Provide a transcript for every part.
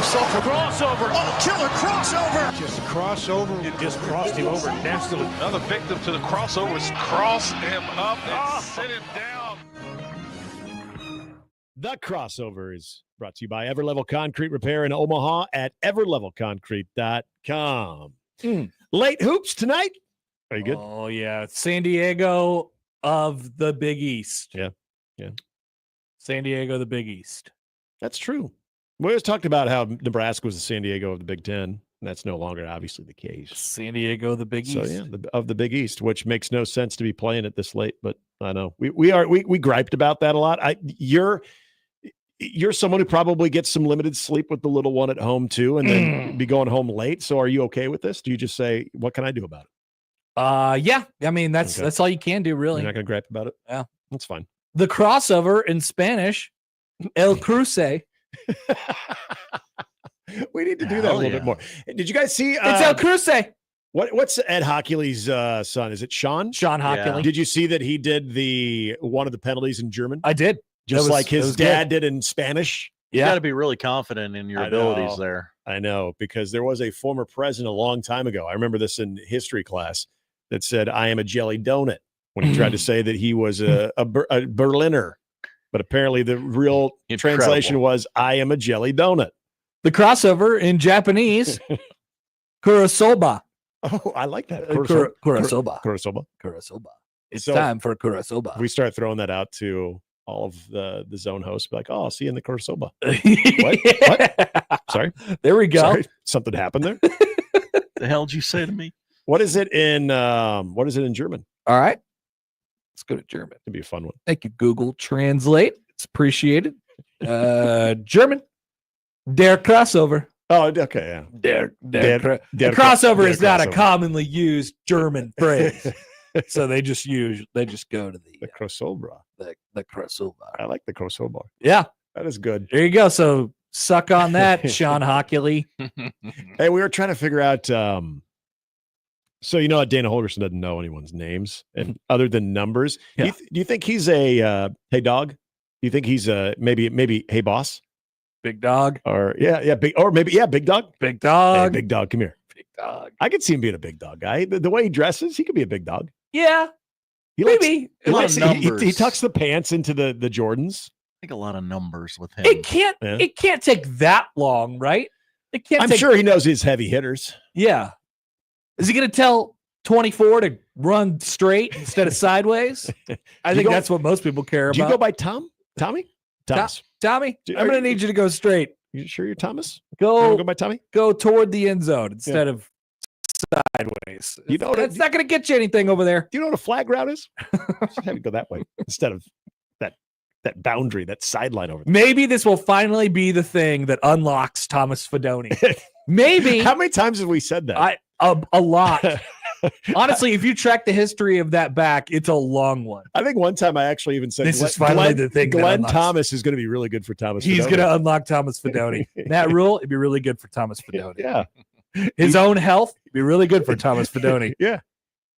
himself a crossover. Oh, killer crossover. Just crossover. It just crossed him over nastily. Another victim to the crossovers. Cross him up and sit him down. The Crossover is brought to you by Everlevel Concrete Repair in Omaha at everlevelconcrete.com. Late hoops tonight. Are you good? Oh, yeah. San Diego of the Big East. Yeah. San Diego, the Big East. That's true. We always talked about how Nebraska was the San Diego of the Big Ten. And that's no longer obviously the case. San Diego, the Big East. So, yeah, of the Big East, which makes no sense to be playing it this late. But I know we griped about that a lot. You're someone who probably gets some limited sleep with the little one at home too, and then be going home late. So are you okay with this? Do you just say, what can I do about it? Yeah. I mean, that's all you can do, really. You're not going to gripe about it? Yeah. That's fine. The crossover in Spanish, El Cruce. We need to do that a little bit more. Did you guys see? It's El Cruce. What's Ed Hockley's son? Is it Sean? Sean Hockley. Yeah. Did you see that he did one of the penalties in German? I did. Just like his dad did in Spanish. You got to be really confident in your abilities there. I know, because there was a former president a long time ago. I remember this in history class that said, "I am a jelly donut," when he tried to say that he was a Berliner. But apparently the real translation was, "I am a jelly donut." The crossover in Japanese, Kurosoba. Oh, I like that. Kurosoba. Kurosoba. It's time for Kurosoba. We start throwing that out to all of the zone hosts. Be like, "Oh, I'll see you in the Kurosoba." What? Sorry. There we go. Sorry. Something happened there. The hell did you say to me? What is it in German? All right. Let's go to German. It'd be a fun one. Thank you, Google Translate. It's appreciated. German. Der crossover. Oh, okay, yeah. The crossover is not a commonly used German phrase. So they just go to the crossover. The crossover. I like the crossover. Yeah. That is good. There you go. So suck on that, Sean Hockley. Hey, we were trying to figure out so you know Dana Holgorsen doesn't know anyone's names and other than numbers. Yeah. Do you think he's a hey dog? Do you think he's maybe hey boss? Big dog? Or big dog? Big dog. Hey, big dog, come here. Big dog. I could see him being a big dog guy. The way he dresses, he could be a big dog. Yeah. He tucks the pants into the Jordans. I think a lot of numbers with him. It can't take that long, right? I'm sure he knows his heavy hitters. Yeah. Is he going to tell 24 to run straight instead of sideways? I think that's what most people care about. Do you go by Tommy? Thomas. Tommy, I'm going to need you to go straight. You sure you're Thomas? Go by Tommy? Go toward the end zone instead of sideways. It's not going to get you anything over there. Do you know what a flag route is? Just have to go that way instead of that boundary, that sideline over there. Maybe this will finally be the thing that unlocks Thomas Fedoni. Maybe. How many times have we said that? A lot. Honestly, if you track the history of that back, it's a long one. I think one time I actually even said this is finally the thing. Glenn Thomas is going to be really good for Thomas. He's going to unlock Thomas Fedoni. That Rhule, it'd be really good for Thomas Fedoni. Yeah. His own health would be really good for Thomas Fedoni. Yeah.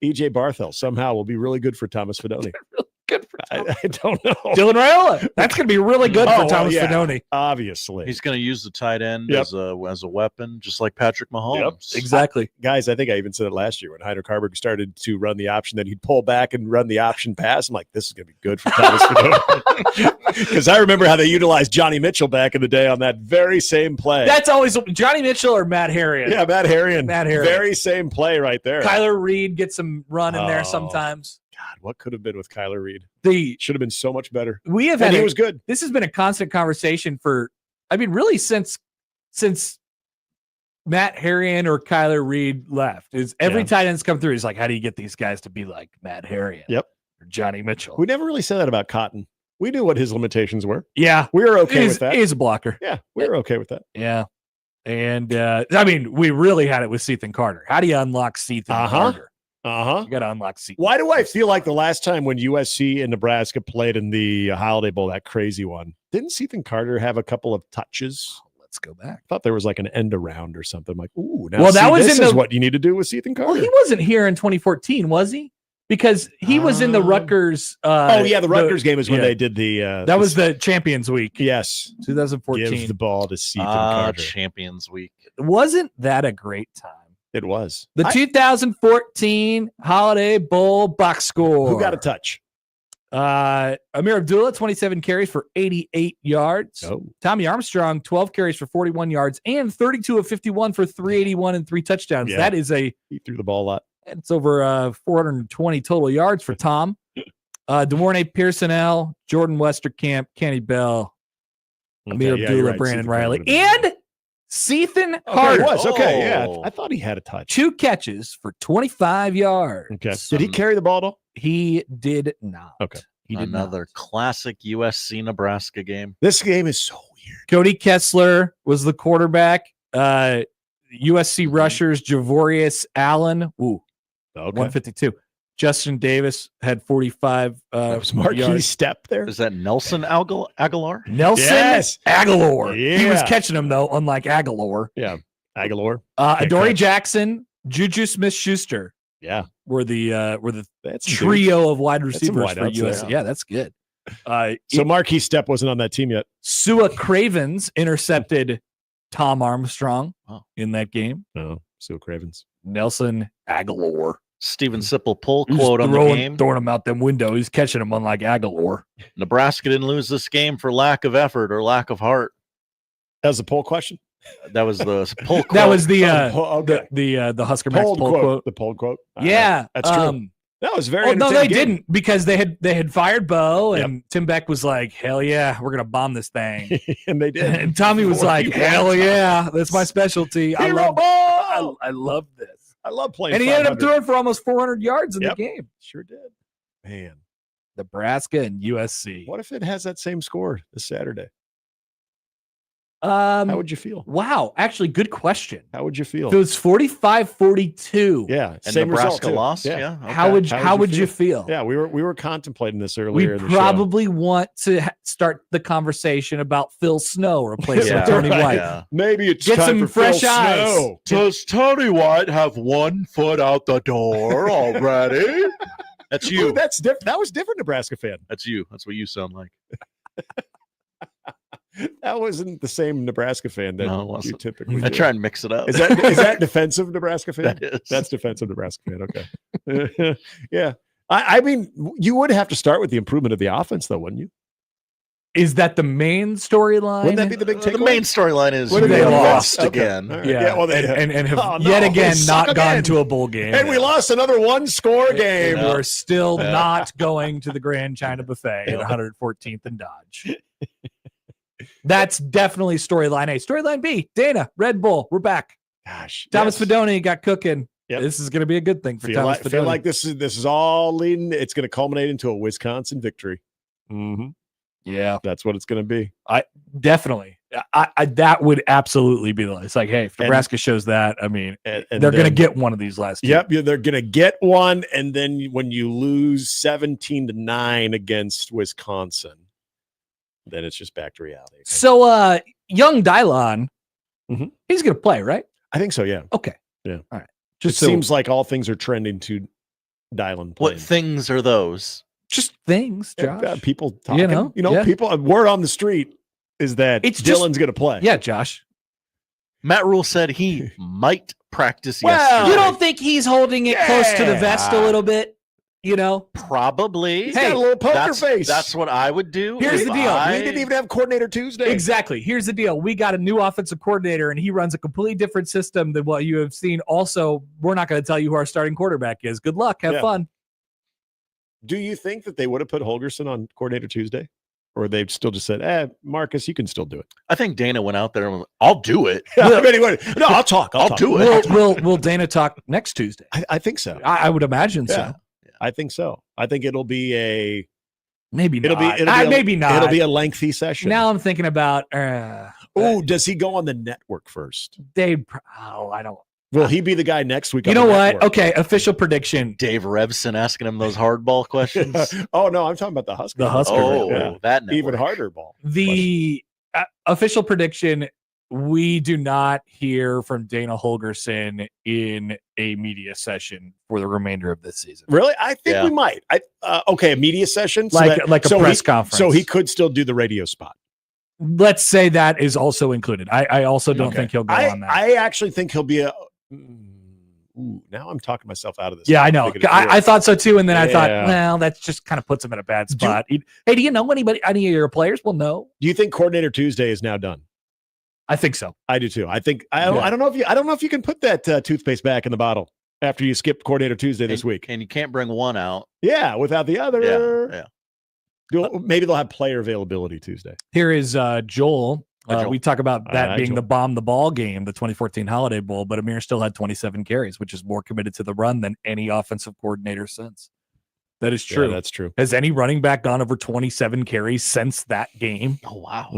EJ Barthel somehow will be really good for Thomas Fedoni. Good for Thomas. I don't know. Dylan Raiola. That's going to be really good for Thomas Fedoni. Obviously. He's going to use the tight end as a weapon, just like Patrick Mahomes. Yep. Exactly. Guys, I think I even said it last year when Heinrich Harburg started to run the option, then he'd pull back and run the option pass. I'm like, this is going to be good for Thomas Fedoni. Because I remember how they utilized Johnny Mitchell back in the day on that very same play. That's always Johnny Mitchell or Matt Harrion. Yeah, Matt Harrion. Very Very same play right there. Kyler Reed gets some run in there sometimes. God, what could have been with Kyler Reed? Should have been so much better. We have had he was good. This has been a constant conversation really since Matt Harrion or Kyler Reed left. Is every tight end's come through. He's like, how do you get these guys to be like Matt Harrion? Yep. Or Johnny Mitchell. We never really said that about Cotton. We knew what his limitations were. Yeah. We were okay with that. He's a blocker. Yeah, we were okay with that. Yeah. And we really had it with Sethan Carter. How do you unlock Sethan Carter? You got to unlock Sethan. Why do I feel like the last time when USC and Nebraska played in the Holiday Bowl, that crazy one, didn't Sethan Carter have a couple of touches? Let's go back. I thought there was like an end around or something. I'm like, ooh, now that was this is what you need to do with Sethan Carter. Well, he wasn't here in 2014, was he? because he was in the Rutgers. The Rutgers game is when they did the. That was the Champions Week. Yes, 2014. Give the ball to Ethan Carter. Champions Week. Wasn't that a great time? It was. The 2014 Holiday Bowl box score. Who got a touch? Amir Abdullah, 27 carries for 88 yards. Oh. Tommy Armstrong, 12 carries for 41 yards and 32 of 51 for 381 and 3 touchdowns. Yeah. That is He threw the ball a lot. it's over 420 total yards for Tom. DeMornay Pearsonell, Jordan Westerkamp, Kenny Bell, Amir Abdullah, right. Brandon Ethan Riley, Carter. and Sethan Okay, Carter. it was. Okay, yeah. Oh. I thought he had a touch. 2 catches for 25 yards. Okay. Did he carry the ball, though? He did not. Okay. He did Another not. classic USC Nebraska game. This game is so weird. Cody Kessler was the quarterback. USC Mm-hmm. rushers, Javorius Allen, Okay. 152. Justin Davis had 45 That was Marquis yards. Step there. Is that Nelson Aguilar? Nelson Yes. Aguilar. He was Yeah. catching them, though, unlike Aguilar. Yeah. Aguilar. Adoree catch. Jackson, Juju Smith-Schuster Yeah. were the That's some dudes. trio of wide That's some receivers for wideouts there. USC. Yeah, that's good. So Marquis Step wasn't on that team yet. Sua Cravens intercepted Tom Armstrong in that game. No. So Cravens. Nelson Aguilar. Steven Sipple pull He's quote on the game. throwing him out them window. He's catching him unlike Aguilar. Nebraska didn't lose this game for lack of effort or lack of heart. That was a poll question. That was the pull quote. That was the okay. the Husker Max Polled poll quote. quote. The poll quote. Yeah, that's true. That was very. Oh, no, they entertaining game. didn't because they had fired Bo and Tim Beck was like, "Hell yeah, we're gonna bomb this thing," and they did. and Tommy was like, "Hell yeah, that's my specialty. I love this." I love playing. And he ended up 500. throwing for almost 400 yards in the game. Sure did. Man, Nebraska and USC. what if it has that same score this Saturday? How would you feel? Wow, actually, good question. How would you feel? If it was 45-42. Yeah, and same Nebraska result, too. lost. Yeah. Yeah. okay. How would you feel? Yeah, we were contemplating this We earlier. in the show. probably want to start the conversation about Phil Snow replacing Yeah, Tony right. White. Yeah. Maybe it's Get time some for Phil fresh eyes. Snow. Does Tony White have 1 foot out the door already? That's Ooh, you. that's different. That was different, Nebraska fan. That's you. That's what you sound like. That wasn't the same Nebraska fan that No, it you wasn't. typically. I do. try and mix it up. Is that defensive Nebraska fan? That is. That's defensive Nebraska fan. Okay. Yeah. I mean, you would have to start with the improvement of the offense, though, wouldn't you? Is that the main storyline? Wouldn't that be the big The takeaway? main storyline is What did they lost Okay. again. All right. Yeah, well, they, and have Oh, no, yet they again suck not gone again. to a bowl game. And we lost another one-score game. And we're still Yeah. not going to the Grand China Buffet at 114th and Dodge. That's definitely storyline A. Storyline B, Dana, Red Bull, we're back. Gosh, Thomas yes. Fedoni got cooking. Yep. This is going to be a good thing for Feel Thomas like, Fedoni. feel like this is all leading. It's going to culminate into a Wisconsin victory. Mm-hmm. Yeah, That's what it's going to be. definitely. I that would absolutely be the. It's like, hey, if Nebraska shows that, I mean, And they're going to then- get one of these last. Two. Yep, they're going to get one, and then when you lose 17-9 against Wisconsin, then it's just back to reality. So, young Dylon, Mhm. he's going to play, right? I think so. Yeah, Okay. Yeah. All right. it Just so, seems like all things are trending to Dylan. What playing. things are those? just things, Josh. People talking. know, You know, people. Word on the street is that It's just- Dylan's going to play. Yeah, Josh. Matt Rhule said he might practice Well, yesterday. You don't think he's holding it close to the vest a little bit? You know, Probably. He's got a little poker face. That's what I would do. Here's if the deal. I- We didn't even have coordinator Tuesday. exactly. Here's the deal. We got a new offensive coordinator, and he runs a completely different system than what you have seen. Also, we're not going to tell you who our starting quarterback is. Good luck. Have Yeah. fun. Do you think that they would have put Holgorsen on coordinator Tuesday? Or they've still just said, Marcus, you can still do it. I think Dana went out there and was, I'll do it. I mean, no, I'll talk. I'll talk. do it. Will Dana talk next Tuesday? I think so. I would imagine Yeah. so. I think so. I think it'll be a Maybe it'll not. be it'll be a, maybe not. It'll be a lengthy session. Now I'm thinking about. Oh, does he go on the network first? I don't. Will he be the guy next week? You on know the what? network? Okay, official prediction. Dave Revson asking him those hardball questions. Oh no, I'm talking about the Huskers. The Huskers. Oh, Yeah. that Even network. harder ball. The official prediction we do not hear from Dana Holgorsen in a media session for the remainder of this season. Really? I think we might. Okay, a media session? Like a press conference. So he could still do the radio spot. Let's say that is also included. I also don't think he'll go on that. I actually think he'll be now I'm talking myself out of this. Yeah, I know. I thought so too. And then I thought, well, that just kind of puts him in a bad spot. Hey, do you know any of your players? Well, no. Do you think Coordinator Tuesday is now done? I think so. I do too. I think I don't know if you can put that toothpaste back in the bottle after you skip Coordinator Tuesday this week. And you can't bring one out. Yeah, without the other. Yeah. Maybe they'll have player availability Tuesday. Here is Joel. Joel. We talk about that being Joel. the bomb the ball game, the 2014 Holiday Bowl, but Amir still had 27 carries, which is more committed to the run than any offensive coordinator since. That is true. Yeah, that's true. Has any running back gone over 27 carries since that game? Oh, wow.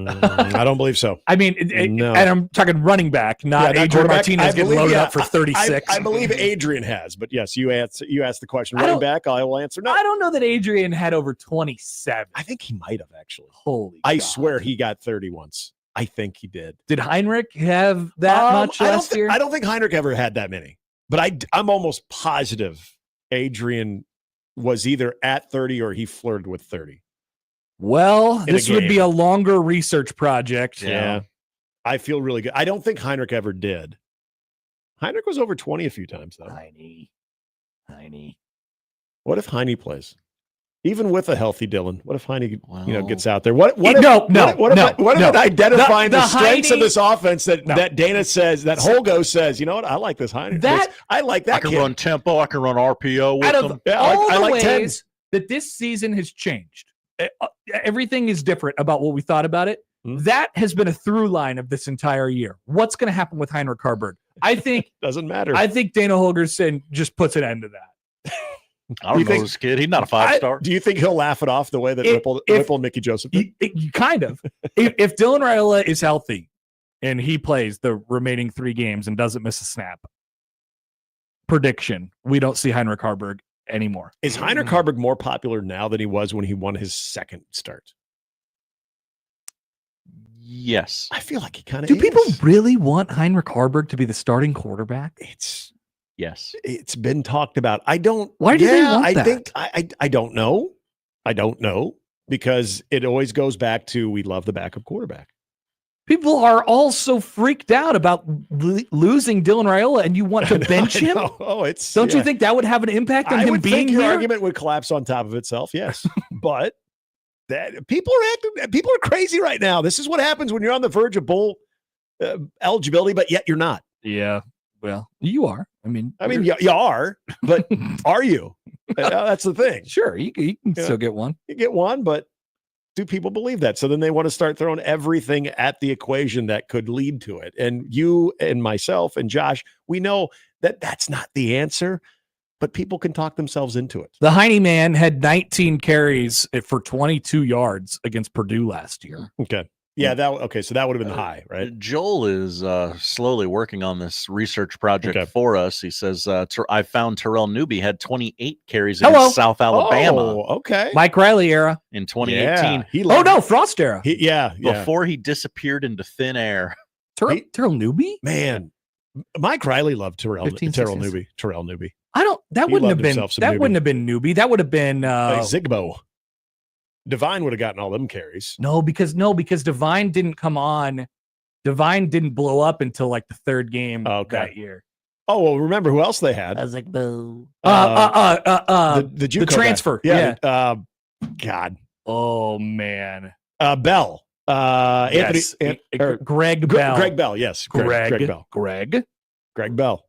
I don't believe so. I mean, No. and I'm talking running back, not Adrian quarterback. Martinez getting loaded up for 36. I believe Adrian has, but yes, you asked the question. Running back, I will answer no. I don't know that Adrian had over 27. I think he might have actually. Holy I God. swear he got 30 once. I think he did. Did Heinrich have that much last year? I don't think Heinrich ever had that many, but I'm almost positive Adrian was either at 30 or he flirted with 30. Well, In a this would game. be a longer research project. Yeah. I feel really good. I don't think Heinrich ever did. Heinrich was over 20 a few times, though. Heine. What if Heine plays? Even with a healthy Dylan, what if Heine, Well, gets out there? What if identifying the strengths of this offense that Dana says, that Holgo says, you know what? I like this Heine. I like that I can kid. run tempo. I can run RPO with Out of them. Yeah, all I the like 10. ways that this season has changed, everything is different about what we thought about it. Hmm. That has been a through line of this entire year. What's going to happen with Heinrich Harburg? I think Doesn't matter. I think Dana Holgorsen just puts an end to that. I don't know this kid. He's not a 5-star. Do you think he'll laugh it off the way that Ripple and Mickey Joseph did? Kind of. If Dylan Rhule is healthy and he plays the remaining 3 games and doesn't miss a snap, prediction, we don't see Heinrich Harburg anymore. Is Heinrich Harburg more popular now than he was when he won his second start? Yes. I feel like he kind of Do people really want Heinrich Harburg to be the starting quarterback? Yes. It's been talked about. I don't. Why do they want I that? think I don't know. I don't know because it always goes back to we love the backup quarterback. People are all so freaked out about losing Dylan Rhule, and you want to bench him? Oh, Don't you think that would have an impact on I him would being think your here? argument would collapse on top of itself. Yes, but that people are crazy right now. This is what happens when you're on the verge of bowl eligibility, but yet you're not. Yeah. Well, you are. I mean, you are, but are you? That's the thing. Sure, you can still get one. You get one, but do people believe that? So then they want to start throwing everything at the equation that could lead to it. And you and myself and Josh, we know that that's not the answer, but people can talk themselves into it. The Heine man had 19 carries for 22 yards against Purdue last year. Okay. Yeah, so that would have been high, right? Joel is slowly working on this research project for us. He says, I found Terrell Newby had 28 carries against South Alabama. Oh, okay. Mike Riley era. In 2018. Yeah. Frost era. Before he disappeared into thin air. Terrell Newby? Man, Mike Riley loved Terrell Newby. That wouldn't have been Newby. That would have been Zigbo. Divine would have gotten all them carries. No, because Divine didn't come on. Divine didn't blow up until like the 3rd game that year. Oh, well, remember who else they had? I was like, boo. The transfer. Guy. Yeah. God. Oh man. Bell. Yes. Greg Bell. Greg Bell. Yes. Greg Bell. Greg Bell.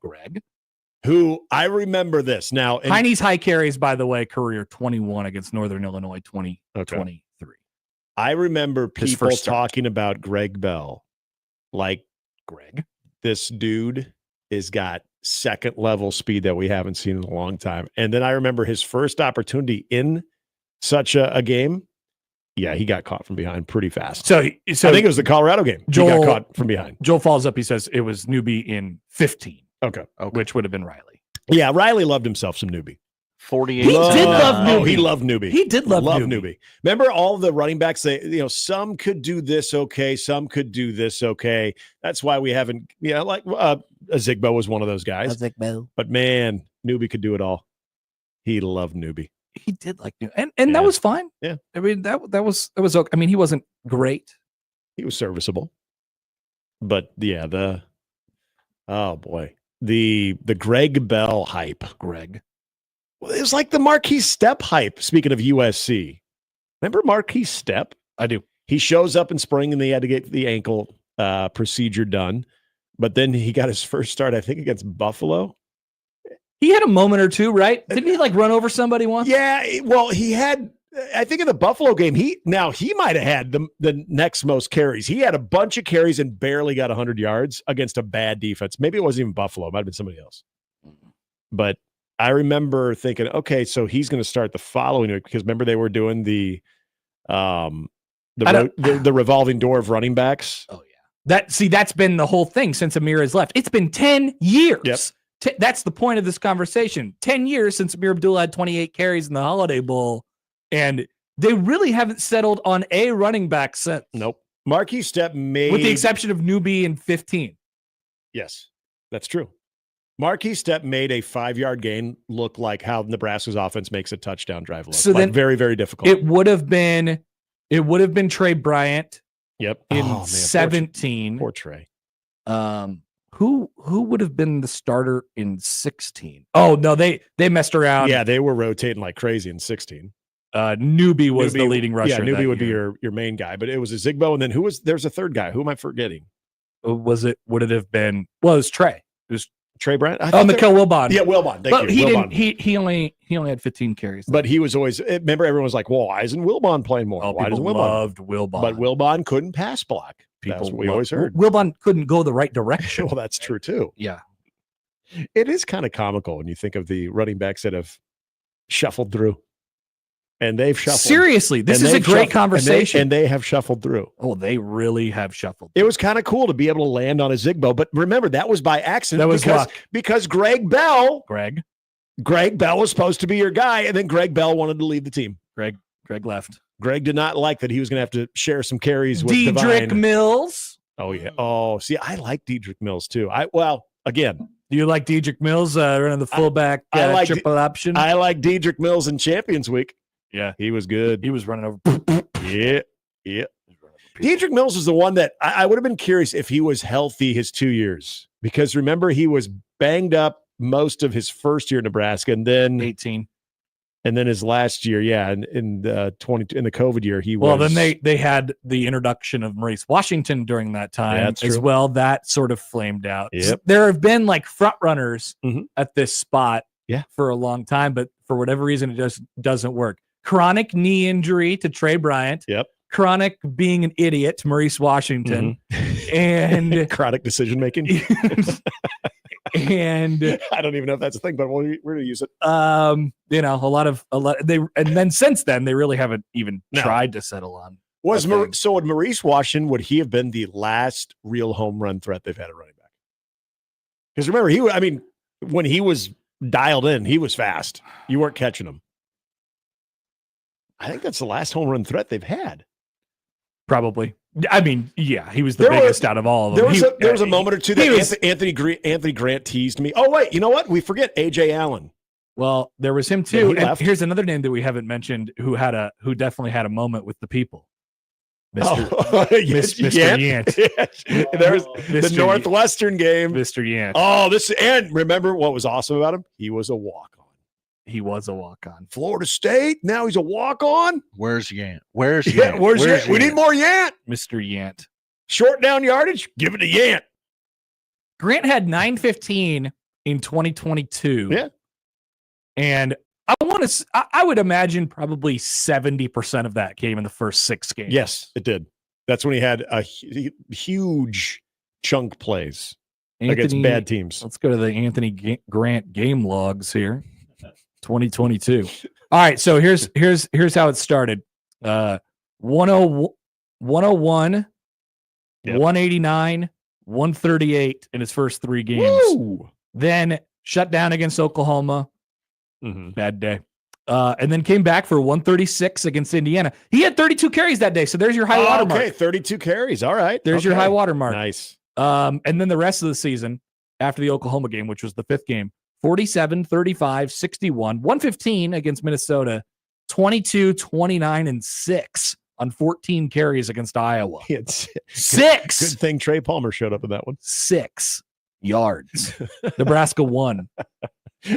Who I remember this now. Heine's high carries, by the way, career 21 against Northern Illinois 2023. I remember people talking about Greg Bell. Like, Greg, this dude has got second level speed that we haven't seen in a long time. And then I remember his first opportunity in such a game. Yeah, he got caught from behind pretty fast. So I think it was the Colorado game. He got caught from behind. Joel follows up. He says it was Newby in 15. Okay. Which would have been Riley. Yeah, Riley loved himself some Newby. 48. He did love Newby. Oh, he loved Newby. He did love Newby. Remember all the running backs? Some could do this okay, some could do this okay. That's why we haven't. Like Zigbo was one of those guys. But man, Newby could do it all. He loved Newby. He did like Newby, and that was fine. Yeah, I mean that was okay. I mean, he wasn't great. He was serviceable. But yeah, oh boy, the Greg Bell hype. Greg. Well, it was like the Marquise Stepp hype. Speaking of USC, remember Marquise Stepp? I do. He shows up in spring and they had to get the ankle procedure done. But then he got his first start, I think, against Buffalo. He had a moment or two, right? Didn't he run over somebody once? Yeah. Well, he had, I think in the Buffalo game, he might have had the next most carries. He had a bunch of carries and barely got 100 yards against a bad defense. Maybe it wasn't even Buffalo. It might have been somebody else. But I remember thinking, okay, so he's going to start the following week because remember they were doing the revolving door of running backs. Oh yeah, that's been the whole thing since Amir has left. It's been 10 years. Yep. That's the point of this conversation. 10 years since Amir Abdullah had 28 carries in the Holiday Bowl, and they really haven't settled on a running back since. Nope. Marquise Stepp made, with the exception of Newby in 15. Yes, that's true. Marquise Stepp made a 5-yard gain look like how Nebraska's offense makes a touchdown drive look. So then very, very difficult. It would have been Trey Bryant. Yep. In 17. Poor Trey. Who would have been the starter in 16? Oh no, they messed around. Yeah, they were rotating like crazy in 16. Newby was the leading rusher. Yeah, Newby would be your main guy, but it was a Zigbo, and then there's a third guy. Who am I forgetting? Would it have been? Well, it was Trey. It was Trey Bryant. Mikael Wilbon. Yeah, Wilbon. But he didn't. He only had 15 carries. But he was always. Remember, everyone was like, "Well, why isn't Wilbon playing more? Why doesn't Wilbon?" Loved Wilbon, but Wilbon couldn't pass block. That's what we always heard. Wilbon couldn't go the right direction. Well, that's true too. Yeah, it is kind of comical when you think of the running backs that have shuffled through, and they've shuffled. Seriously, this is a great conversation, and they have shuffled through. Oh, they really have shuffled. It was kind of cool to be able to land on a Zigbo, but remember that was by accident. That was luck. Because Greg Bell was supposed to be your guy, and then Greg Bell wanted to leave the team. Greg left. Greg did not like that he was going to have to share some carries with Dedrick Divine. Mills. Oh yeah. Oh, see, I like Dedrick Mills too. Again, do you like Dedrick Mills running the fullback triple option? I like Dedrick Mills in Champions Week. Yeah, he was good. He was running over. Yeah. Dedrick Mills was the one that I would have been curious if he was healthy his 2 years, because remember he was banged up most of his first year in Nebraska, and then 18. And then his last year, in the COVID year, he was. Well, then they had the introduction of Maurice Washington during that time as well. That sort of flamed out. Yep. So there have been front runners at this spot for a long time, but for whatever reason, it just doesn't work. Chronic knee injury to Trey Bryant. Yep. Chronic being an idiot to Maurice Washington. And chronic decision making. And I don't even know if that's a thing, but we're going to use it. A lot and then since then they really haven't even tried to settle on. Would Maurice Washington, would he have been the last real home run threat they've had at running back? Because remember, when he was dialed in, he was fast. You weren't catching him. I think that's the last home run threat they've had. Probably. He was the biggest out of all of them. There was a moment or two that Anthony Grant teased me. Oh, wait, you know what? We forget A.J. Allen. Well, there was him too. And here's another name that we haven't mentioned who definitely had a moment with the people. Mr. Yant. There was the Northwestern game. Mr. Yant. Oh, and remember what was awesome about him? He was a walk-on. He was a walk-on. Florida State. Now he's a walk-on. Where's Yant? Where's Yant? We need more Yant. Mr. Yant. Short down yardage. Give it to Yant. Grant had 915 in 2022. Yeah. And I would imagine probably 70% of that came in the first 6 games. Yes, it did. That's when he had a huge chunk plays against bad teams. Let's go to the Anthony Grant game logs here. 2022. All right, so here's how it started. 101, 189, 138 in his first 3 games. Woo! Then shut down against Oklahoma, Bad day. And then came back for 136 against Indiana. He had 32 carries that day. So there's your high water mark. Okay, 32 carries. All right. There's your high water mark. Nice. And then the rest of the season after the Oklahoma game, which was the 5th game, 47, 35, 61, 115 against Minnesota, 22, 29, and 6 on 14 carries against Iowa. He had 6. Good thing Trey Palmer showed up in that one. 6 yards. Nebraska won.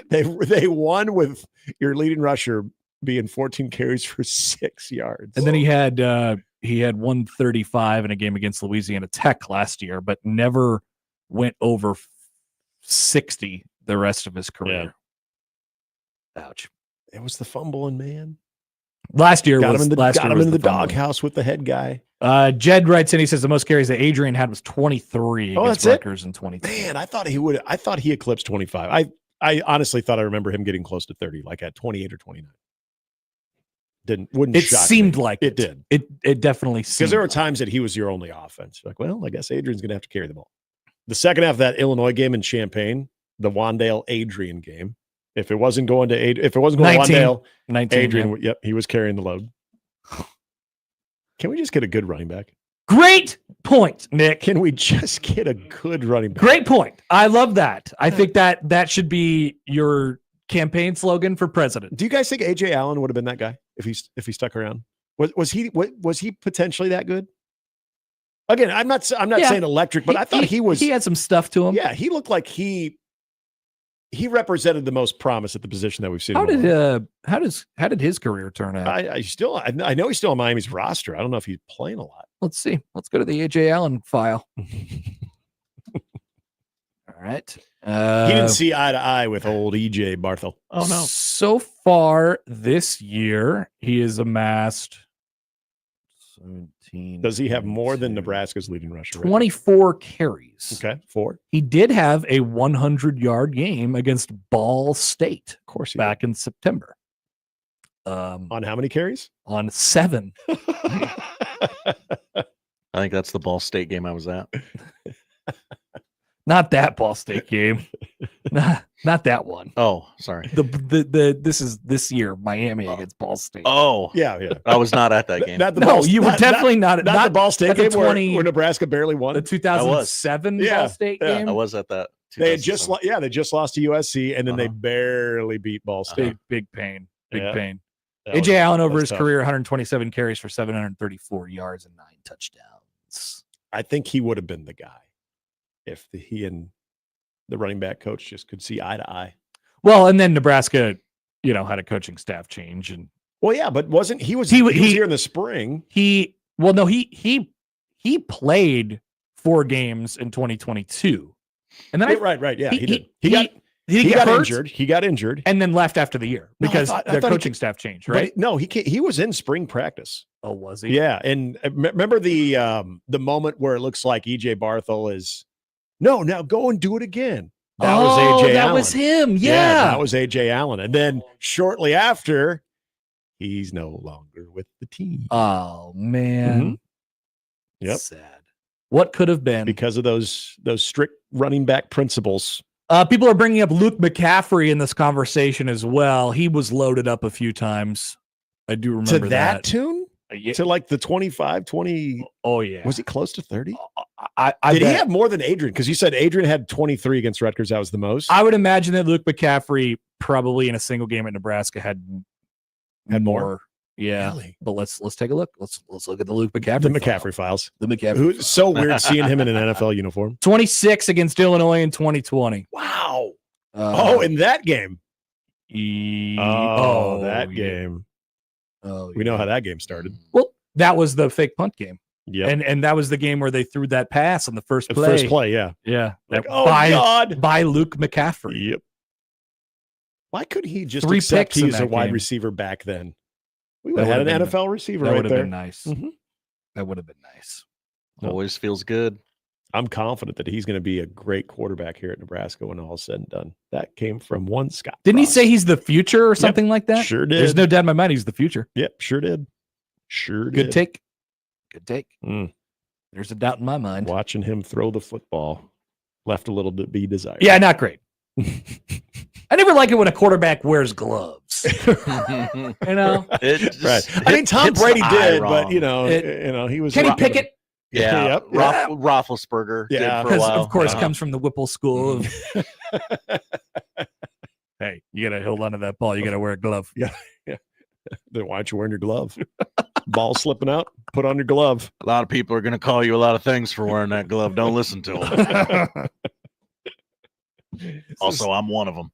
They won with your leading rusher being 14 carries for 6 yards. And then he had 135 in a game against Louisiana Tech last year, but never went over 60 the rest of his career. Yeah. Ouch. It was the fumbling, man. Last year got was him in the doghouse with the head guy. Jed writes in, he says the most carries that Adrian had was 23 against Rutgers in 22. Man, I thought he eclipsed 25. I honestly thought I remember him getting close to 30, like at 28 or 29. Wouldn't it shock seemed me. like it did. It definitely seemed because there were times that he was your only offense. Like, well, I guess Adrian's gonna have to carry the ball. The second half of that Illinois game in Champaign, the Wandale Adrian game. If it wasn't going to 19, Wandale, 19, Adrian, yep, he was carrying the load. Can we just get a good running back? Great point, Nick. Can we just get a good running back? Great point. I love that. I think that should be your campaign slogan for president. Do you guys think AJ Allen would have been that guy if he stuck around? Was he potentially that good? Again, I'm not saying electric, but I thought he had some stuff to him. Yeah, he looked like he represented the most promise at the position that we've seen. How did his career turn out? I know he's still on Miami's roster. I don't know if he's playing a lot. Let's see. Let's go to the AJ Allen file. All right. He didn't see eye to eye with old EJ Barthel. Oh no. So far this year, he has amassed 17. Does he have more than Nebraska's leading rusher? 24 carries. Okay, 4. He did have a 100-yard game against Ball State. Of course, back in September. On how many carries? On 7. I think that's the Ball State game I was at. Not that Ball State game. Not that one. Oh, sorry. This is this year, Miami against Ball State. Oh, yeah. I was not at that game. You were definitely not the Ball State game where Nebraska barely won. The 2007 Ball State game. I was at that. They just lost to USC, and then they barely beat Ball State. Big pain. Pain. AJ Allen over his career, 127 carries for 734 yards and 9 touchdowns. I think he would have been the guy if he and the running back coach just could see eye to eye. Well, and then Nebraska, had a coaching staff change, and but wasn't he was here in the spring? He played 4 games in 2022, and then right, yeah, he did. He got injured. He got injured and then left after the year because their coaching staff changed, right? No, he was in spring practice. Oh, was he? Yeah, and remember the moment where it looks like EJ Barthel is. No, now go and do it again. That was AJ Allen. That was him. Yeah, that was AJ Allen. And then shortly after, he's no longer with the team. Oh man. Yep. Sad. What could have been because of those strict running back principles. People are bringing up Luke McCaffrey in this conversation as well. He was loaded up a few times. I do remember that tune. Yeah. To like the 25, 20. Oh, yeah. Was he close to 30? Did he have more than Adrian? Because you said Adrian had 23 against Rutgers. That was the most. I would imagine that Luke McCaffrey probably in a single game at Nebraska had more. Yeah. Really? But let's take a look. Let's look at the Luke McCaffrey. The McCaffrey files. The McCaffrey. It's so weird seeing him in an NFL uniform. 26 against Illinois in 2020. Wow. In that game. That game. Oh, we know how that game started. Well, that was the fake punt game. Yeah, and that was the game where they threw that pass on the first play. First play, yeah. Like, God, by Luke McCaffrey. Yep. Why couldn't he just accept he was a wide receiver back then? We would have had an NFL receiver right there. That would have been nice. Mm-hmm. That would have been nice. Always feels good. I'm confident that he's going to be a great quarterback here at Nebraska when all is said and done. That came from one Scott. Didn't he say he's the future or something like that? Sure did. There's no doubt in my mind he's the future. Yep, sure did. Sure did. Good take. Good take. There's a doubt in my mind. Mm. Watching. Watching him throw the football left a little to be desired. Yeah, not great. I never like it when a quarterback wears gloves. You know, Right. I mean, Tom Brady did, but you know, he was. Kenny Pickett. Yeah, Yep. Roethlisberger did for a while. Of course, comes from the Whipple school of. Hey, you got to hold on to that ball. You got to wear a glove. Yeah. Then why aren't you wearing your glove? Ball slipping out, put on your glove. A lot of people are going to call you a lot of things for wearing that glove. Don't listen to them. Also, I'm one of them.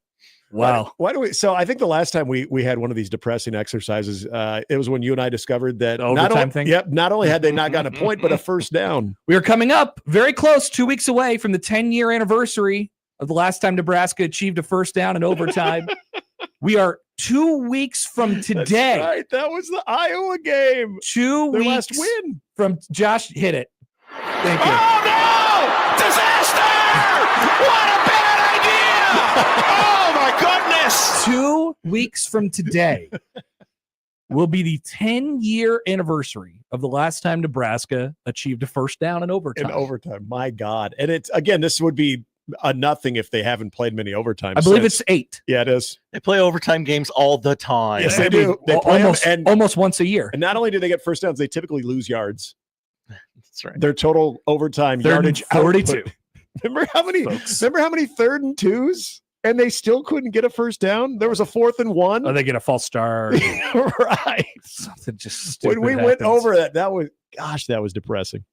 Wow. Why do we? So I think the last time we had one of these depressing exercises, it was when you and I discovered that overtime thing. Yep. Not only had they not gotten a point, but a first down. We are coming up very close, 2 weeks away from the 10-year anniversary of the last time Nebraska achieved a first down in overtime. We are 2 weeks from today. That's right. That was the Iowa game. 2 Their weeks last win. from Josh. Hit it. Thank you. Oh, no! Disaster! What a bad idea! Oh, my goodness! 2 weeks from today will be the 10-year anniversary of the last time Nebraska achieved a first down in overtime. My God. And it's, again, this would be a nothing if they haven't played many overtimes. I believe it's 8. Yeah, it is. They play overtime games all the time. Yes, they do. They play almost once a year. And not only do they get first downs, they typically lose yards. That's right. Their total overtime yardage 42. output. Remember how many 3rd and 2s? And they still couldn't get a first down. There was a 4th and 1. Oh, they get a false start. Right. Something just stupid. When we went over that was depressing.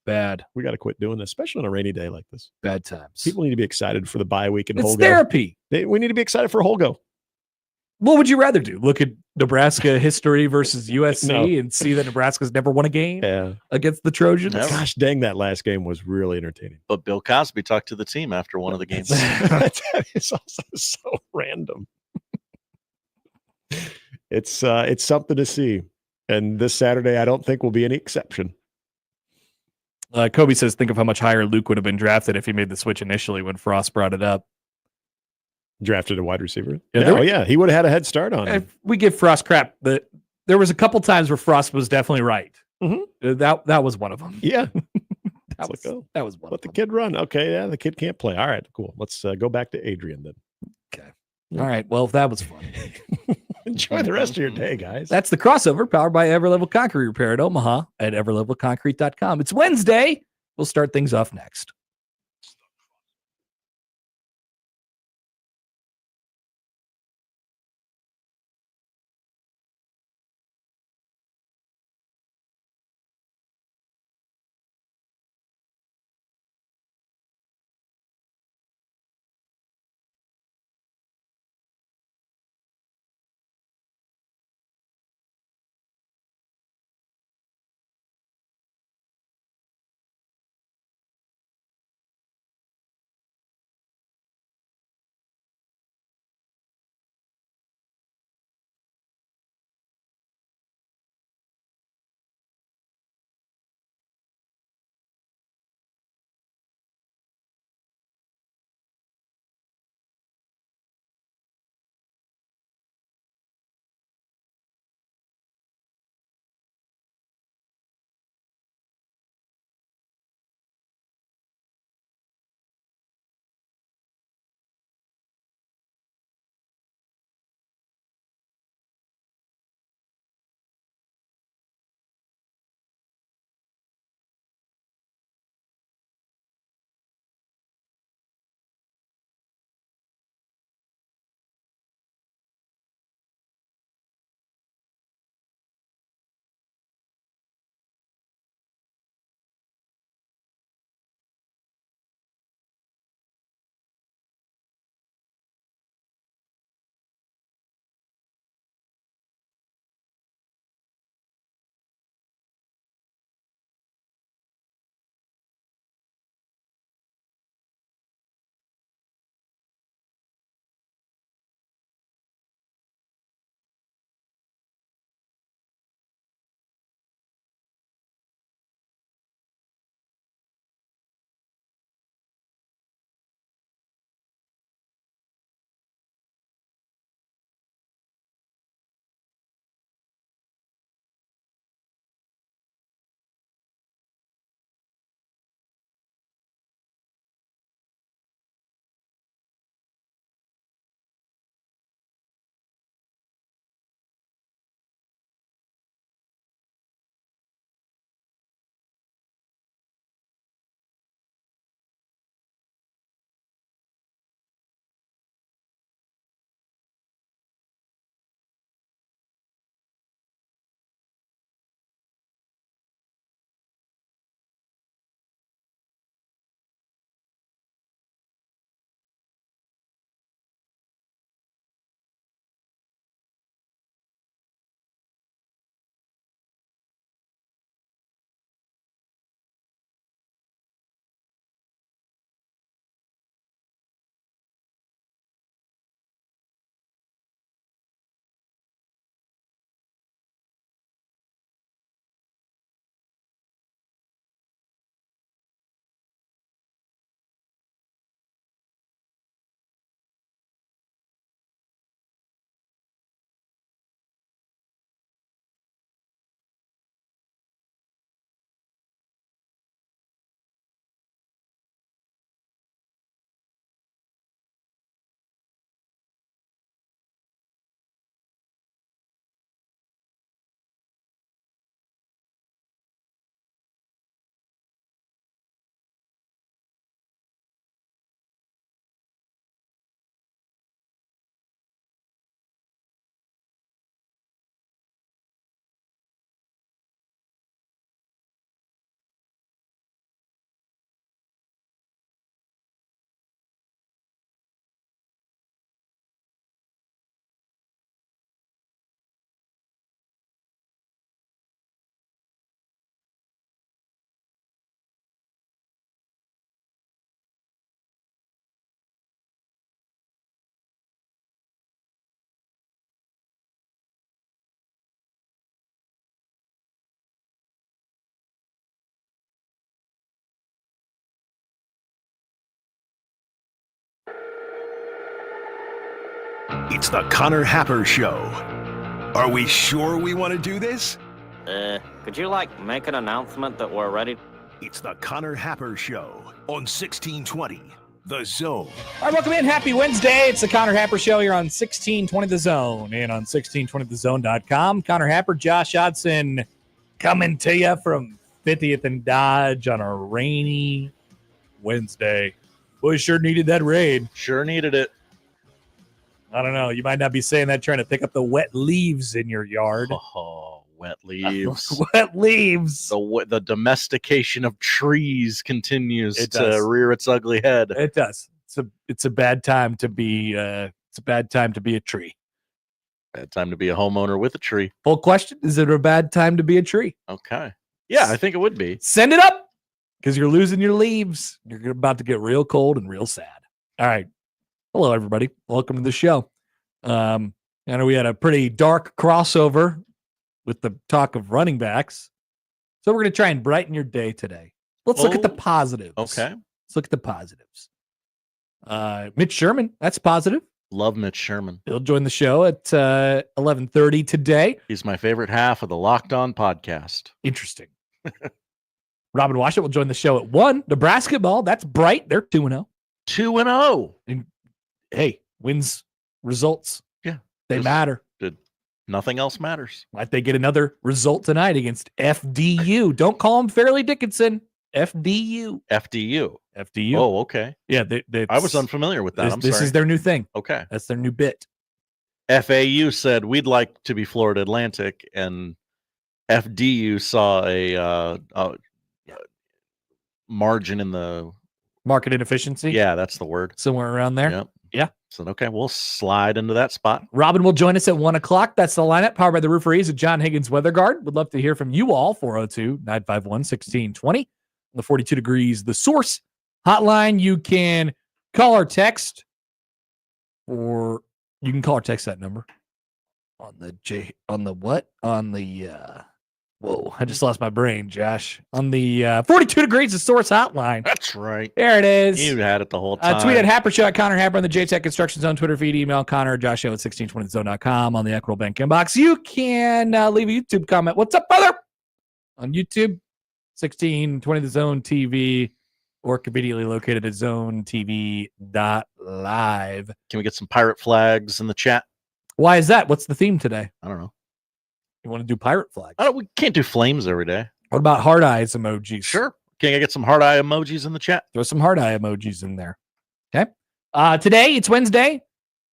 Bad. We got to quit doing this, especially on a rainy day like this. Bad times. People need to be excited for the bye week and it's Holgo. Therapy. We need to be excited for Holgo. What would you rather do? Look at Nebraska history versus USC and see that Nebraska's never won a game against the Trojans? No. Gosh dang, that last game was really entertaining. But Bill Cosby talked to the team after one of the games. That is also so random. It's something to see. And this Saturday, I don't think will be any exception. Kobe says, think of how much higher Luke would have been drafted if he made the switch initially when Frost brought it up. Drafted a wide receiver. Yeah, he would have had a head start on him. If we give Frost crap, there was a couple times where Frost was definitely right. Mm-hmm. That was one of them. Yeah. that was one. Let the kid run. Okay, yeah, the kid can't play. All right, cool. Let's go back to Adrian then. Okay. All right. Well, that was fun. Enjoy the rest of your day, guys. That's the crossover powered by Everlevel Concrete Repair at Omaha at everlevelconcrete.com. It's Wednesday. We'll start things off next. It's the Connor Happer Show. Are we sure we want to do this? Could you, make an announcement that we're ready? It's the Connor Happer Show on 1620 The Zone. All right, welcome in. Happy Wednesday. It's the Connor Happer Show here on 1620 The Zone and on 1620thezone.com. Connor Happer, Josh Hodson coming to you from 50th and Dodge on a rainy Wednesday. Boy, sure needed that rain. Sure needed it. I don't know. You might not be saying that trying to pick up the wet leaves in your yard. Oh, wet leaves. Wet leaves. The domestication of trees continues to rear its ugly head. It does. It's a bad time to be a tree. Bad time to be a homeowner with a tree. Full question: is it a bad time to be a tree? Okay. Yeah, I think it would be. Send it up because you're losing your leaves. You're about to get real cold and real sad. All right. Hello, everybody. Welcome to the show. I know we had a pretty dark crossover with the talk of running backs. So we're going to try and brighten your day today. Let's look at the positives. Okay. Let's look at the positives. Mitch Sherman, that's positive. Love Mitch Sherman. He'll join the show at 11:30 today. He's my favorite half of the Locked On podcast. Interesting. Robin Washut will join the show at 1. Nebraska ball, that's bright. They're 2-0. 2-0. And hey, wins, results. Yeah. They matter. Nothing else matters. Might they get another result tonight against FDU? Don't call them Fairleigh Dickinson. FDU. FDU. Oh, okay. Yeah, I was unfamiliar with that. This is their new thing. Okay. That's their new bit. FAU said we'd like to be Florida Atlantic, and FDU saw a margin in the market inefficiency. Yeah, that's the word. Somewhere around there. Yep. Yeah. So okay, we'll slide into that spot. Robin will join us at 1 o'clock. That's the lineup, powered by the Rooferees at John Higgins Weather Guard. Would love to hear from you all. 402-951-1620. The 42 degrees, the source hotline. You can call or text, or you can call or text that number on the whoa, I just lost my brain, Josh. On the 42 degrees, the source hotline. That's right. There it is. You had it the whole time. Tweet at Happer Show, at Connor Happer on the JTech Construction Zone Twitter feed. Email Connor or Josh Show at 1620thezone.com on the Equitable Bank inbox. You can leave a YouTube comment. What's up, brother? On YouTube, 1620 The Zone TV, or conveniently located at zonetv.live. Can we get some pirate flags in the chat? Why is that? What's the theme today? I don't know. You want to do pirate flags? We can't do flames every day. What about heart eyes emojis? Sure. Can I get some heart eye emojis in the chat? Throw some heart eye emojis in there. Okay. Today, it's Wednesday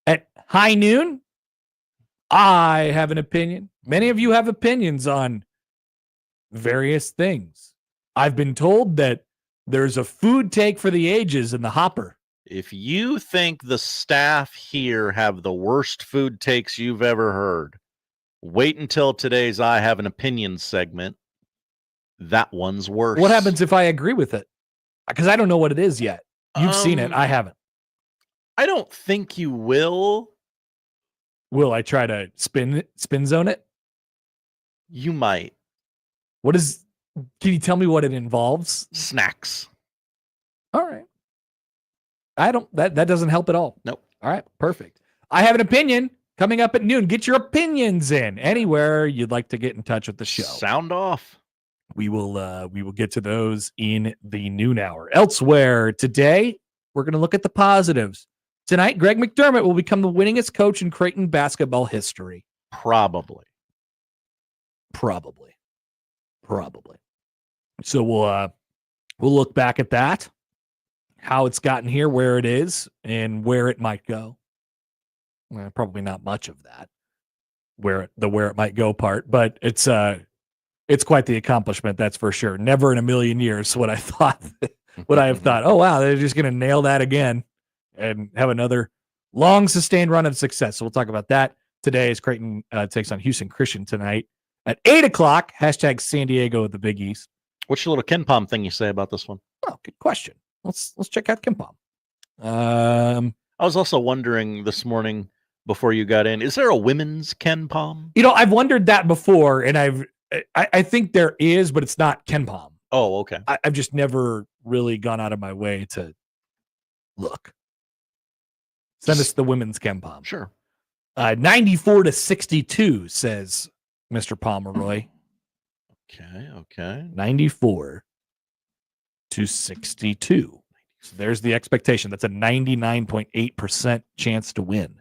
at high noon. I have an opinion. Many of you have opinions on various things. I've been told that there's a food take for the ages in the hopper. If you think the staff here have the worst food takes you've ever heard, wait until today's I Have an Opinion segment. That one's worse. What happens if I agree with it? Because I don't know what it is yet. You've seen it. I haven't. I don't think you will. Will I try to spin zone it? You might. Can you tell me what it involves? Snacks. All right. That doesn't help at all. Nope. All right. Perfect. I have an opinion. Coming up at noon, get your opinions in anywhere you'd like to get in touch with the show. Sound off. We will get to those in the noon hour. Elsewhere today, we're going to look at the positives. Tonight, Greg McDermott will become the winningest coach in Creighton basketball history. Probably. So we'll look back at that, how it's gotten here, where it is, and where it might go. Probably not much of that, where it might go part, but it's quite the accomplishment, that's for sure. Never in a million years would I have thought, oh wow, they're just going to nail that again and have another long sustained run of success. So we'll talk about that today as Creighton takes on Houston Christian tonight at 8 o'clock. Hashtag San Diego at the Big East. What's your little Ken Pom thing you say about this one? Oh, good question. Let's check out Ken Pom. I was also wondering this morning before you got in, is there a women's Ken Pom? I've wondered that before, and I think there is, but it's not Ken Pom. Oh, okay. I've just never really gone out of my way to look. Send us the women's Ken Pom. Sure. 94-62, says Mr. Pomeroy. Okay. 94-62. So there's the expectation. That's a 99.8% chance to win,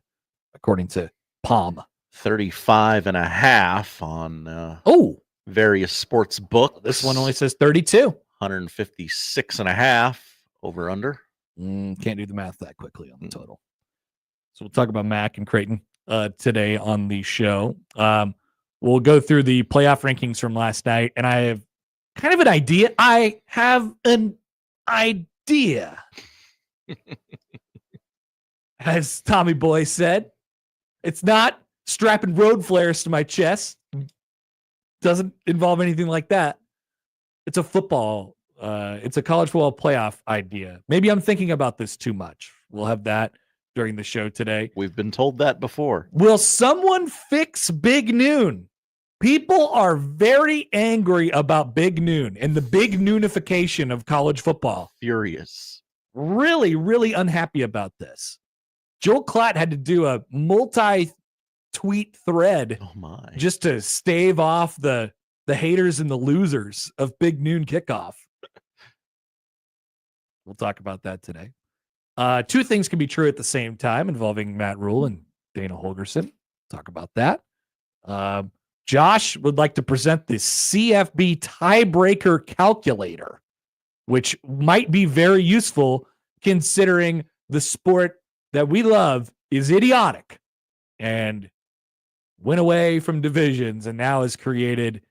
according to Palm. 35.5 on various sports books. This one only says 32. 156.5 over under. Can't do the math that quickly on the total. So we'll talk about Mac and Creighton today on the show. We'll go through the playoff rankings from last night, and I have kind of an idea. As Tommy Boy said, it's not strapping road flares to my chest. Doesn't involve anything like that. It's a football. It's a college football playoff idea. Maybe I'm thinking about this too much. We'll have that during the show today. We've been told that before. Will someone fix Big Noon? People are very angry about Big Noon and the big noonification of college football. Furious. Really, really unhappy about this. Joel Klatt had to do a multi-tweet thread just to stave off the haters and the losers of Big Noon Kickoff. We'll talk about that today. Two things can be true at the same time involving Matt Rhule and Dana Holgorsen. Talk about that. Josh would like to present the CFB tiebreaker calculator, which might be very useful considering the sport that we love is idiotic and went away from divisions and now has created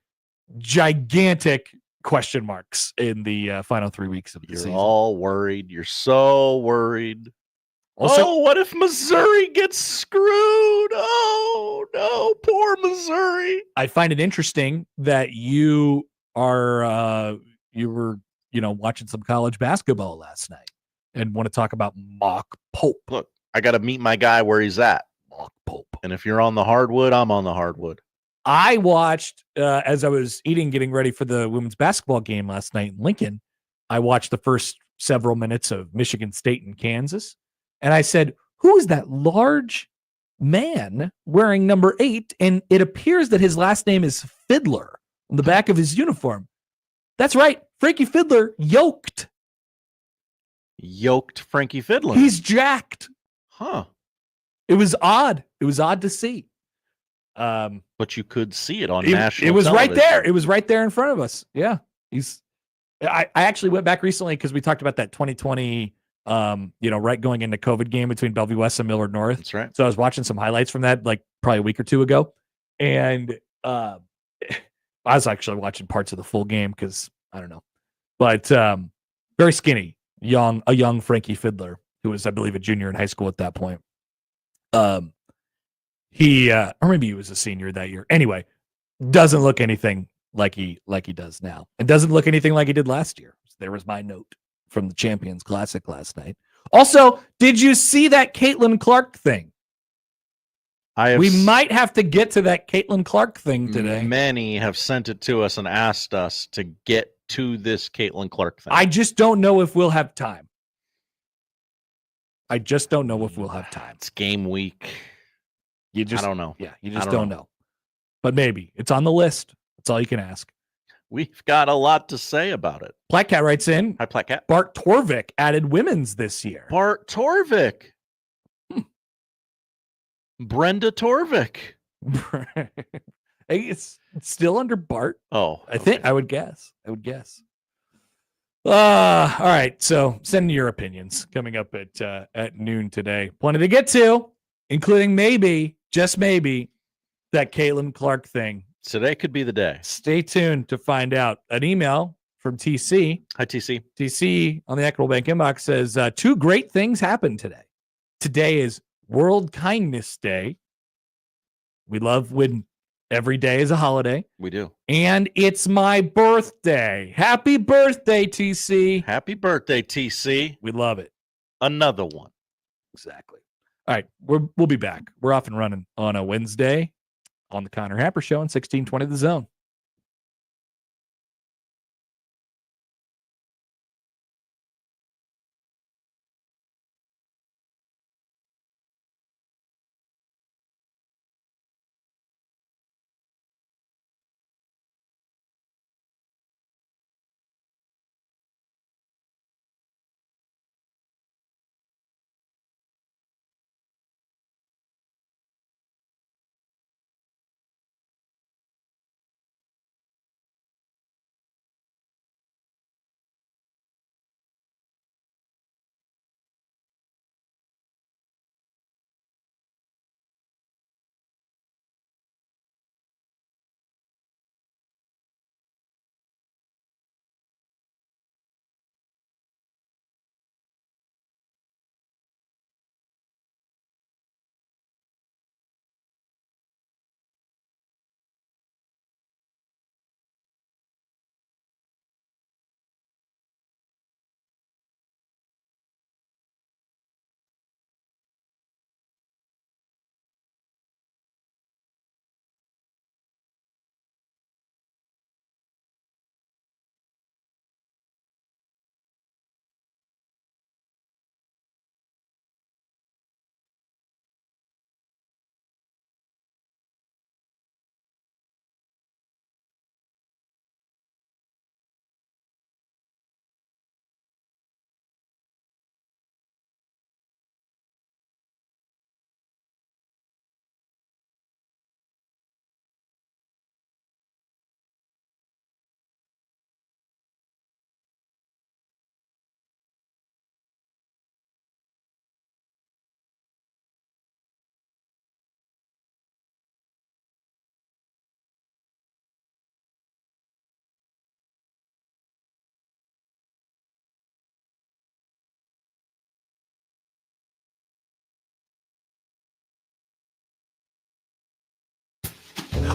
gigantic question marks in the final 3 weeks of the season. You're all worried. You're so worried. Also, what if Missouri gets screwed? Oh, no, poor Missouri. I find it interesting that you were watching some college basketball last night and want to talk about Mock Pope. Look, I got to meet my guy where he's at. Mock Pope. And if you're on the hardwood, I'm on the hardwood. I watched, as I was getting ready for the women's basketball game last night in Lincoln, I watched the first several minutes of Michigan State and Kansas. And I said, who is that large man wearing number 8? And it appears that his last name is Fiddler on the back of his uniform. That's right. Frankie Fiddler yoked. Yoked Frankie Fiddler. He's jacked. Huh. It was odd. It was odd to see. But you could see it on national It was television. right there. It was right there in front of us. Yeah. I actually went back recently because we talked about that 2020 right going into COVID game between Bellevue West and Millard North. That's right. So I was watching some highlights from that, like probably a week or two ago. And I was actually watching parts of the full game because I don't know. But very skinny, a young Frankie Fiddler, who was, I believe, a junior in high school at that point. He or maybe he was a senior that year. Anyway, doesn't look anything like he does now. And doesn't look anything like he did last year. So there was my note from the Champions Classic last night. Also, did you see that Caitlin Clark thing? We might have to get to that Caitlin Clark thing today. Many have sent it to us and asked us to get to this Caitlin Clark thing. I just don't know if we'll have time. It's game week. I don't know. Yeah, you just don't know. But maybe. It's on the list. That's all you can ask. We've got a lot to say about it. Platcat writes in. Hi, Platcat. Bart Torvik added women's this year. Bart Torvik. Brenda Torvik. It's still under Bart. Oh, I think I would guess. All right. So send your opinions coming up at noon today. Plenty to get to, including maybe, just maybe, that Caitlin Clark thing. Today could be the day. Stay tuned to find out. An email from TC. Hi, TC. TC on the Equitable Bank inbox says, 2 great things happened today. Today is World Kindness Day. We love when every day is a holiday. We do. And it's my birthday. Happy birthday, TC. Happy birthday, TC. We love it. Another one. Exactly. All right. We'll be back. We're off and running on a Wednesday on the Connor Happer Show on 1620 The Zone.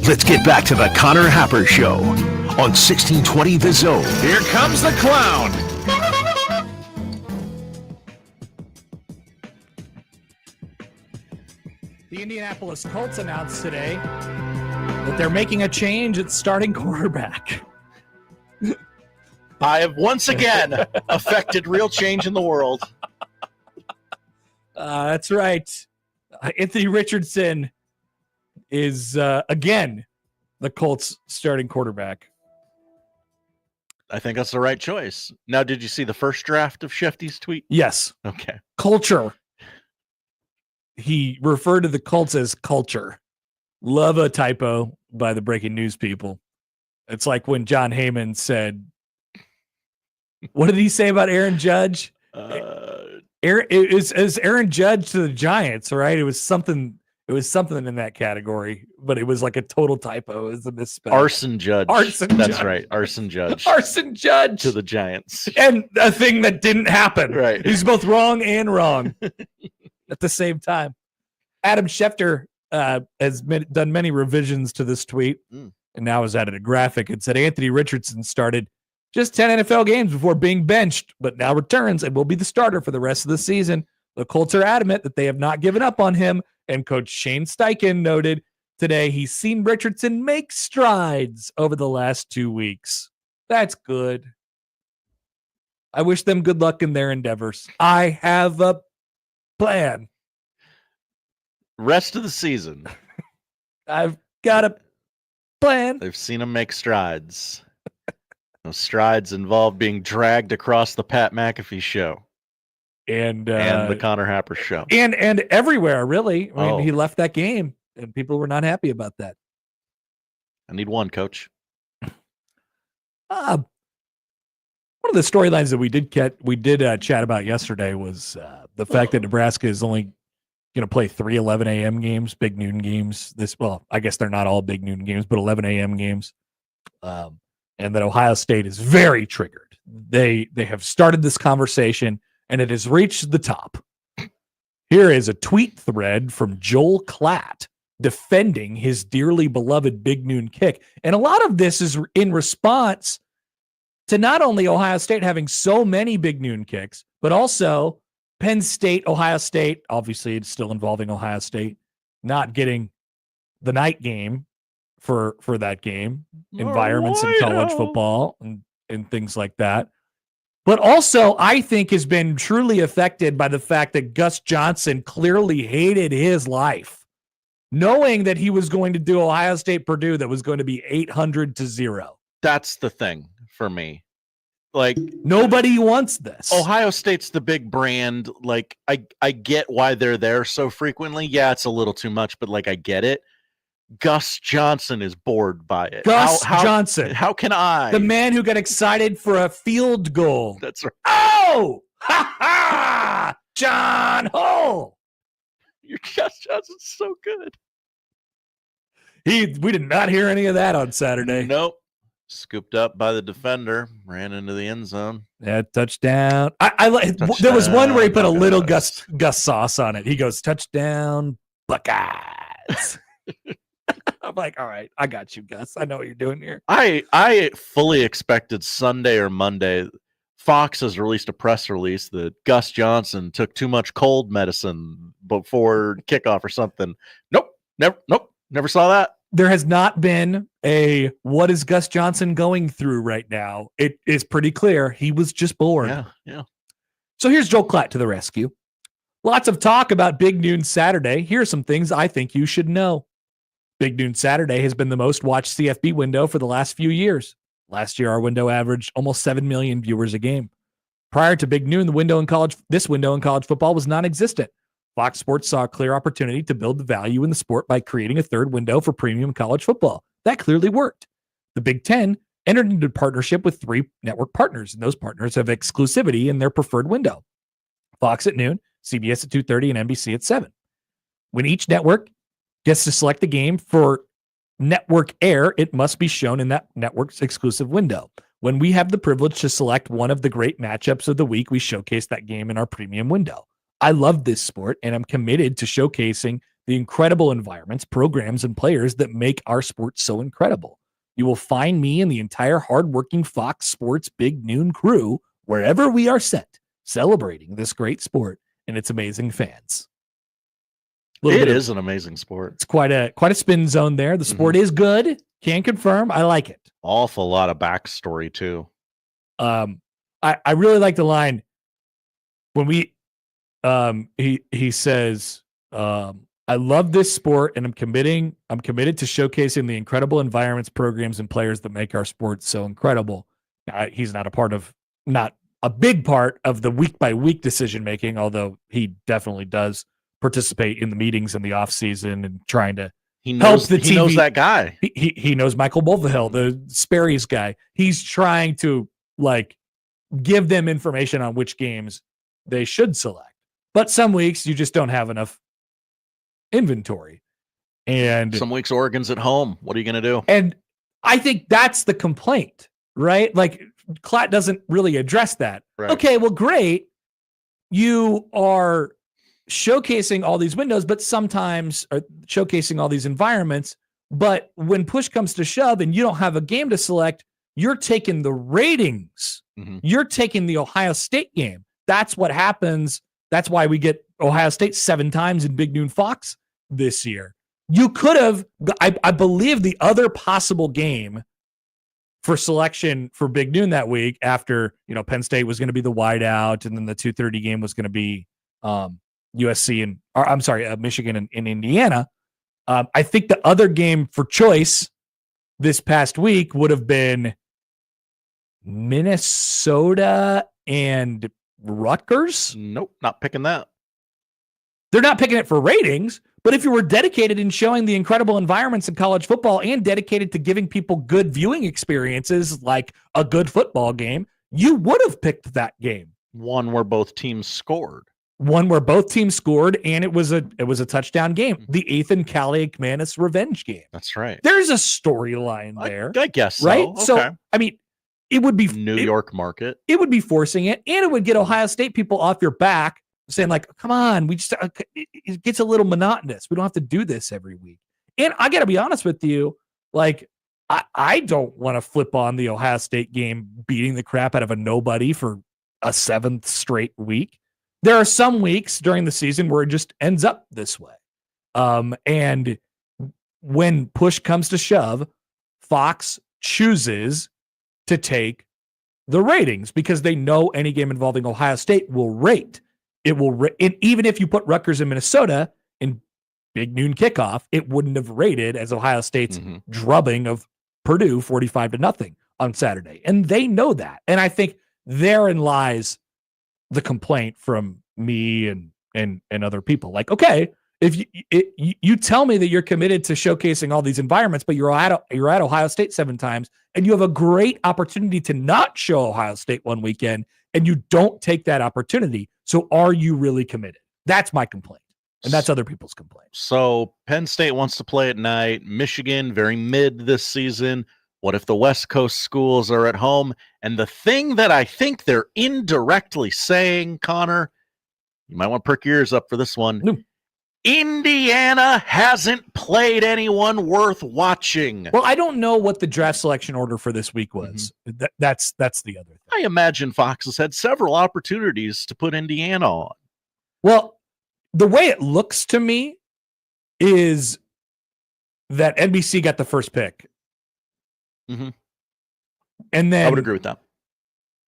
Let's get back to the Connor Happer Show on 1620 The Zone. Here comes the clown. The Indianapolis Colts announced today that they're making a change at starting quarterback. I have once again affected real change in the world. That's right. Anthony Richardson is, again, the Colts starting quarterback. I think that's the right choice. Now, did you see the first draft of Shefty's tweet? Yes. Okay. Culture. He referred to the Colts as culture. Love a typo by the breaking news people. It's like when John Heyman said, what did he say about Aaron Judge? It was Aaron Judge to the Giants, right? It was something in that category, but it was like a total typo. It was a misspell. Arson Judge. That's Judge. right. Arson Judge. Arson Judge To the Giants. and a thing that didn't happen. Right. He's both wrong and wrong at the same time. Adam Schefter has done many revisions to this tweet and now has added a graphic. It said Anthony Richardson started just 10 NFL games before being benched, but now returns and will be the starter for the rest of the season. The Colts are adamant that they have not given up on him, and Coach Shane Steichen noted today he's seen Richardson make strides over the last 2 weeks. That's good. I wish them good luck in their endeavors. I have a plan. Rest of the season. I've got a plan. They've seen him make strides. Those strides involve being dragged across the Pat McAfee show And the Connor Happer show. And everywhere, really. I mean, Oh. he left that game, and people were not happy about that. I need one, Coach. One of the storylines that we did chat about yesterday was the fact that Nebraska is only going to play 3 11 a.m. games, big noon games. I guess they're not all big noon games, but 11 a.m. games. And that Ohio State is very triggered. They have started this conversation, and it has reached the top. Here is a tweet thread from Joel Klatt defending his dearly beloved Big Noon kick. And a lot of this is in response to not only Ohio State having so many Big Noon kicks, but also Penn State, Ohio State, obviously it's still involving Ohio State, not getting the night game for that game, environments in college football and things like that. But also, I think has been truly affected by the fact that Gus Johnson clearly hated his life, knowing that he was going to do Ohio State Purdue that was going to be 800-0. That's the thing for me. Like, nobody wants this. Ohio State's the big brand. Like, I get why they're there so frequently. Yeah, it's a little too much, but like, I get it. Gus Johnson is bored by it. Johnson. How can I? The man who got excited for a field goal. That's right. Oh! Ha ha! John Hull! Your Gus Johnson's so good. We did not hear any of that on Saturday. Nope. Scooped up by the defender, ran into the end zone. Yeah, touchdown. There was one where he put a little Gus sauce on it. He goes, touchdown, Buckeyes. I'm like, all right, I got you, Gus. I know what you're doing here. I fully expected Sunday or Monday. Fox has released a press release that Gus Johnson took too much cold medicine before kickoff or something. Nope, never saw that. There has not been a what is Gus Johnson going through right now. It is pretty clear he was just bored. Yeah. So here's Joel Klatt to the rescue. Lots of talk about Big Noon Saturday. Here are some things I think you should know. Big Noon Saturday has been the most watched CFB window for the last few years. Last year, our window averaged almost 7 million viewers a game. Prior to Big Noon, this window in college football was non-existent. Fox Sports saw a clear opportunity to build the value in the sport by creating a third window for premium college football. That clearly worked. The Big Ten entered into partnership with 3 network partners, and those partners have exclusivity in their preferred window. Fox at noon, CBS at 2:30, and NBC at 7. When each network gets to select the game for network air, it must be shown in that network's exclusive window. When we have the privilege to select one of the great matchups of the week, we showcase that game in our premium window. I love this sport, and I'm committed to showcasing the incredible environments, programs, and players that make our sport so incredible. You will find me and the entire hardworking Fox Sports Big Noon crew wherever we are set, celebrating this great sport and its amazing fans. It is an amazing sport. It's quite a spin zone there. The sport is good. Can confirm. I like it. Awful lot of backstory too. I really like the line when he says, I love this sport and I'm committed to showcasing the incredible environments, programs, and players that make our sport so incredible. He's not a big part of the week by week decision making, although he definitely does participate in the meetings in the off season and trying to help the team. He knows that guy. He knows Michael Mulvihill, the Sperry's guy. He's trying to give them information on which games they should select. But some weeks you just don't have enough inventory. And some weeks Oregon's at home. What are you going to do? And I think that's the complaint, right? Klatt doesn't really address that. Right. Okay, well, great. You are showcasing all these windows, but sometimes are showcasing all these environments. But when push comes to shove and you don't have a game to select, you're taking the ratings. You're taking the Ohio State game. That's what happens. That's why we get Ohio State 7 times in Big Noon Fox this year. You could have, I believe the other possible game for selection for Big Noon that week after, Penn State was going to be the wideout and then the 2:30 game was going to be USC Michigan and Indiana. I think the other game for choice this past week would have been Minnesota and Rutgers. Nope, not picking that. They're not picking it for ratings, but if you were dedicated in showing the incredible environments in college football and dedicated to giving people good viewing experiences like a good football game, you would have picked that game. One where both teams scored. And it was a touchdown game. The Ethan Kaliakmanis revenge game. That's right. There's a storyline there. I guess so. Right? Okay. So, I mean, it would be New York market. It would be forcing it, and it would get Ohio State people off your back saying come on, it gets a little monotonous. We don't have to do this every week. And I got to be honest with you, I don't want to flip on the Ohio State game beating the crap out of a nobody for a 7th straight week. There are some weeks during the season where it just ends up this way. And when push comes to shove, Fox chooses to take the ratings because they know any game involving Ohio State will rate. It will, and even if you put Rutgers in Minnesota in Big Noon Kickoff, it wouldn't have rated as Ohio State's drubbing of Purdue 45-0 on Saturday. And they know that. And I think therein lies the complaint from me and other people. Okay, if you tell me that you're committed to showcasing all these environments, but you're at Ohio State 7 times, and you have a great opportunity to not show Ohio State one weekend, and you don't take that opportunity. So are you really committed? That's my complaint, and that's other people's complaint. So Penn State wants to play at night. Michigan, very mid this season. What if the West Coast schools are at home? And the thing that I think they're indirectly saying, Connor, you might want to perk your ears up for this one. No. Indiana hasn't played anyone worth watching. Well, I don't know what the draft selection order for this week was. That's the other thing. I imagine Fox has had several opportunities to put Indiana on. Well, the way it looks to me is that NBC got the first pick. Mm-hmm. And then I would agree with that.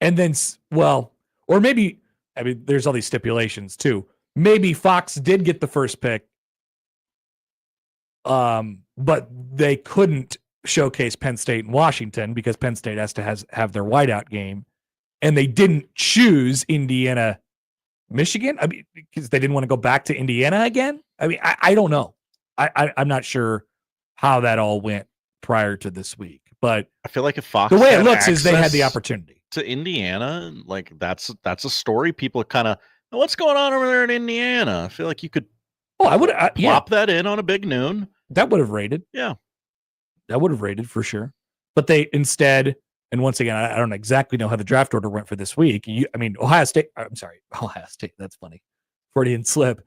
And then, or maybe, there's all these stipulations too. Maybe Fox did get the first pick, but they couldn't showcase Penn State and Washington because Penn State has to have their whiteout game, and they didn't choose Indiana, Michigan. Because they didn't want to go back to Indiana again. I don't know. I'm not sure how that all went prior to this week, but I feel like if Fox, the way it looks is they had the opportunity to Indiana. That's a story. People kind of, what's going on over there in Indiana? I feel like you could. Oh, I would plop that in on a Big Noon. That would have rated. Yeah, that would have rated for sure. But they instead, and once again, I don't exactly know how the draft order went for this week. Ohio State. I'm sorry, Ohio State. That's funny. Freudian slip.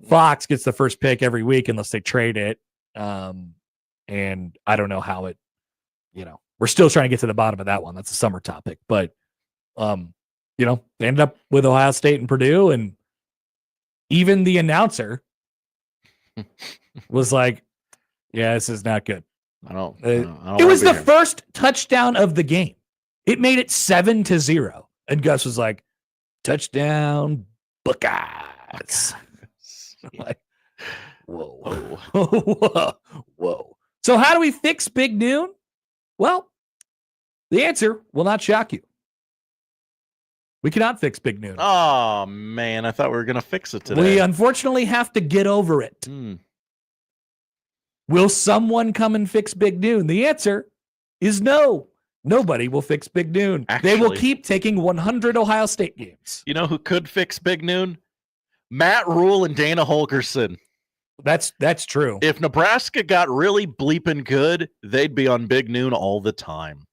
Fox gets the first pick every week unless they trade it. And I don't know how it, we're still trying to get to the bottom of that one. That's a summer topic. But, they ended up with Ohio State and Purdue, and even the announcer was like, yeah, this is not good. I don't It was the first touchdown of the game. It made it 7-0. And Gus was like, touchdown, Buckeyes. Like, whoa. Whoa. So how do we fix Big Noon? Well, the answer will not shock you. We cannot fix Big Noon. Oh, man. I thought we were going to fix it today. We unfortunately have to get over it. Will someone come and fix Big Noon? The answer is no. Nobody will fix Big Noon. They will keep taking 100 Ohio State games. You know who could fix Big Noon? Matt Rhule and Dana Holgorsen. That's true. If Nebraska got really bleeping good, they'd be on Big Noon all the time.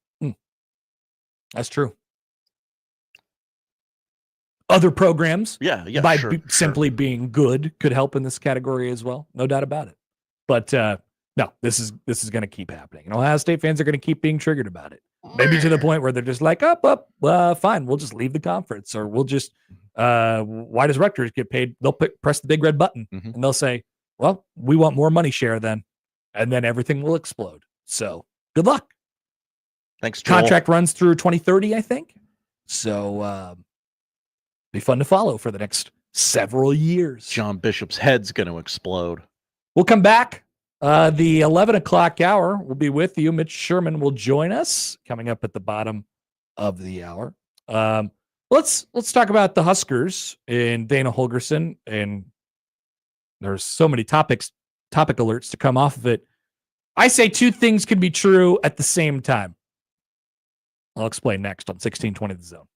That's true. Other programs, by simply being good, could help in this category as well. No doubt about it. But no, this is going to keep happening. And Ohio State fans are going to keep being triggered about it. Maybe to the point where they're just like, fine, we'll just leave the conference, or we'll just, why does Rutgers get paid? They'll press the big red button and they'll say, well, we want more money share then, and then everything will explode. So good luck. Thanks, Joel. Contract runs through 2030, I think. So be fun to follow for the next several years. John Bishop's head's going to explode. We'll come back. The 11 o'clock hour will be with you. Mitch Sherman will join us coming up at the bottom of the hour. Let's talk about the Huskers and Dana Holgorsen. And there's so many topic alerts to come off of it. I say two things can be true at the same time. I'll explain next on 1620 The Zone.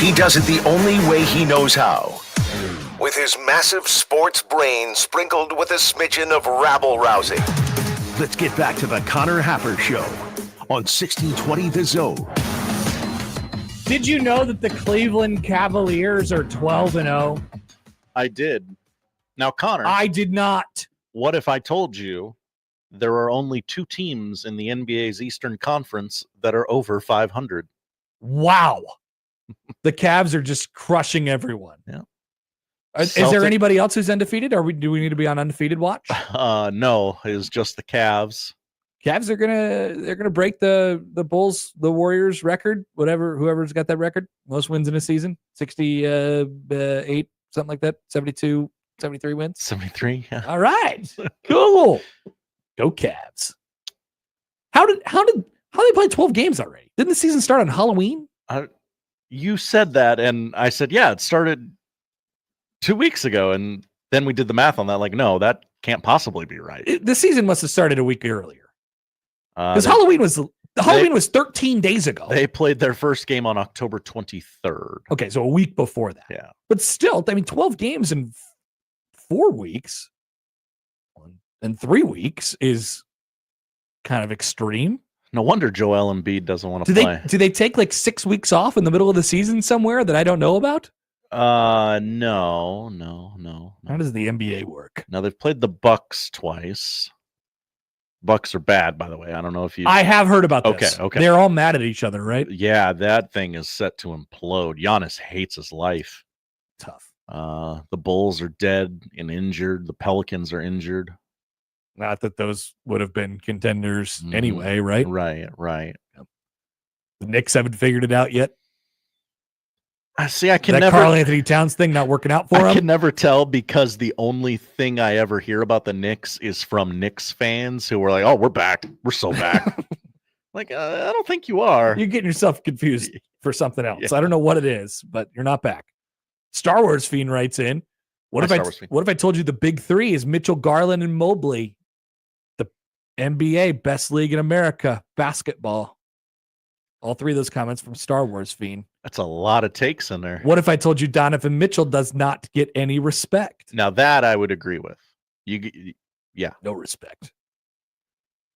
He does it the only way he knows how. With his massive sports brain sprinkled with a smidgen of rabble-rousing. Let's get back to the Connor Happer Show on 1620 The Zone. Did you know that the Cleveland Cavaliers are 12-0? I did. Now, Connor, I did not. what if I told you there are only 2 teams in the NBA's Eastern Conference that are over 500? Wow. The Cavs are just crushing everyone. Yeah. Is there anybody else who's undefeated? Do we need to be on undefeated watch? No, it was just the Cavs. Cavs are gonna break the Bulls, the Warriors record, whoever's got that record, most wins in a season, 68, something like that, 72, 73 wins. 73. Yeah. All right, cool. Go Cavs. How they play 12 games already? Didn't the season start on Halloween? You said that, and I said, yeah, it started 2 weeks ago, and then we did the math on that. Like, no, that can't possibly be right. The season must have started a week earlier. Because They- Halloween was 13 days ago. They played their first game on October 23rd. Okay, so a week before that. Yeah. But still, I mean, 12 games in 4 weeks and 3 weeks is kind of extreme. No wonder Joel Embiid doesn't want to play. Do they take like 6 weeks off in the middle of the season somewhere that I don't know about? No. How does the NBA work? Now they've played the Bucks twice. Bucks are bad, by the way. I don't know if you. I have heard about this. Okay. They're all mad at each other, right? Yeah, that thing is set to implode. Giannis hates his life. Tough. The Bulls are dead and injured. The Pelicans are injured. Not that those would have been contenders anyway, right? Right. The Knicks haven't figured it out yet. I see. I can That never. Karl Anthony Towns thing not working out for I him. can never tell because the only thing I ever hear about the Knicks is from Knicks fans who are like, "Oh, we're back. We're so back." Like, I don't think you are. You're getting yourself confused for something else. Yeah. I don't know what it is, but you're not back. Star Wars Fiend writes in. What if I told you the big 3 is Mitchell, Garland, and Mobley? The NBA best league in America, basketball. All 3 of those comments from Star Wars Fiend. That's a lot of takes in there. What if I told you Donovan Mitchell does not get any respect? Now that I would agree with. Yeah. No respect.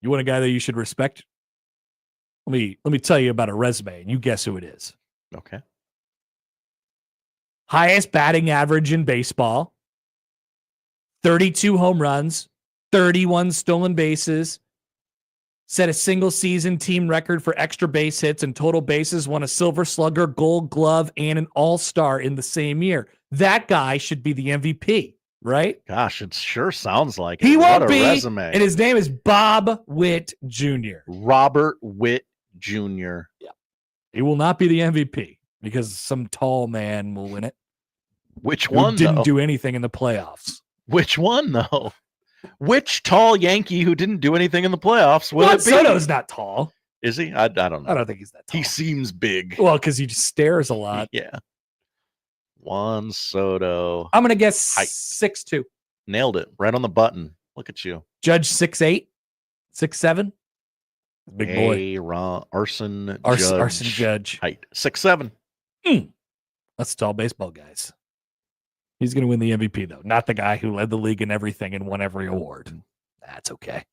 You want a guy that you should respect? Let me tell you about a resume, and you guess who it is. Okay. Highest batting average in baseball. 32 home runs, 31 stolen bases. Set a single season team record for extra base hits and total bases, won a Silver Slugger, Gold Glove, and an All-Star in the same year. That guy should be the MVP, right? Gosh, it sure sounds like it. He won't What a be, resume. and his name is Bob Witt Jr. Robert Witt Jr. Yeah. He will not be the MVP because some tall man will win it. Which one, didn't though? do anything in the playoffs. Which one, though? Which tall Yankee who didn't do anything in the playoffs will it be? Soto's not tall. Is he? I don't know. I don't think he's that tall. He seems big. Well, because he just stares a lot. Yeah. Juan Soto. I'm going to guess 6'2". Nailed it. Right on the button. Look at you. Judge 6'8", 6'7". Big boy. Arson Judge. Height 6'7". That's tall baseball guys. He's going to win the MVP, though. Not the guy who led the league in everything and won every award. That's okay.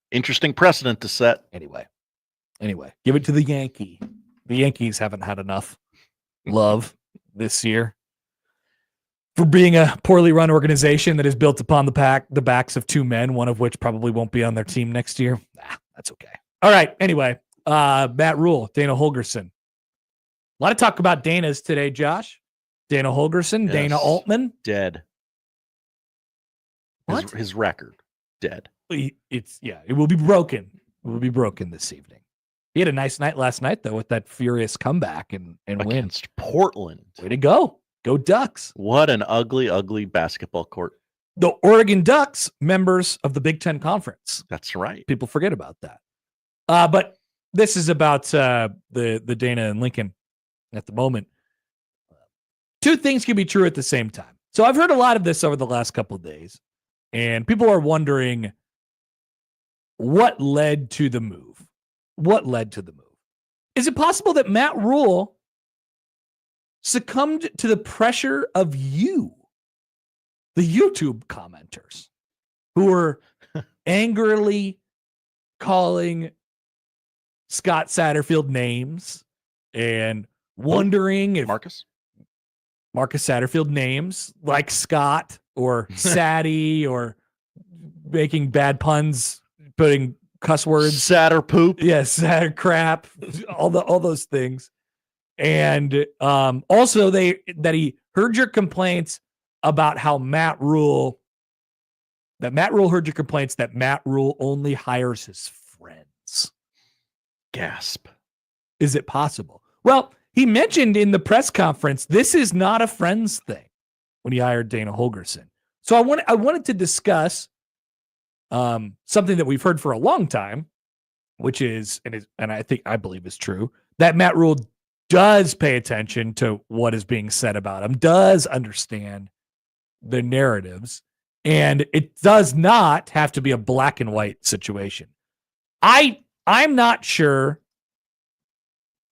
Interesting precedent to set. Anyway, give it to the Yankee. The Yankees haven't had enough love this year for being a poorly run organization that is built upon the backs of 2 men, one of which probably won't be on their team next year. That's okay. All right. Anyway, Matt Rhule, Dana Holgorsen. A lot of talk about Dana's today, Josh. Dana Holgorsen, yes. Dana Altman. Dead. What? His record. Dead. It will be broken. It will be broken this evening. He had a nice night last night, though, with that furious comeback and win. Against Portland. Way to go. Go Ducks. What an ugly, ugly basketball court. The Oregon Ducks, members of the Big Ten Conference. That's right. People forget about that. But this is about the Dana and Lincoln at the moment. 2 things can be true at the same time. So I've heard a lot of this over the last couple of days, and people are wondering what led to the move. What led to the move? Is it possible that Matt Rhule succumbed to the pressure of you, the YouTube commenters, who were angrily calling Scott Satterfield names and wondering if Marcus Satterfield names like Scott or Saddy or making bad puns, putting cuss words, Satter poop. yes, Satter crap, all those things. And also that he heard your complaints about how Matt Rhule heard your complaints that Matt Rhule only hires his friends. Gasp. Is it possible? Well, he mentioned in the press conference, this is not a friends thing when he hired Dana Holgorsen. So I wanted to discuss something that we've heard for a long time, which is, and I believe is true, that Matt Rhule does pay attention to what is being said about him, does understand the narratives, and it does not have to be a black and white situation. I'm not sure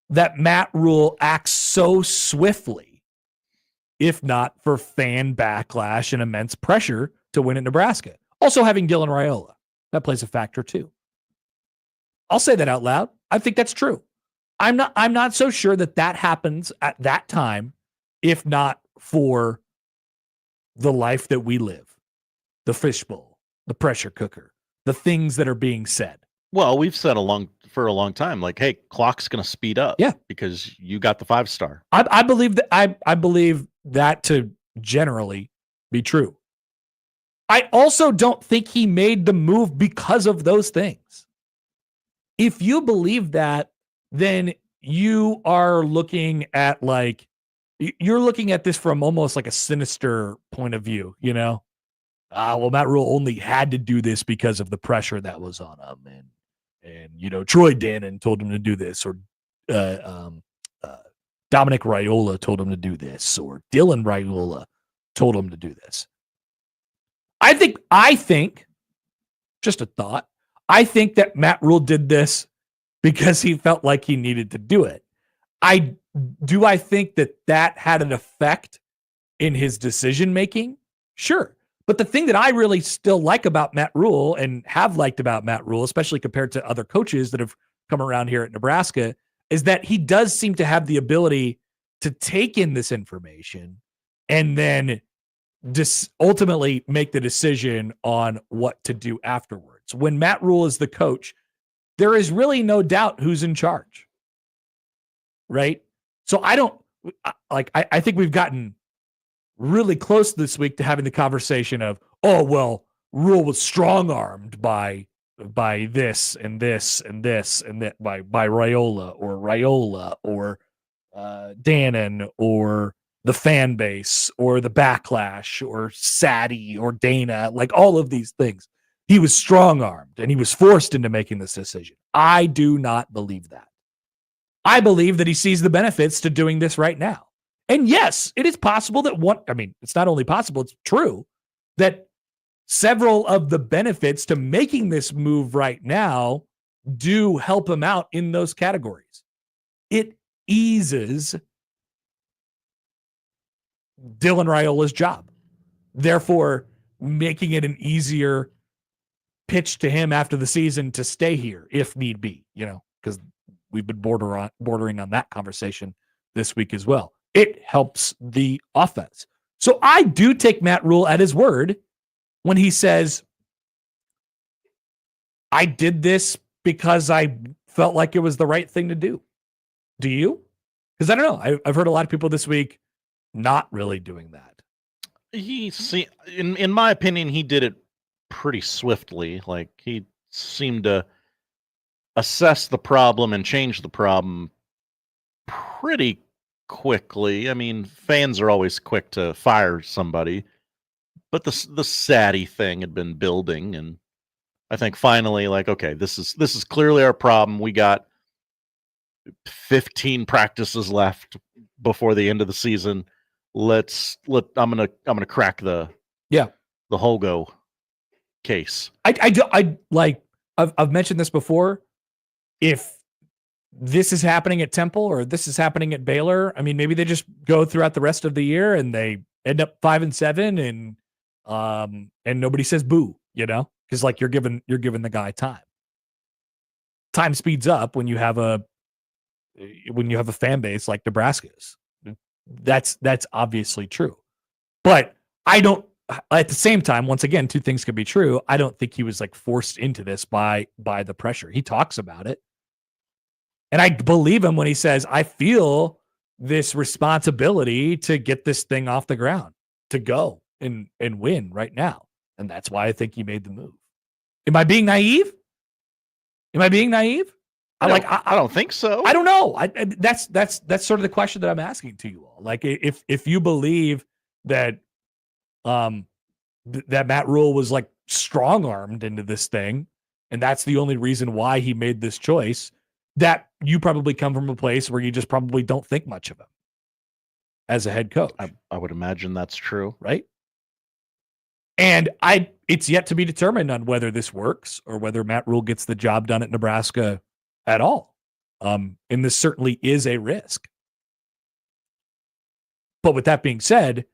that Matt Rhule acts so swiftly, if not for fan backlash and immense pressure to win at Nebraska. Also having Dylan Raiola, that plays a factor too. I'll say that out loud. I think that's true. I'm not so sure that happens at that time, if not for the life that we live, the fishbowl, the pressure cooker, the things that are being said. Well, we've said for a long time, like, hey, clock's going to speed up. Yeah. Because you got the 5-star. I believe that I believe that to generally be true. I also don't think he made the move because of those things. If you believe that, then you are looking at you're looking at this from almost like a sinister point of view, you know? Well, Matt Rhule only had to do this because of the pressure that was on him. And you know, Troy Dannon told him to do this, or Dominic Raiola told him to do this, or Dylan Raiola told him to do this. I think, just a thought, I think that Matt Rhule did this because he felt like he needed to do it. I think that had an effect in his decision making? Sure. But the thing that I really still like about Matt Rhule and have liked about Matt Rhule, especially compared to other coaches that have come around here at Nebraska, is that he does seem to have the ability to take in this information and then ultimately make the decision on what to do afterwards. When Matt Rhule is the coach, there is really no doubt who's in charge, right? So I think we've gotten really close this week to having the conversation of, oh, well, Rhule was strong-armed by this and this and this and that by Raiola or Dannon or the fan base or the backlash or Saddy or Dana, like all of these things. He was strong-armed and he was forced into making this decision. I do not believe that. I believe that he sees the benefits to doing this right now. And yes, it is possible that it's not only possible, it's true that several of the benefits to making this move right now do help him out in those categories. It eases Dylan Raiola's job, therefore making it an easier pitch to him after the season to stay here if need be, because we've been bordering on that conversation this week as well. It helps the offense. So I do take Matt Rhule at his word when he says, I did this because I felt like it was the right thing to do. Do you? Because I don't know. I've heard a lot of people this week not really doing that. In my opinion, he did it pretty swiftly. Like, he seemed to assess the problem and change the problem pretty quickly. I mean, fans are always quick to fire somebody, but the Saddy thing had been building, and I think finally, okay, this is clearly our problem. We got 15 practices left before the end of the season. I'm gonna crack the Holgo case. I've mentioned this before. If this is happening at Temple or this is happening at Baylor. I mean, maybe they just go throughout the rest of the year and they end up 5-7 and nobody says boo, because like you're giving the guy time. Time speeds up when you have a fan base like Nebraska's. That's obviously true. But I don't, at the same time, once again, two things could be true. I don't think he was like forced into this by the pressure. He talks about it. And I believe him when he says, I feel this responsibility to get this thing off the ground, to go and win right now. And that's why I think he made the move. Am I being naive? I don't think so. I don't know. That's sort of the question that I'm asking to you all. Like, if you believe that that Matt Rhule was like strong-armed into this thing, and that's the only reason why he made this choice, that you probably come from a place where you just probably don't think much of him as a head coach. I would imagine that's true. Right? And it's yet to be determined on whether this works or whether Matt Rhule gets the job done at Nebraska at all. And this certainly is a risk. But with that being said,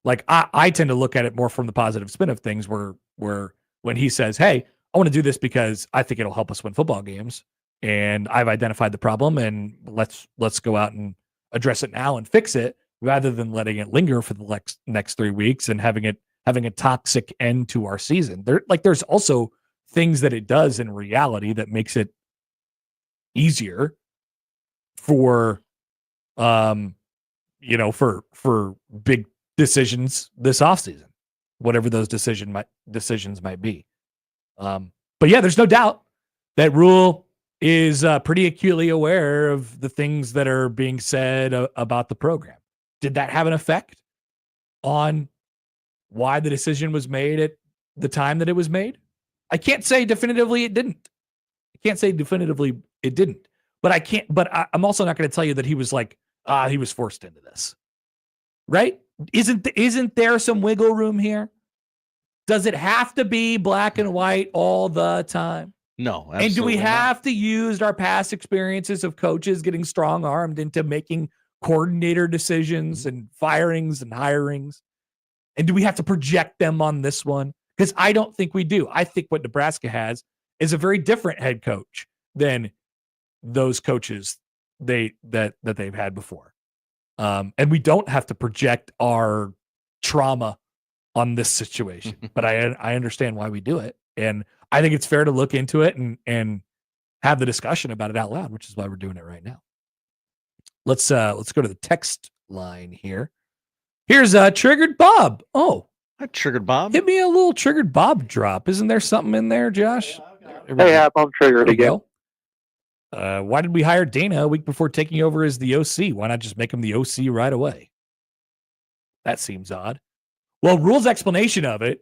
like I tend to look at it more from the positive spin of things where when he says, hey, I want to do this because I think it'll help us win football games. And I've identified the problem and let's go out and address it now and fix it rather than letting it linger for the next 3 weeks and having a toxic end to our season. There's also things that it does in reality that makes it easier for for big decisions this offseason, whatever those decisions might be. But yeah, there's no doubt that Rhule is pretty acutely aware of the things that are being said about the program. Did that have an effect on why the decision was made at the time that it was made? I can't say definitively it didn't. But I'm also not going to tell you that he was like, he was forced into this. Right? Isn't there some wiggle room here? Does it have to be black and white all the time? No. And do we have to use our past experiences of coaches getting strong-armed into making coordinator decisions and firings and hirings? And do we have to project them on this one? Because I don't think we do. I think what Nebraska has is a very different head coach than those coaches that they've had before. And we don't have to project our trauma on this situation. But I understand why we do it. And I think it's fair to look into it and have the discussion about it out loud, which is why we're doing it right now. Let's go to the text line here. Here's Triggered Bob. Oh, I triggered Bob. Hit me a little Triggered Bob drop. Isn't there something in there, Josh? Hey, I'm triggered again. Why did we hire Dana a week before taking over as the OC? Why not just make him the OC right away? That seems odd. Well, Rhule's explanation of it,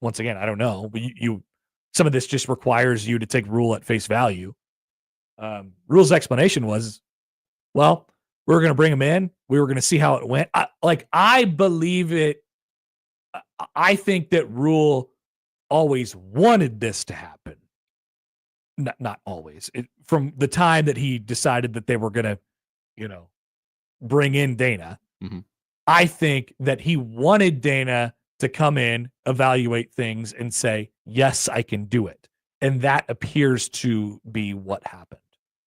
once again, I don't know. But some of this just requires you to take Rhule at face value. Rhule's explanation was, well, we were going to bring him in. We were going to see how it went. I believe it. I think that Rhule always wanted this to happen. Not always. From the time that he decided that they were going to, bring in Dana, I think that he wanted Dana to come in, evaluate things, and say, yes, I can do it. And that appears to be what happened.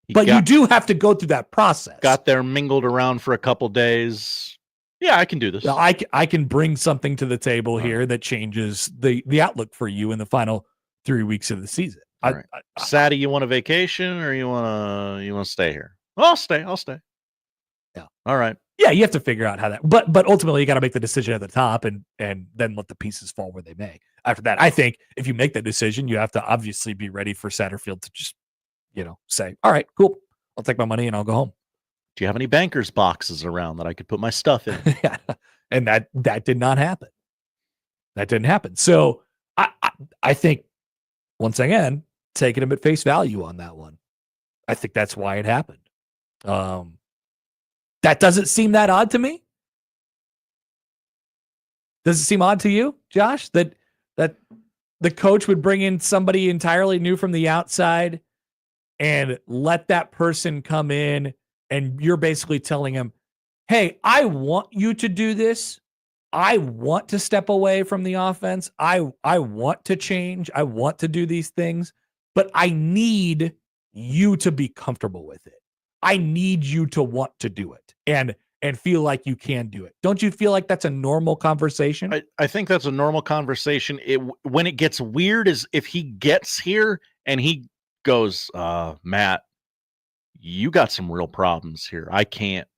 You do have to go through that process. Got there, mingled around for a couple days. Yeah, I can do this. Now, I can bring something to the table here that changes the outlook for you in the final 3 weeks of the season. Right. Sadie, you want a vacation or you want to stay here? I'll stay. Yeah. All right. Yeah, you have to figure out how that. But ultimately, you got to make the decision at the top and then let the pieces fall where they may. After that, I think if you make that decision, you have to obviously be ready for Satterfield to just, say, all right, cool. I'll take my money and I'll go home. Do you have any bankers boxes around that I could put my stuff in? Yeah. And that did not happen. That didn't happen. So I think, once again, taking him at face value on that one. I think that's why it happened. That doesn't seem that odd to me. Does it seem odd to you, Josh, that the coach would bring in somebody entirely new from the outside and let that person come in, and you're basically telling him, hey, I want you to do this. I want to step away from the offense. I want to change. I want to do these things, but I need you to be comfortable with it. I need you to want to do it and feel like you can do it. Don't you feel like that's a normal conversation? I think that's a normal conversation. When it gets weird is if he gets here and he goes, Matt, you got some real problems here. I can't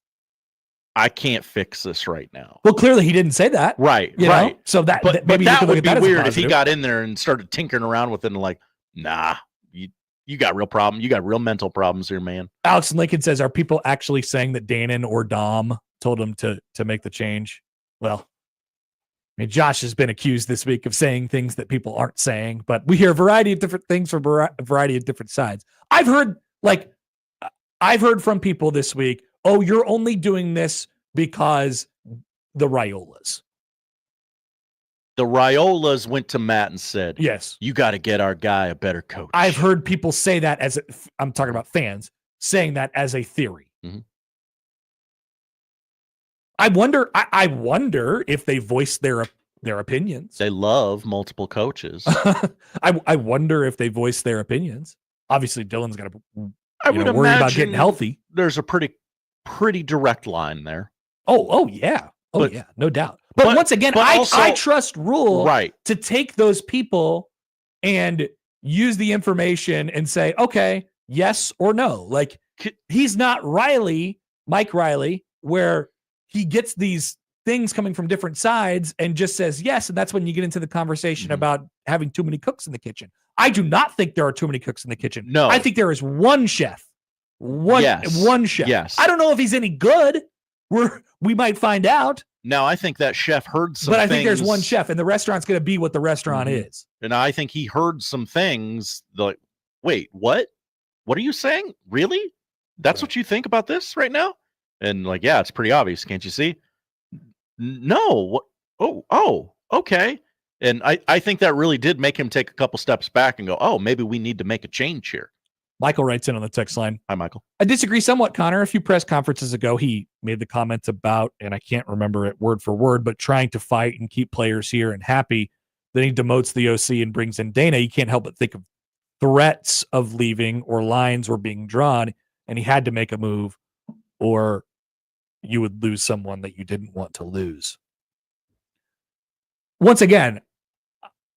fix this right now. Well, clearly he didn't say that. Right. You right. know? So that, but maybe that would be weird if he positive. got in there and started tinkering around with it and like, nah, you got real problem. You got real mental problems here, man. Alex Lincoln says, are people actually saying that Danon or Dom told him to make the change? Well, I mean, Josh has been accused this week of saying things that people aren't saying, but we hear a variety of different things from a variety of different sides. I've heard from people this week, oh, you're only doing this because the Riolas. The Riolas went to Matt and said, yes, you got to get our guy a better coach. I've heard people say that I'm talking about fans saying that as a theory. Mm-hmm. I wonder if they voice their opinions. They love multiple coaches. I wonder if they voice their opinions. Obviously, Dylan's got to worry about getting healthy. There's a pretty direct line there. Oh yeah. Yeah, no doubt. But once again, I trust Rhule to take those people and use the information and say, okay, yes or no. Like, he's not Mike Riley, where he gets these things coming from different sides and just says yes, and that's when you get into the conversation about having too many cooks in the kitchen. I do not think there are too many cooks in the kitchen. No. I think there is one chef. One chef. Yes. I don't know if he's any good. We might find out. Now, I think that chef heard some But I things, think there's one chef, and the restaurant's going to be what the restaurant is. And I think he heard some things like, wait, what? What are you saying? Really? That's what you think about this right now? And like, yeah, it's pretty obvious. Can't you see? No. Oh, okay. And I think that really did make him take a couple steps back and go, oh, maybe we need to make a change here. Michael writes in on the text line. Hi, Michael. I disagree somewhat, Connor. A few press conferences ago, he made the comments about, and I can't remember it word for word, but trying to fight and keep players here and happy. Then he demotes the OC and brings in Dana. You can't help but think of threats of leaving or lines were being drawn, and he had to make a move or you would lose someone that you didn't want to lose. Once again,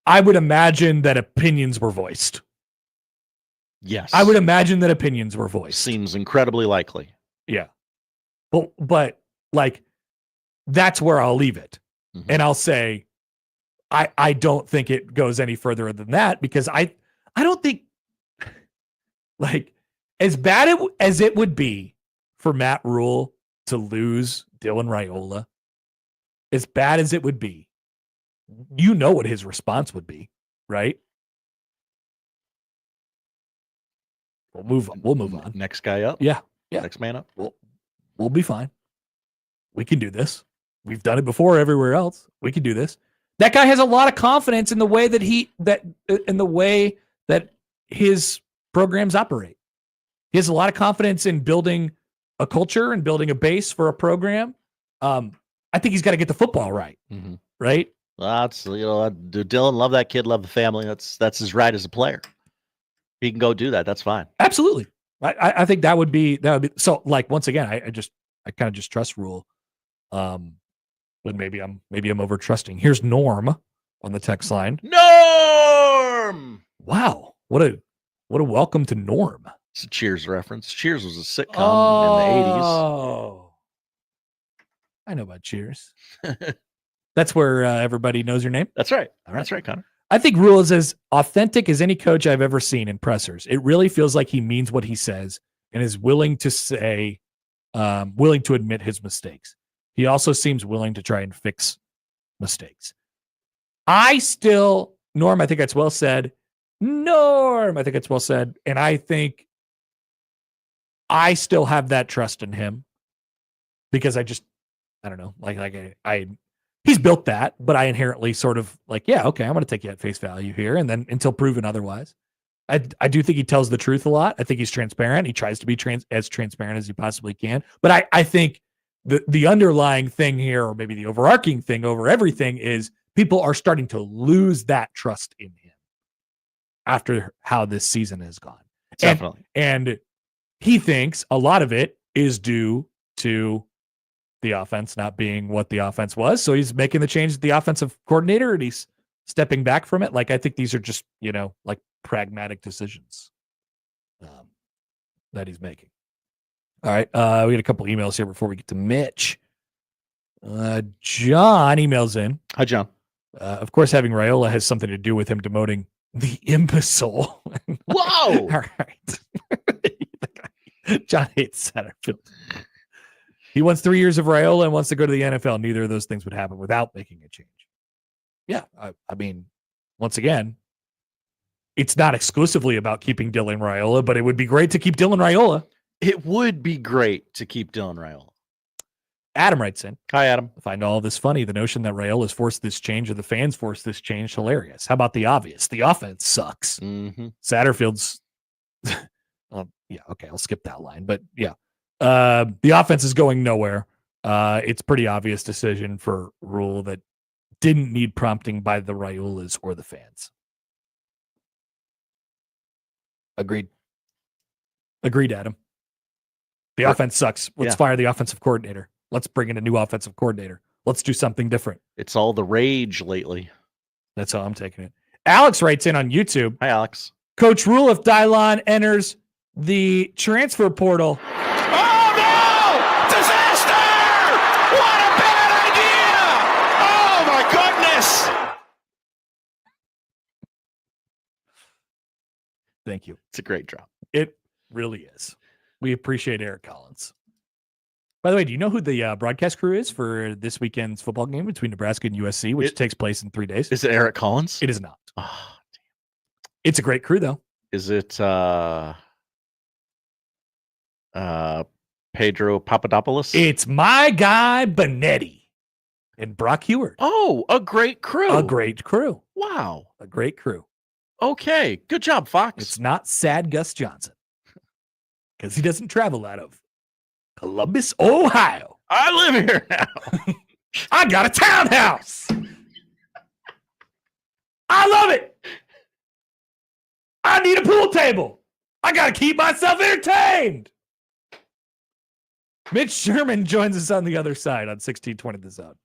I would imagine that opinions were voiced. Yes. I would imagine that opinions were voiced. Seems incredibly likely. Yeah. But like, that's where I'll leave it. Mm-hmm. And I'll say, I don't think it goes any further than that, because I don't think, like, as bad as it would be for Matt Rhule to lose Dylan Raiola, as bad as it would be, you know what his response would be, right? We'll move on. Next guy up. Yeah. Next man up. We'll be fine. We can do this. We've done it before everywhere else. We can do this. That guy has a lot of confidence in the way that his programs operate. He has a lot of confidence in building a culture and building a base for a program. I think he's got to get the football right. Mm-hmm. Right. That's, Dylan, love that kid, love the family. That's his right as a player. He can go do that. That's fine. Absolutely. I think that would be so. Like, once again, I kind of just trust Rhule. But maybe I'm over trusting. Here's Norm on the text line. Norm. Wow, what a welcome to Norm. It's a Cheers reference. Cheers was a sitcom in the 80s. Oh, I know about Cheers. That's where everybody knows your name. That's right. That's right, Connor. I think Rhule is as authentic as any coach I've ever seen in pressers. It really feels like he means what he says and is willing to admit his mistakes. He also seems willing to try and fix mistakes. Norm, I think that's well said. Norm, I think it's well said. And I think I still have that trust in him because I don't know, he's built that, but I inherently sort of like, yeah, okay, I'm going to take you at face value here. And then until proven otherwise. I do think he tells the truth a lot. I think he's transparent. He tries to be as transparent as he possibly can. But I think the underlying thing here, or maybe the overarching thing over everything, is people are starting to lose that trust in him after how this season has gone. Definitely. And he thinks a lot of it is due to the offense not being what the offense was. So he's making the change at the offensive coordinator and he's stepping back from it. Like, I think these are just, like pragmatic decisions that he's making. All right. We got a couple emails here before we get to Mitch. John emails in. Hi, John. Of course, having Rhule has something to do with him demoting the imbecile. Whoa! All right. John hates Satterfield. He wants 3 years of Rhule and wants to go to the NFL. Neither of those things would happen without making a change. Yeah. I mean, once again, it's not exclusively about keeping Dylan Rhule, but it would be great to keep Dylan Rhule. It would be great to keep Dylan Rhule. Adam writes in. Hi, Adam. I find all this funny. The notion that Rhule has forced this change or the fans forced this change, hilarious. How about the obvious? The offense sucks. Mm-hmm. Satterfield's yeah, okay, I'll skip that line. But yeah, the offense is going nowhere. It's pretty obvious decision for Rhule that didn't need prompting by the Rhules or the fans. Agreed, Adam. The offense sucks. Let's fire the offensive coordinator. Let's bring in a new offensive coordinator. Let's do something different. It's all the rage lately. That's how I'm taking it. Alex writes in on YouTube. Hi, Alex. Coach Rhule, if Dylon enters the transfer portal. Oh, no! Disaster! What a bad idea! Oh, my goodness! Thank you. It's a great job. It really is. We appreciate Eric Collins. By the way, do you know who the broadcast crew is for this weekend's football game between Nebraska and USC, which takes place in 3 days? Is it Eric Collins? It is not. Oh, damn. It's a great crew, though. Is it Pedro Papadopoulos? It's my guy Benetti and Brock Heward. Oh, a great crew. A great crew. Wow. A great crew. Okay. Good job, Fox. It's not sad Gus Johnson because he doesn't travel out of Columbus, Ohio. I live here now. I got a townhouse. I love it. I need a pool table. I got to keep myself entertained. Mitch Sherman joins us on the other side on 1620 The Zone.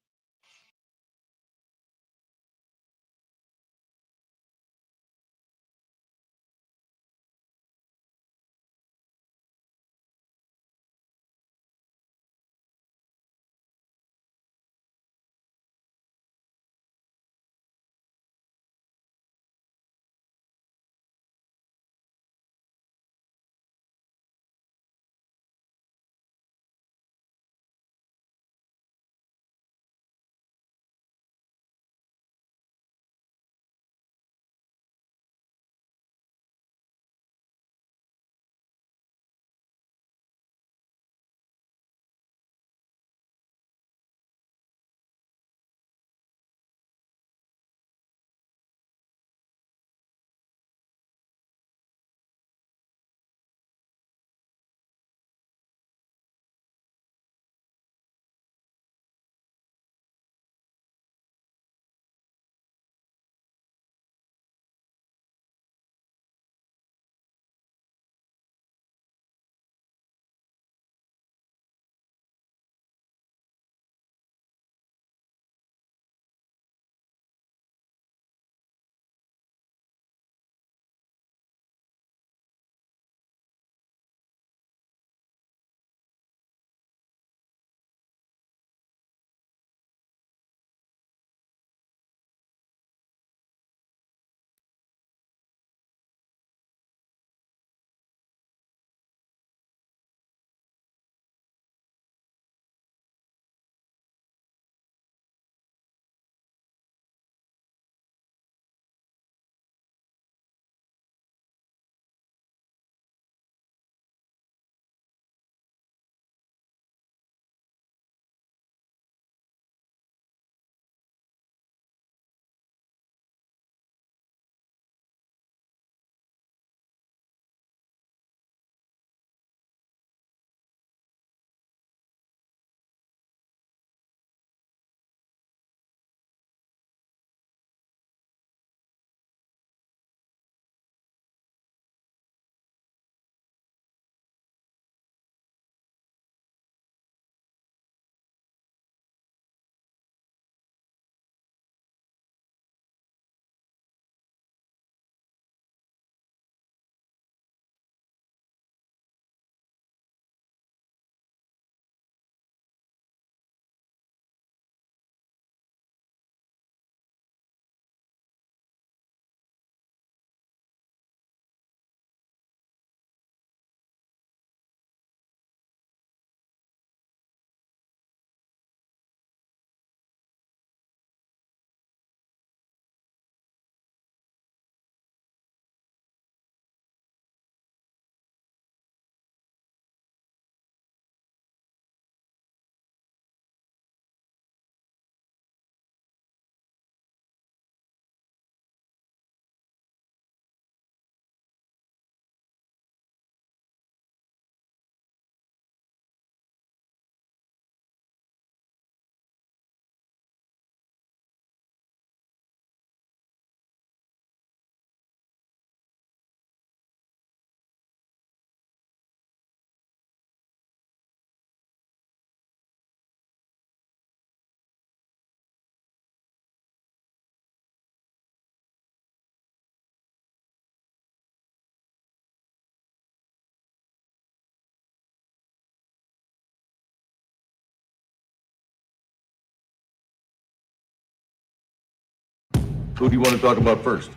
Who do you want to talk about first?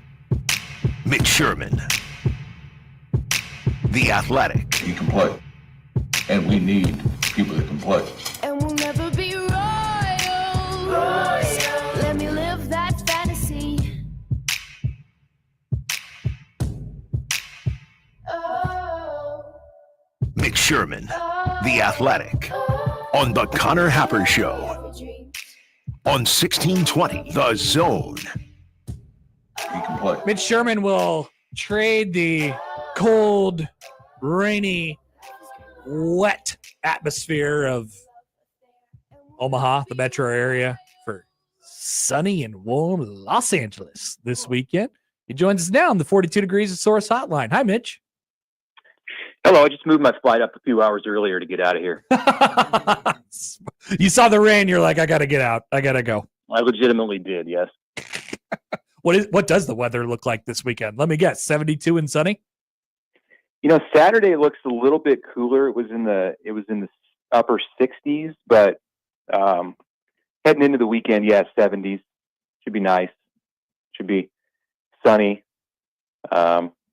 Mitch Sherman, The Athletic. You can play. And we need people that can play. And we'll never be royal. Let me live that fantasy. Mitch Sherman, The Athletic. On the Connor Happer Show. On 1620, The Zone. You can play. Mitch Sherman will trade the cold, rainy, wet atmosphere of Omaha, the metro area, for sunny and warm Los Angeles this weekend. He joins us now on the 42 Degrees of Source hotline. Hi, Mitch. Hello, I just moved my flight up a few hours earlier to get out of here. You saw the rain. You're like, I got to get out. I got to go. I legitimately did, yes. What does the weather look like this weekend? Let me guess, 72 and sunny? Saturday looks a little bit cooler. It was in the upper 60s, but heading into the weekend, 70s. Should be nice. Should be sunny.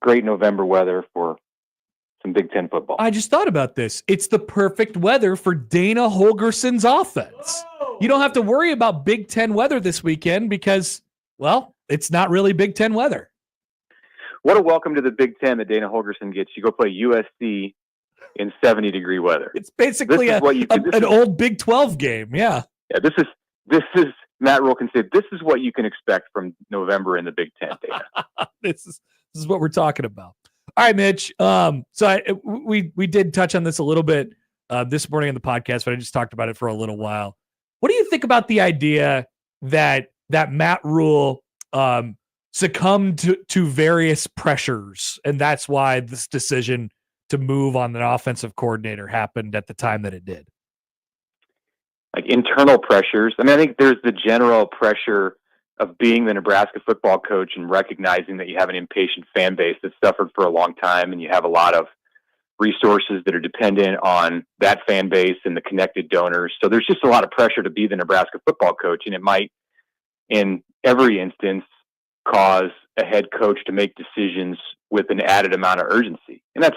Great November weather for some Big Ten football. I just thought about this. It's the perfect weather for Dana Holgorsen's offense. You don't have to worry about Big Ten weather this weekend because, well, it's not really Big Ten weather. What a welcome to the Big Ten that Dana Holgorsen gets. You go play USC in 70-degree weather. It's basically an old Big 12 game. Yeah. Yeah. This is Matt Rhule can say this is what you can expect from November in the Big Ten. Dana. This is what we're talking about. All right, Mitch. We did touch on this a little bit this morning on the podcast, but I just talked about it for a little while. What do you think about the idea that Matt Rhule succumbed to various pressures, and that's why this decision to move on an offensive coordinator happened at the time that it did? Like internal pressures. I think there's the general pressure of being the Nebraska football coach and recognizing that you have an impatient fan base that's suffered for a long time, and you have a lot of resources that are dependent on that fan base and the connected donors. So there's just a lot of pressure to be the Nebraska football coach, and it might, in every instance, cause a head coach to make decisions with an added amount of urgency. And that's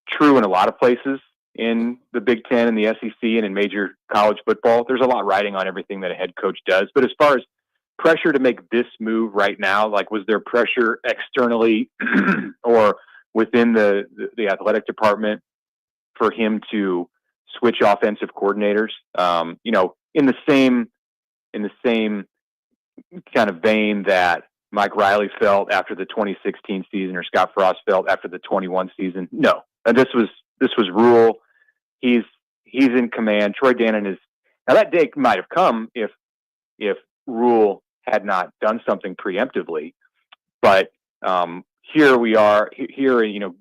true in a lot of places in the Big Ten and the SEC and in major college football. There's a lot riding on everything that a head coach does. But as far as pressure to make this move right now, like, was there pressure externally or within the athletic department for him to switch offensive coordinators? In the same kind of vein that Mike Riley felt after the 2016 season or Scott Frost felt after the 21 season. No, and this was Rhule. He's in command. Troy Danon is, now that day might have come if Rhule had not done something preemptively, but here we are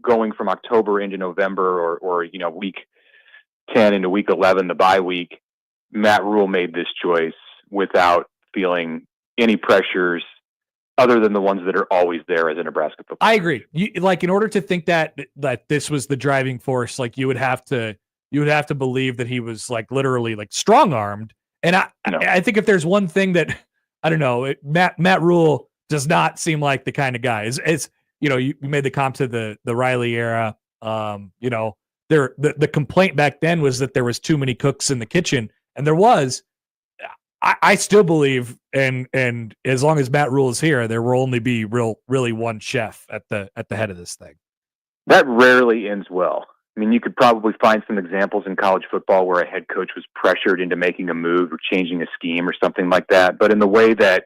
going from October into November or week 10 into week 11, the bye week. Matt Rhule made this choice without feeling any pressures other than the ones that are always there as a Nebraska football. I agree. In order to think that this was the driving force, you would have to believe that he was literally strong armed. And I think if there's one thing that I don't know, Matt Rhule does not seem like the kind of guy. You made the comp to the Riley era. The complaint back then was that there was too many cooks in the kitchen, and there was. I still believe, and as long as Matt Rhule is here, there will only be really one chef at the head of this thing. That rarely ends well. You could probably find some examples in college football where a head coach was pressured into making a move or changing a scheme or something like that. But in the way that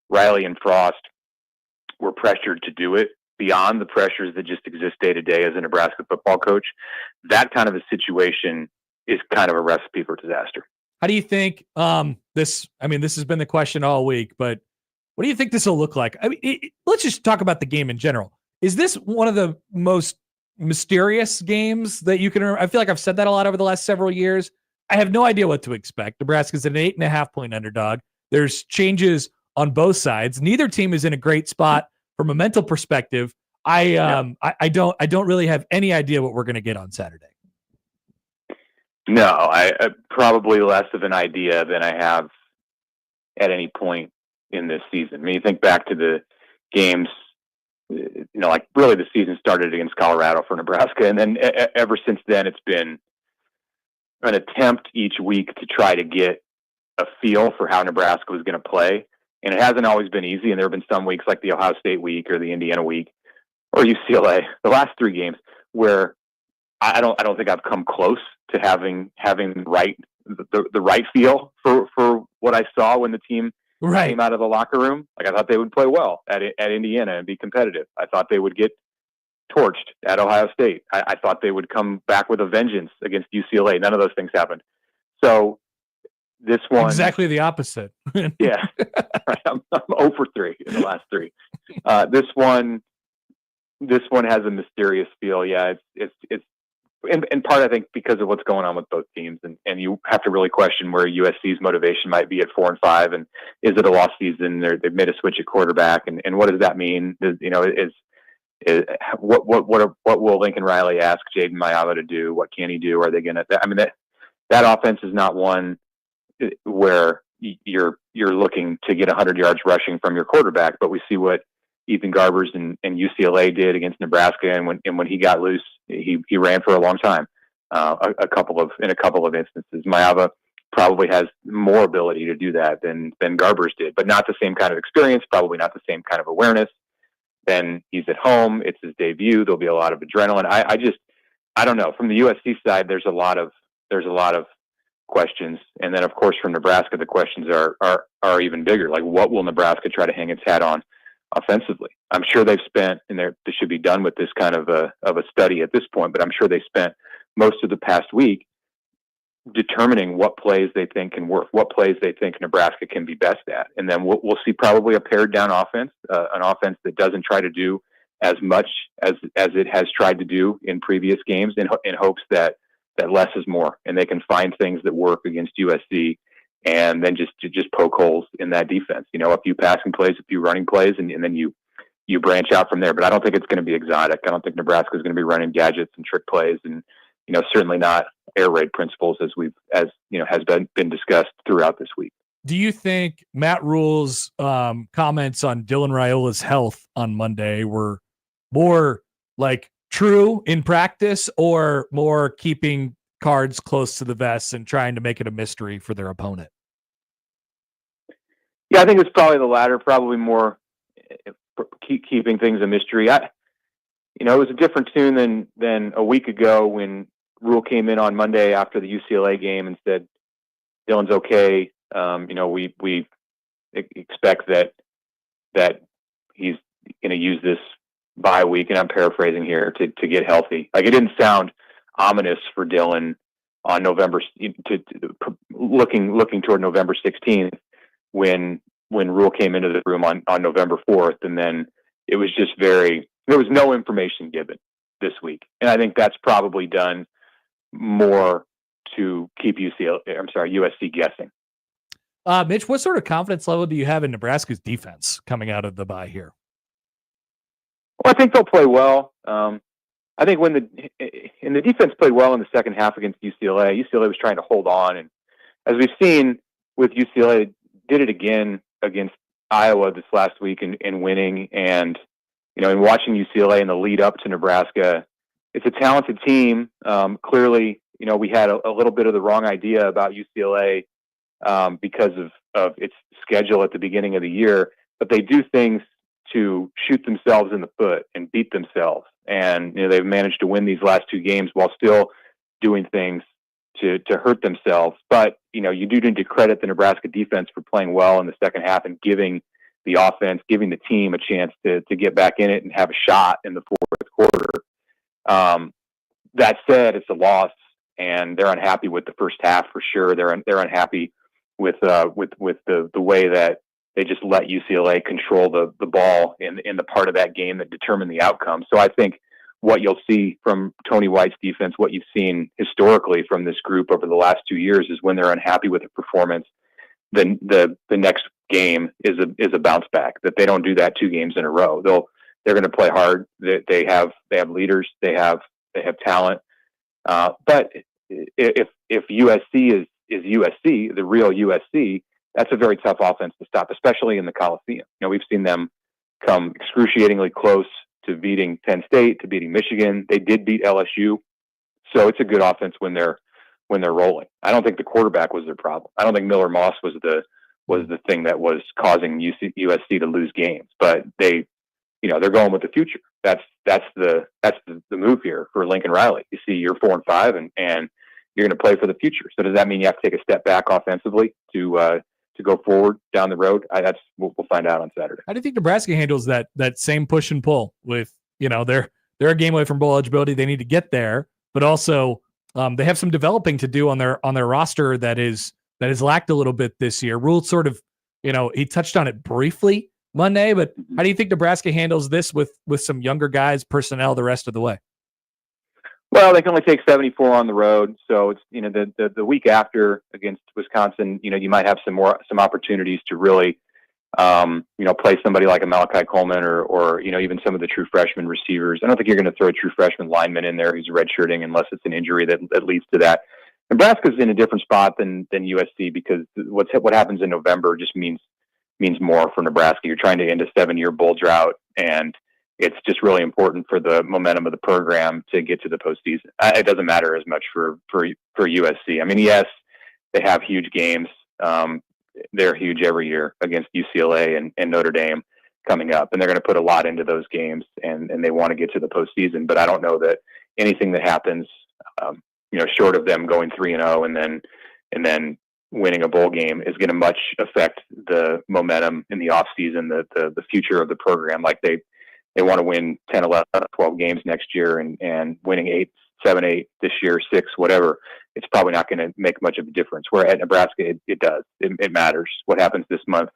Riley and Frost were pressured to do it, beyond the pressures that just exist day to day as a Nebraska football coach, that kind of a situation is kind of a recipe for disaster. How do you think this has been the question all week, but what do you think this will look like? Let's just talk about the game in general. Is this one of the most mysterious games that you can remember? I feel like I've said that a lot over the last several years. I have no idea what to expect. Nebraska's an 8.5-point underdog. There's changes on both sides. Neither team is in a great spot from a mental perspective. I don't really have any idea what we're going to get on Saturday. No, I probably less of an idea than I have at any point in this season. I mean, you think back to the games, like really the season started against Colorado for Nebraska. And then ever since then, it's been an attempt each week to try to get a feel for how Nebraska was going to play. And it hasn't always been easy. And there have been some weeks like the Ohio State week or the Indiana week or UCLA, the last 3 games, where I don't think I've come close to having the right feel for what I saw when the team came out of the locker room. Like, I thought they would play well at Indiana and be competitive. I thought they would get torched at Ohio State. I thought they would come back with a vengeance against UCLA. None of those things happened. So this one, exactly the opposite. Yeah, right. I'm 0 for 3 in the last 3. This one has a mysterious feel. Yeah, it's in part, I think, because of what's going on with both teams, and you have to really question where USC's motivation might be at 4-5, and is it a lost season? They've made a switch at quarterback, and what does that mean? What will Lincoln Riley ask Jaden Maiava to do? What can he do? Are they going to? I mean, that offense is not one where you're looking to get 100 yards rushing from your quarterback, but we see what Ethan Garbers and UCLA did against Nebraska, and when he got loose, he ran for a long time. In a couple of instances, Maiava probably has more ability to do that than Garbers did, but not the same kind of experience, probably not the same kind of awareness. Then he's at home; it's his debut. There'll be a lot of adrenaline. I don't know. From the USC side, there's a lot of questions, and then of course from Nebraska, the questions are even bigger. Like, what will Nebraska try to hang its hat on offensively? I'm sure they've spent, and they should be done with this kind of a study at this point, but I'm sure they spent most of the past week determining what plays they think can work, what plays they think Nebraska can be best at. And then we'll see probably a pared down offense, an offense that doesn't try to do as much as it has tried to do in previous games, in hopes that less is more, and they can find things that work against USC, and then just poke holes in that defense. A few passing plays, a few running plays, and then you branch out from there. But I don't think it's going to be exotic. I don't think Nebraska is going to be running gadgets and trick plays, and certainly not air raid principles as has been discussed throughout this week. Do you think Matt Rhule's comments on Dylan Raiola's health on Monday were more like true in practice, or more keeping cards close to the vest and trying to make it a mystery for their opponent? Yeah, I think it's probably the latter, probably more keeping things a mystery. It was a different tune than a week ago when Rhule came in on Monday after the UCLA game and said, Dylan's okay. We expect that he's going to use this bye week, and I'm paraphrasing here, to get healthy. Like, it didn't sound ominous for Dylan on looking toward November 16th when Rhule came into the room on November 4th, and then it was just there was no information given this week, and I think that's probably done more to keep USC guessing. Mitch, what sort of confidence level do you have in Nebraska's defense coming out of the bye here? Well, I think they'll play well. I think when the defense played well in the second half against UCLA was trying to hold on, and as we've seen with UCLA, did it again against Iowa this last week in winning. And in watching UCLA in the lead up to Nebraska, it's a talented team. Clearly, we had a little bit of the wrong idea about UCLA because of its schedule at the beginning of the year, but they do things to shoot themselves in the foot and beat themselves. And they've managed to win these last 2 games while still doing things to hurt themselves. But you do need to credit the Nebraska defense for playing well in the second half and giving the team a chance to get back in it and have a shot in the fourth quarter. That said, it's a loss, and they're unhappy with the first half for sure. They're unhappy with the way that they just let UCLA control the ball in the part of that game that determined the outcome. So I think what you'll see from Tony White's defense, what you've seen historically from this group over the last 2 years, is when they're unhappy with the performance, then the next game is a bounce back. That they don't do that 2 games in a row. They're going to play hard. They have leaders. They have talent. But if USC is USC, the real USC, that's a very tough offense to stop, especially in the Coliseum. We've seen them come excruciatingly close to beating Penn State, to beating Michigan. They did beat LSU, so it's a good offense when they're rolling. I don't think the quarterback was their problem. I don't think Miller Moss was the thing that was causing USC to lose games, but they're going with the future. That's the move here for Lincoln Riley. You see, you're 4-5, and you're going to play for the future. So does that mean you have to take a step back offensively to go forward down the road? We'll find out on Saturday. How do you think Nebraska handles that same push and pull with, they're a game away from bowl eligibility. They need to get there, but also they have some developing to do on their roster that is lacked a little bit this year. Rhule sort of, he touched on it briefly Monday, but how do you think Nebraska handles this with some younger guys, personnel, the rest of the way? Well, they can only take 74 on the road, so it's the week after against Wisconsin. You might have some opportunities to really play somebody like a Malachi Coleman or even some of the true freshman receivers. I don't think you're going to throw a true freshman lineman in there who's redshirting unless it's an injury that leads to that. Nebraska's in a different spot than USC because what happens in November just means more for Nebraska. You're trying to end a 7-year bowl drought, and it's just really important for the momentum of the program to get to the postseason. It doesn't matter as much for USC. I mean, yes, they have huge games. They're huge every year against UCLA and Notre Dame coming up, and they're going to put a lot into those games, and they want to get to the postseason. But I don't know that anything that happens, short of them going 3-0 and then winning a bowl game is going to much affect the momentum in the offseason, the future of the program. Like they want to win 10, 11, 12 games next year, and winning 8, 7, 8 this year, 6, whatever, it's probably not going to make much of a difference. Where at Nebraska, it does. It matters. What happens this month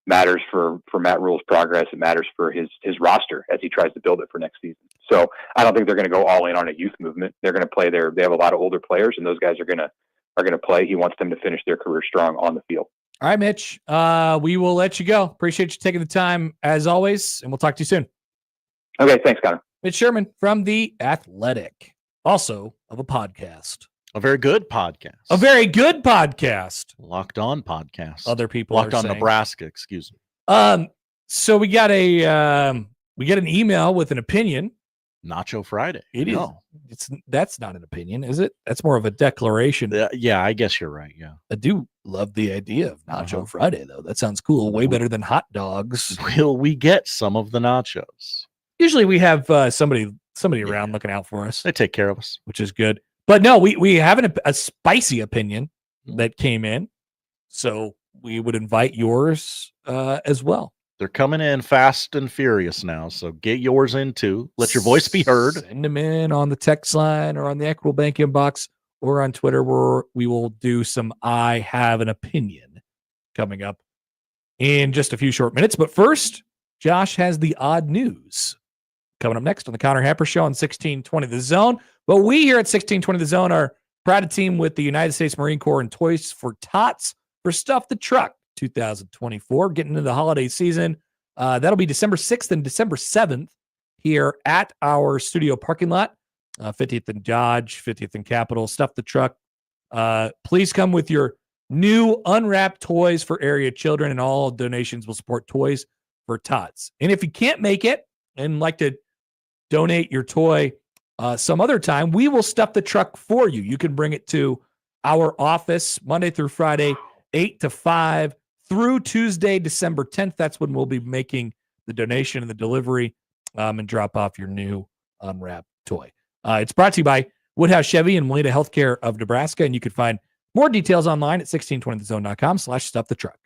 matters for Matt Rhule's progress. It matters for his roster as he tries to build it for next season. So I don't think they're going to go all in on a youth movement. They're going to play they have a lot of older players, and those guys are going to play. He wants them to finish their career strong on the field. All right, Mitch, we will let you go. Appreciate you taking the time as always, and we'll talk to you soon. Okay, thanks, Connor. Mitch Sherman from The Athletic, also of a podcast. A very good podcast. A very good podcast. Locked On podcast. Other people Locked are On saying. Nebraska, excuse me. So we got an email with an opinion. Nacho Friday. It is. That's not an opinion, is it? That's more of a declaration. Yeah, I guess you're right. Yeah. I do love the idea of Nacho Friday, though. That sounds cool. Way better than hot dogs. Will we get some of the nachos? Usually we have somebody around looking out for us. They take care of us, which is good. But no, we have a spicy opinion that came in, so we would invite yours as well. They're coming in fast and furious now, so get yours in too. Let your voice be heard. Send them in on the text line or on the Equitable Bank inbox or on Twitter, where we will do some I Have an Opinion coming up in just a few short minutes. But first, Josh has the odd news coming up next on the Connor Happer Show on 1620 The Zone. But we here at 1620 The Zone are proud to team with the United States Marine Corps and Toys for Tots for Stuff the Truck 2024. Getting into the holiday season. That'll be December 6th and December 7th here at our studio parking lot. 50th and Dodge, 50th and Capitol. Stuff the Truck. Please come with your new unwrapped toys for area children, and all donations will support Toys for Tots. And if you can't make it and like to donate your toy some other time, we will stuff the truck for you. You can bring it to our office Monday through Friday, 8 to 5 through Tuesday, December 10th. That's when we'll be making the donation and the delivery and drop off your new unwrapped toy. It's brought to you by Woodhouse Chevy and Molina Healthcare of Nebraska, and you can find more details online at 1620thezone.com/stuff the truck.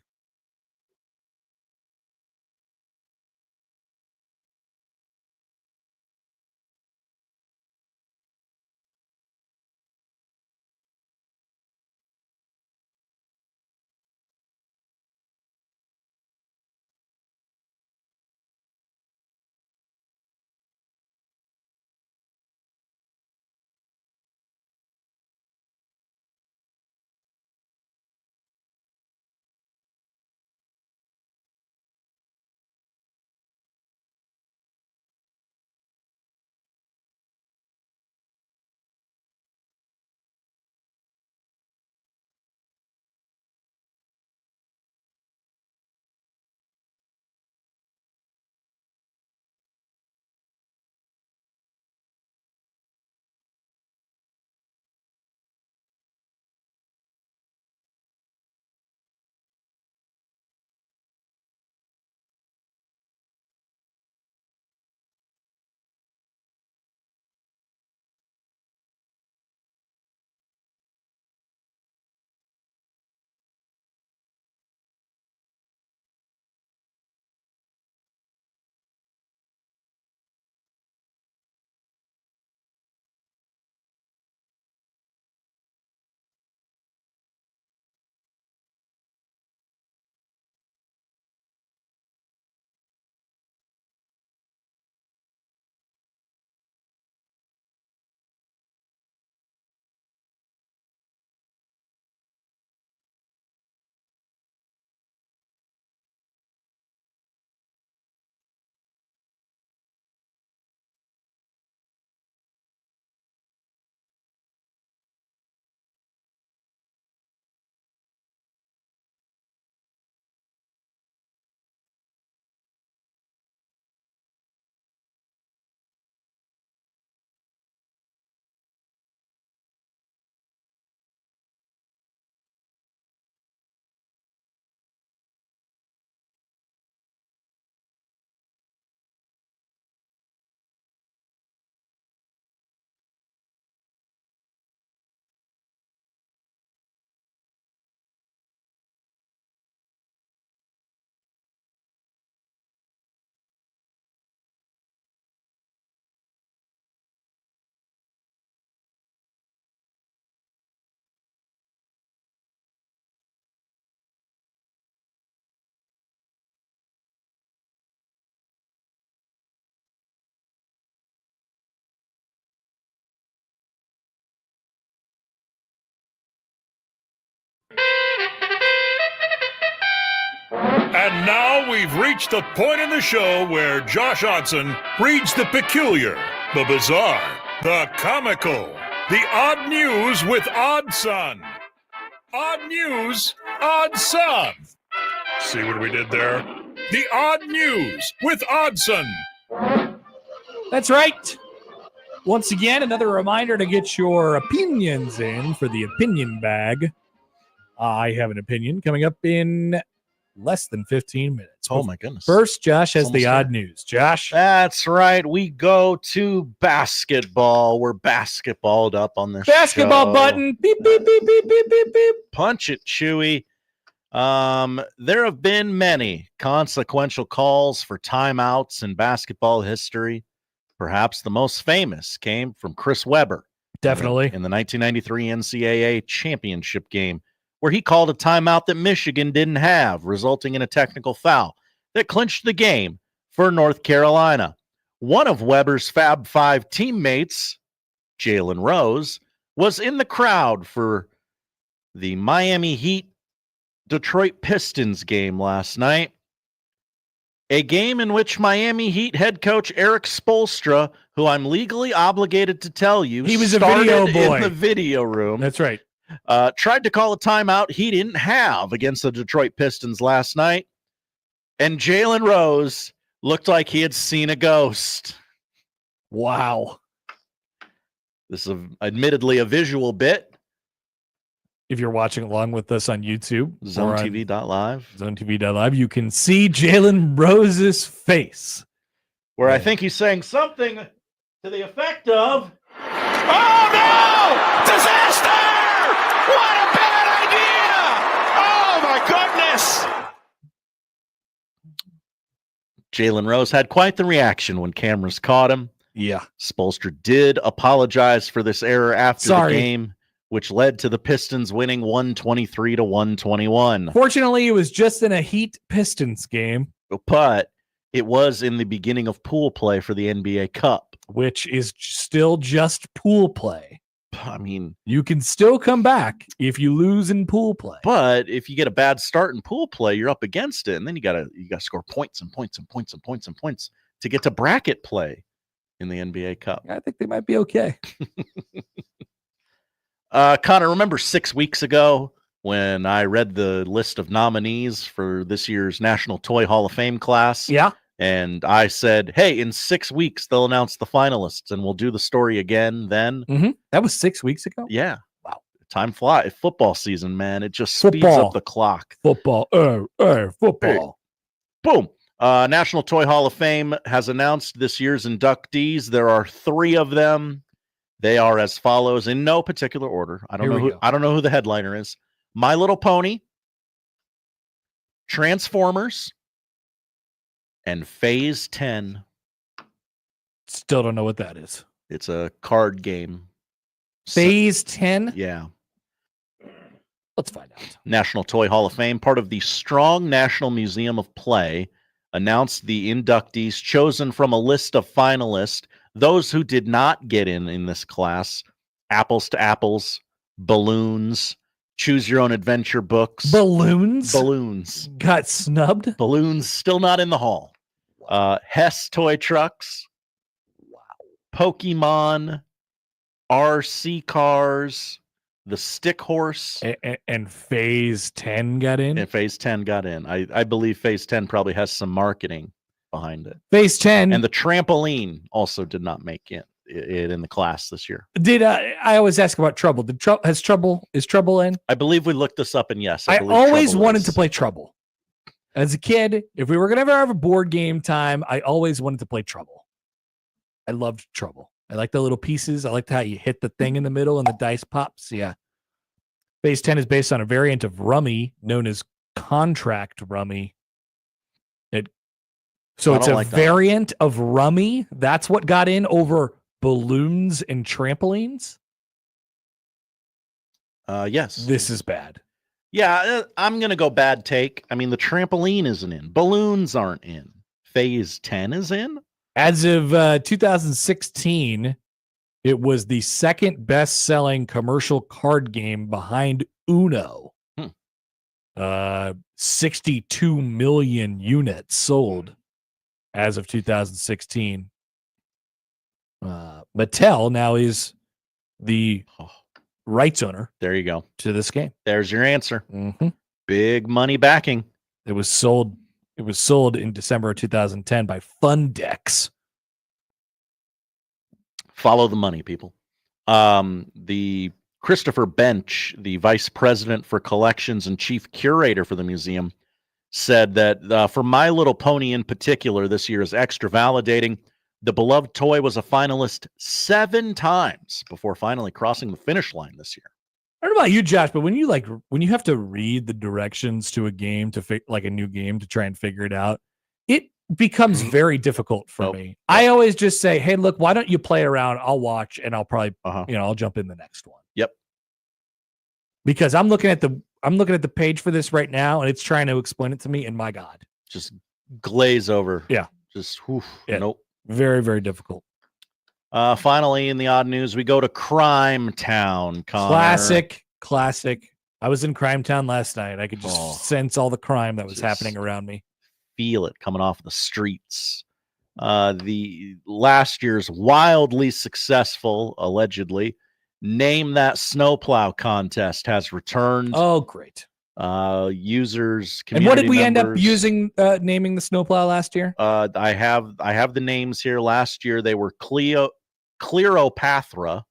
And now we've reached the point in the show where Josh Odson reads the peculiar, the bizarre, the comical, the odd news with Odd Son. Odd news, Odd Son. See what we did there? The odd news with Oddson. That's right. Once again, another reminder to get your opinions in for the opinion bag. I have an opinion coming up in less than 15 minutes. Oh, my goodness. First, Josh has the odd here. news. Josh? That's right. We go to basketball. We're basketballed up on this Basketball show. button. Beep, beep, beep, beep, beep, beep, beep. Punch it, Chewy. There have been many consequential calls for timeouts in basketball history. Perhaps the most famous came from Chris Webber. Definitely. In the 1993 NCAA championship game, where he called a timeout that Michigan didn't have, resulting in a technical foul that clinched the game for North Carolina. One of Webber's Fab Five teammates, Jalen Rose, was in the crowd for the Miami Heat Detroit Pistons game last night. A game in which Miami Heat head coach Eric Spoelstra, who I'm legally obligated to tell you, he was a video boy in the video room. That's right. Tried to call a timeout he didn't have against the Detroit Pistons last night. And Jalen Rose looked like he had seen a ghost. Wow. This is admittedly a visual bit. If you're watching along with us on YouTube, ZoneTV.live. ZoneTV.live, you can see Jalen Rose's face. Where I think he's saying something to the effect of, Oh, no! Disaster! What a bad idea! Oh, my goodness! Jalen Rose had quite the reaction when cameras caught him. Yeah. Spoelstra did apologize for this error after the game, which led to the Pistons winning 123-121. Fortunately, it was just in a Heat Pistons game. But it was in the beginning of pool play for the NBA Cup. Which is still just pool play. I mean, you can still come back if you lose in pool play. But if you get a bad start in pool play, you're up against it, and then you gotta score points and points and points and points and points to get to bracket play in the NBA Cup. I think they might be okay. Connor, remember 6 weeks ago when I read the list of nominees for this year's National Toy Hall of Fame class? Yeah. And I said, hey, in 6 weeks, they'll announce the finalists and we'll do the story again then. Mm-hmm. That was 6 weeks ago? Yeah. Wow. Time flies. Football season, man. It just speeds up the clock. Football. Football. Boom. National Toy Hall of Fame has announced this year's inductees. There are 3 of them. They are as follows in no particular order. I don't know who the headliner is. My Little Pony, Transformers, and Phase 10. Still don't know what that is. It's a card game. Phase 10? Yeah. Let's find out. National Toy Hall of Fame, part of the Strong National Museum of Play, announced the inductees chosen from a list of finalists. Those who did not get in this class: Apples to Apples, Balloons, Choose Your Own Adventure books. Balloons got snubbed. Balloons still not in the hall. Hess toy trucks. Wow. Pokemon, RC cars, the Stick Horse, and Phase 10 got in. And Phase 10 got in. I believe Phase 10 probably has some marketing behind it. Phase 10 and the trampoline also did not make it in the class this year. Did I always ask about Trouble? Is Trouble in? I believe we looked this up, and yes, I always wanted to play Trouble. As a kid, if we were gonna ever have a board game time, I always wanted to play Trouble. I loved Trouble. I like the little pieces. I liked how you hit the thing in the middle and the dice pops. Yeah. Phase 10 is based on a variant of Rummy known as Contract Rummy. So it's a variant of Rummy. That's what got in over balloons and trampolines. Yes. This is bad. Yeah, I'm going to go bad take. I mean, the trampoline isn't in. Balloons aren't in. Phase 10 is in? As of 2016, it was the second best-selling commercial card game behind Uno. 62 million units sold as of 2016. Mattel now is the rights owner. There you go. To this game. There's your answer. Mm-hmm. Big money backing. It was sold in December of 2010 by Fundex. Follow the money, people. The Christopher Bench, the vice president for collections and chief curator for the museum, said that for My Little Pony in particular, this year is extra validating. The beloved toy was a finalist 7 times before finally crossing the finish line this year. I don't know about you, Josh, but when you have to read the directions to a game like a new game to try and figure it out, it becomes very difficult for me. I always just say, "Hey, look, why don't you play around? I'll watch, and I'll probably, I'll jump in the next one." Yep. Because I'm looking at the page for this right now, and it's trying to explain it to me, and my God, just glaze over. Yeah. Just Yeah. Nope. Very, very difficult. Finally, in the odd news, we go to Crime Town. Connor. Classic. I was in Crime Town last night. I could just sense all the crime that was happening around me. Feel it coming off the streets. The last year's wildly successful, allegedly, Name That Snowplow contest has returned. Oh, great. Users, and what did we end up members, using naming the snowplow last year? I have the names here. Last year they were Cleopatra.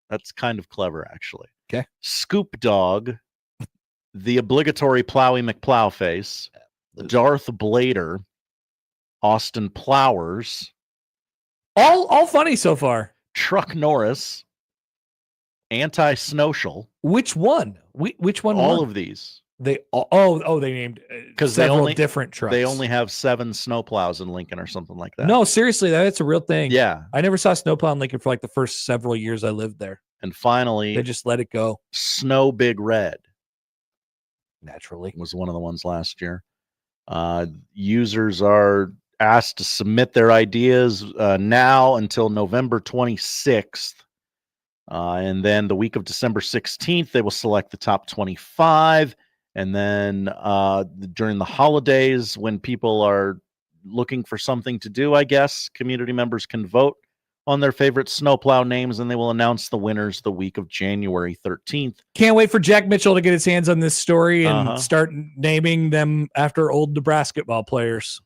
That's kind of clever, actually. Okay. Scoop Dog, the obligatory Plowy McPlowface, Darth Blader, Austin Plowers. All funny so far. Truck Norris, Anti-Snowshell. Which one? Which one? All of these. They named because several different trucks. They only have 7 snowplows in Lincoln or something like that. No, seriously, that's a real thing. Yeah, I never saw snowplow in Lincoln for like the first several years I lived there. And finally, they just let it go. Snow Big Red, naturally, was one of the ones last year. Users are asked to submit their ideas now until November 26th. And then the week of December 16th, they will select the top 25. And then during the holidays, when people are looking for something to do, I guess, community members can vote on their favorite snowplow names, and they will announce the winners the week of January 13th. Can't wait for Jack Mitchell to get his hands on this story and start naming them after old Nebraska ball players.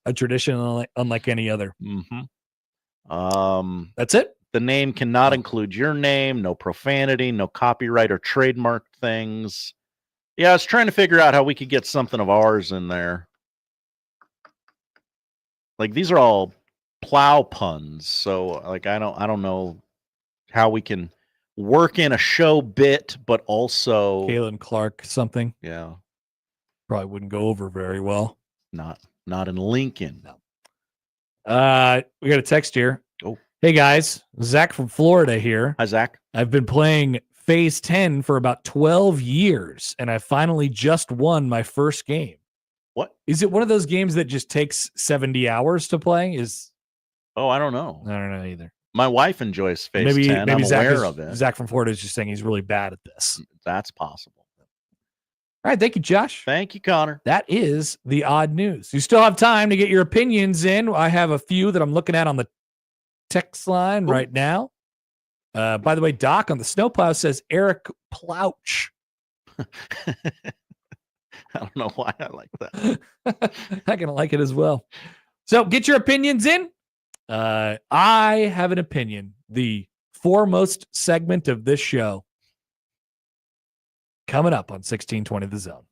A tradition unlike any other. Mm-hmm. That's it. The name cannot include your name, no profanity, no copyright or trademark things. Yeah, I was trying to figure out how we could get something of ours in there. Like, these are all plow puns, so like I don't know how we can work in a show bit, but also Kalen Clark something. Yeah, probably wouldn't go over very well. Not in Lincoln. No. We got a text here. Oh, hey guys, Zach from Florida here. Hi Zach. I've been playing Phase 10 for about 12 years, and I finally just won my first game. What? Is it one of those games that just takes 70 hours to play? Oh, I don't know. I don't know either. My wife enjoys Phase 10. Maybe I'm aware of it. Zach from Florida is just saying he's really bad at this. That's possible. All right. Thank you, Josh. Thank you, Connor. That is the odd news. You still have time to get your opinions in. I have a few that I'm looking at on the text line right now. By the way, Doc on the snowplow says Eric Plouch. I don't know why I like that. I'm going to like it as well. So get your opinions in. I have an opinion. The foremost segment of this show coming up on 1620 The Zone.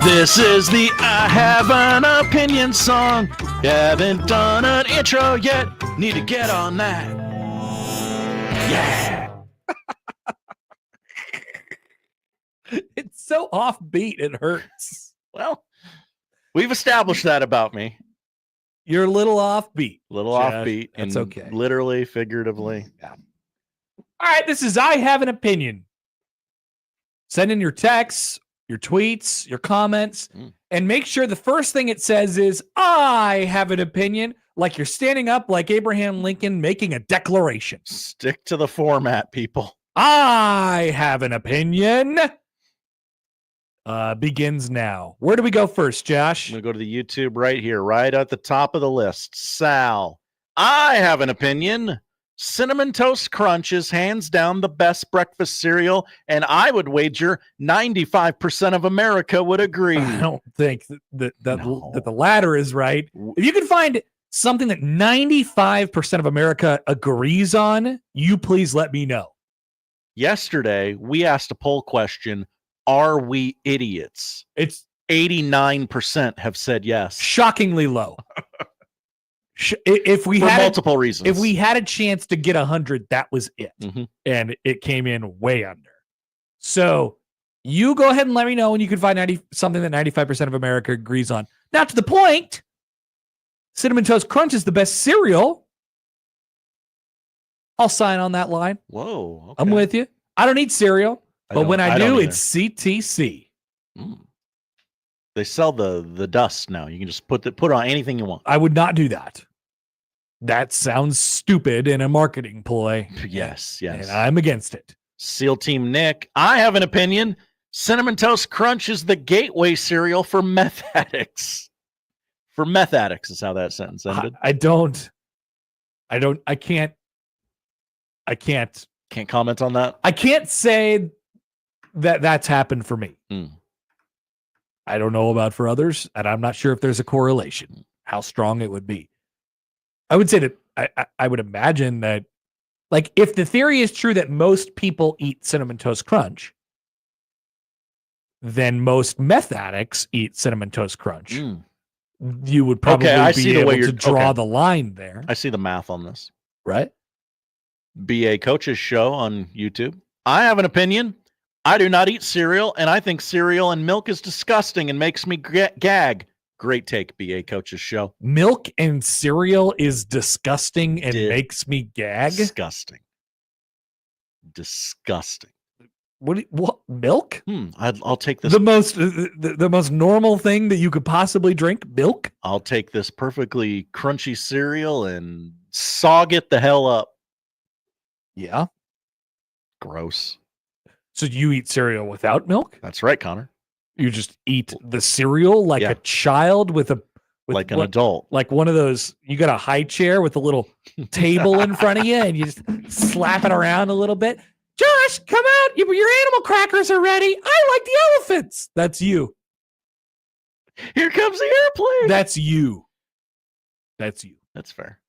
This is the I Have an Opinion song. Haven't done an intro yet. Need to get on that. Yeah. It's so offbeat, it hurts. Well, we've established that about me. You're a little offbeat. Offbeat. That's and okay. Literally, figuratively. Yeah. All right, this is I Have an Opinion. Send in your texts, your tweets, your comments, and make sure the first thing it says is, I have an opinion, like you're standing up like Abraham Lincoln making a declaration. Stick to the format, people. I have an opinion. Begins now. Where do we go first, Josh? I'm going to go to the YouTube right here, right at the top of the list. Sal, I have an opinion. Cinnamon Toast Crunch is hands down the best breakfast cereal, and I would wager 95% of America would agree. I don't think that the latter is right. If you can find something that 95% of America agrees on, you please let me know. Yesterday, we asked a poll question, are we idiots? It's 89% have said yes. Shockingly low. If we For had multiple reasons. If we had a chance to get 100, that was it. And it came in way under. So you go ahead and let me know when you can find something that 95% of America agrees on. Now to the point, Cinnamon Toast Crunch is the best cereal. I'll sign on that line. Whoa. Okay. I'm with you. I don't eat cereal, but when I do, it's CTC. They sell the dust now. You can just put on anything you want. I would not do that. That sounds stupid in a marketing ploy. Yes. And I'm against it. SEAL Team Nick, I have an opinion. Cinnamon Toast Crunch is the gateway cereal for meth addicts. For meth addicts is how that sentence ended. I can't comment on that. I can't say that that's happened for me. I don't know about for others, and I'm not sure if there's a correlation, how strong it would be. I would say that I would imagine that, like, if the theory is true that most people eat Cinnamon Toast Crunch, then most meth addicts eat Cinnamon Toast Crunch. You would probably be able to draw the line there. I see the math on this. Right? BA Coach's show on YouTube. I have an opinion. I do not eat cereal, and I think cereal and milk is disgusting and makes me gag. Great take, BA Coach's show. Milk and cereal is disgusting and makes me gag? Disgusting. What milk? I'll take this. The most normal thing that you could possibly drink, milk? I'll take this perfectly crunchy cereal and sog it the hell up. Yeah. Gross. So you eat cereal without milk? That's right, Connor. You just eat the cereal like a child with an adult. Like one of those, you got a high chair with a little table in front of you and you just slap it around a little bit. Josh, come out. Your animal crackers are ready. I like the elephants. That's you. Here comes the airplane. That's you. That's fair.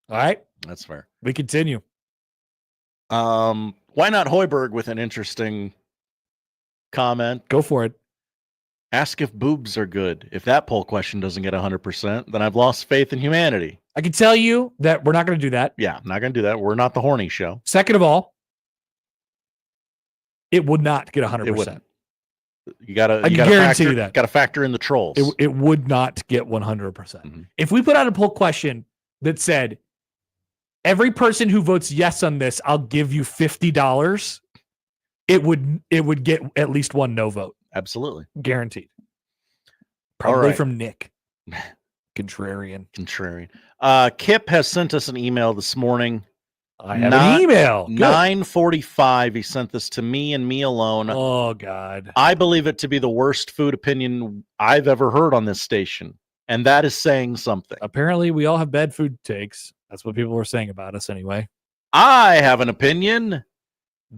All right. That's fair. We continue. Why not Hoiberg with an interesting comment? Go for it. Ask if boobs are good. If that poll question doesn't get 100%, then I've lost faith in humanity. I can tell you that we're not going to do that. Yeah, I'm not going to do that. We're not the horny show. Second of all, it would not get 100%. You got to guarantee you that. Got to factor in the trolls. It would not get 100%. If we put out a poll question that said, every person who votes yes on this, I'll give you $50, it would get at least one no vote. Absolutely. Guaranteed. Probably right. From Nick. Contrarian. Kip has sent us an email this morning. I have an email. 9:45. He sent this to me and me alone. Oh, God. I believe it to be the worst food opinion I've ever heard on this station. And that is saying something. Apparently, we all have bad food takes. That's what people were saying about us anyway. I have an opinion.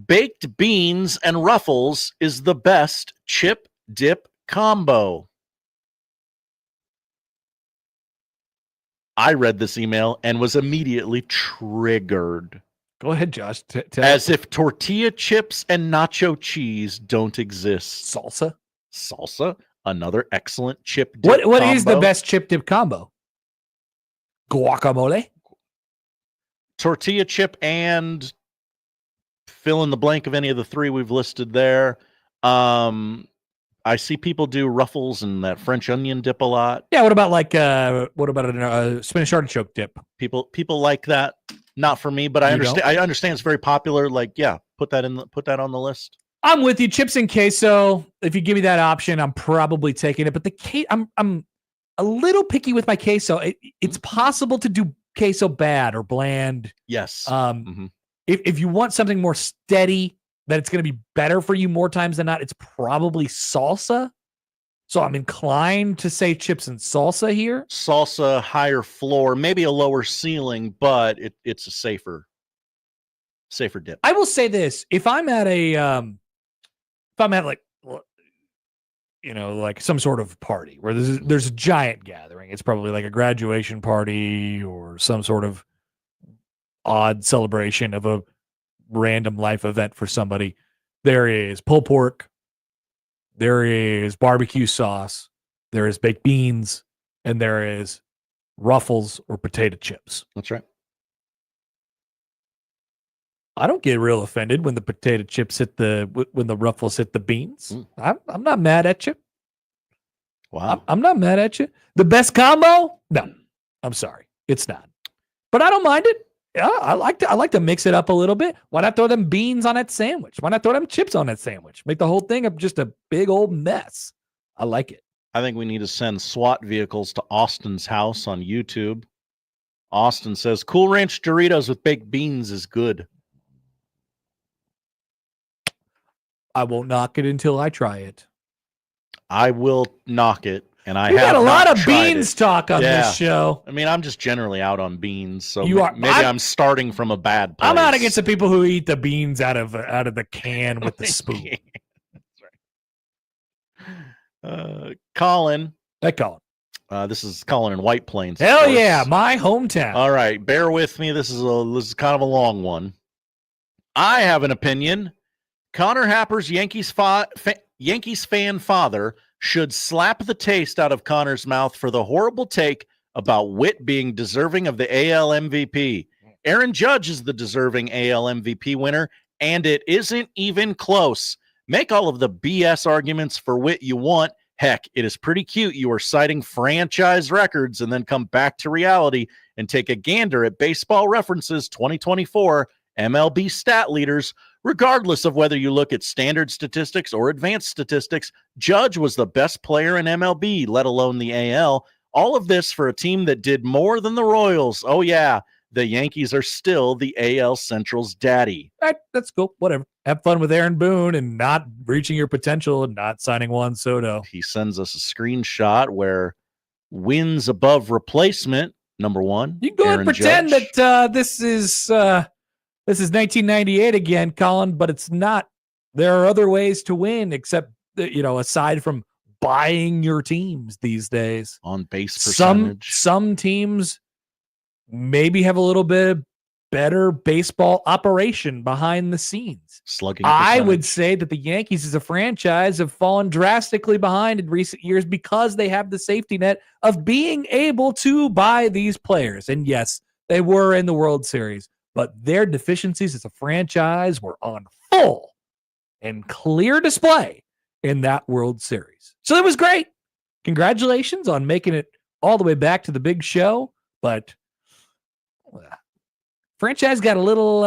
Baked beans and Ruffles is the best chip dip combo. I read this email and was immediately triggered. Go ahead, Josh. As if tortilla chips and nacho cheese don't exist. Salsa? Salsa, another excellent chip dip What is the combo. best chip dip combo? Guacamole? Tortilla chip and fill in the blank of any of the three we've listed there. I see people do Ruffles and that French onion dip a lot. Yeah, what about a spinach artichoke dip? People like that. Not for me, but I understand. I understand it's very popular. Like, yeah, put that on the list. I'm with you. Chips and queso. If you give me that option, I'm probably taking it. But I'm a little picky with my queso. It's possible to do queso bad or bland. Yes. If you want something more steady, that it's going to be better for you more times than not, it's probably salsa. So I'm inclined to say chips and salsa here. Salsa, higher floor, maybe a lower ceiling, but it's a safer dip. I will say this: if I'm at like some sort of party where there's a giant gathering, it's probably like a graduation party or some sort of odd celebration of a random life event for somebody. There is pulled pork, there is barbecue sauce, there is baked beans, and there is Ruffles or potato chips. That's right. I don't get real offended when the potato chips when the Ruffles hit the beans. I'm not mad at you. Wow. I'm not mad at you. The best combo? No, I'm sorry, it's not. But I don't mind it. Yeah, I like to mix it up a little bit. Why not throw them beans on that sandwich? Why not throw them chips on that sandwich? Make the whole thing up just a big old mess. I like it. I think we need to send SWAT vehicles to Austin's house on YouTube. Austin says, Cool Ranch Doritos with baked beans is good. I won't knock it until I try it. I will knock it. And I You have got a lot of tried beans it. talk on this show. I mean, I'm just generally out on beans, so maybe I'm I'm starting from a bad place. I'm out against the people who eat the beans out of the can with the spoon. That's right. Colin. Hey, Colin. This is Colin in White Plains. Hell yeah, my hometown. All right, bear with me. This is kind of a long one. I have an opinion. Connor Happer's Yankees fan father should slap the taste out of Connor's mouth for the horrible take about Witt being deserving of the AL MVP. Aaron Judge is the deserving AL MVP winner, and it isn't even close. Make all of the BS arguments for Witt you want. Heck, it is pretty cute you are citing franchise records and then come back to reality and take a gander at Baseball Reference's 2024 MLB stat leaders. Regardless of whether you look at standard statistics or advanced statistics, Judge was the best player in MLB, let alone the AL. All of this for a team that did more than the Royals. Oh, yeah, the Yankees are still the AL Central's daddy. All right, that's cool. Whatever. Have fun with Aaron Boone and not reaching your potential and not signing Juan Soto. He sends us a screenshot where wins above replacement, number one. You can go and pretend Judge. That this is 1998 again, Colin, but it's not. There are other ways to win except, aside from buying your teams these days. On base percentage. Some teams maybe have a little bit better baseball operation behind the scenes. Slugging I would say that the Yankees as a franchise have fallen drastically behind in recent years because they have the safety net of being able to buy these players. And yes, they were in the World Series, but their deficiencies as a franchise were on full and clear display in that World Series. So it was great. Congratulations on making it all the way back to the big show, but franchise got a little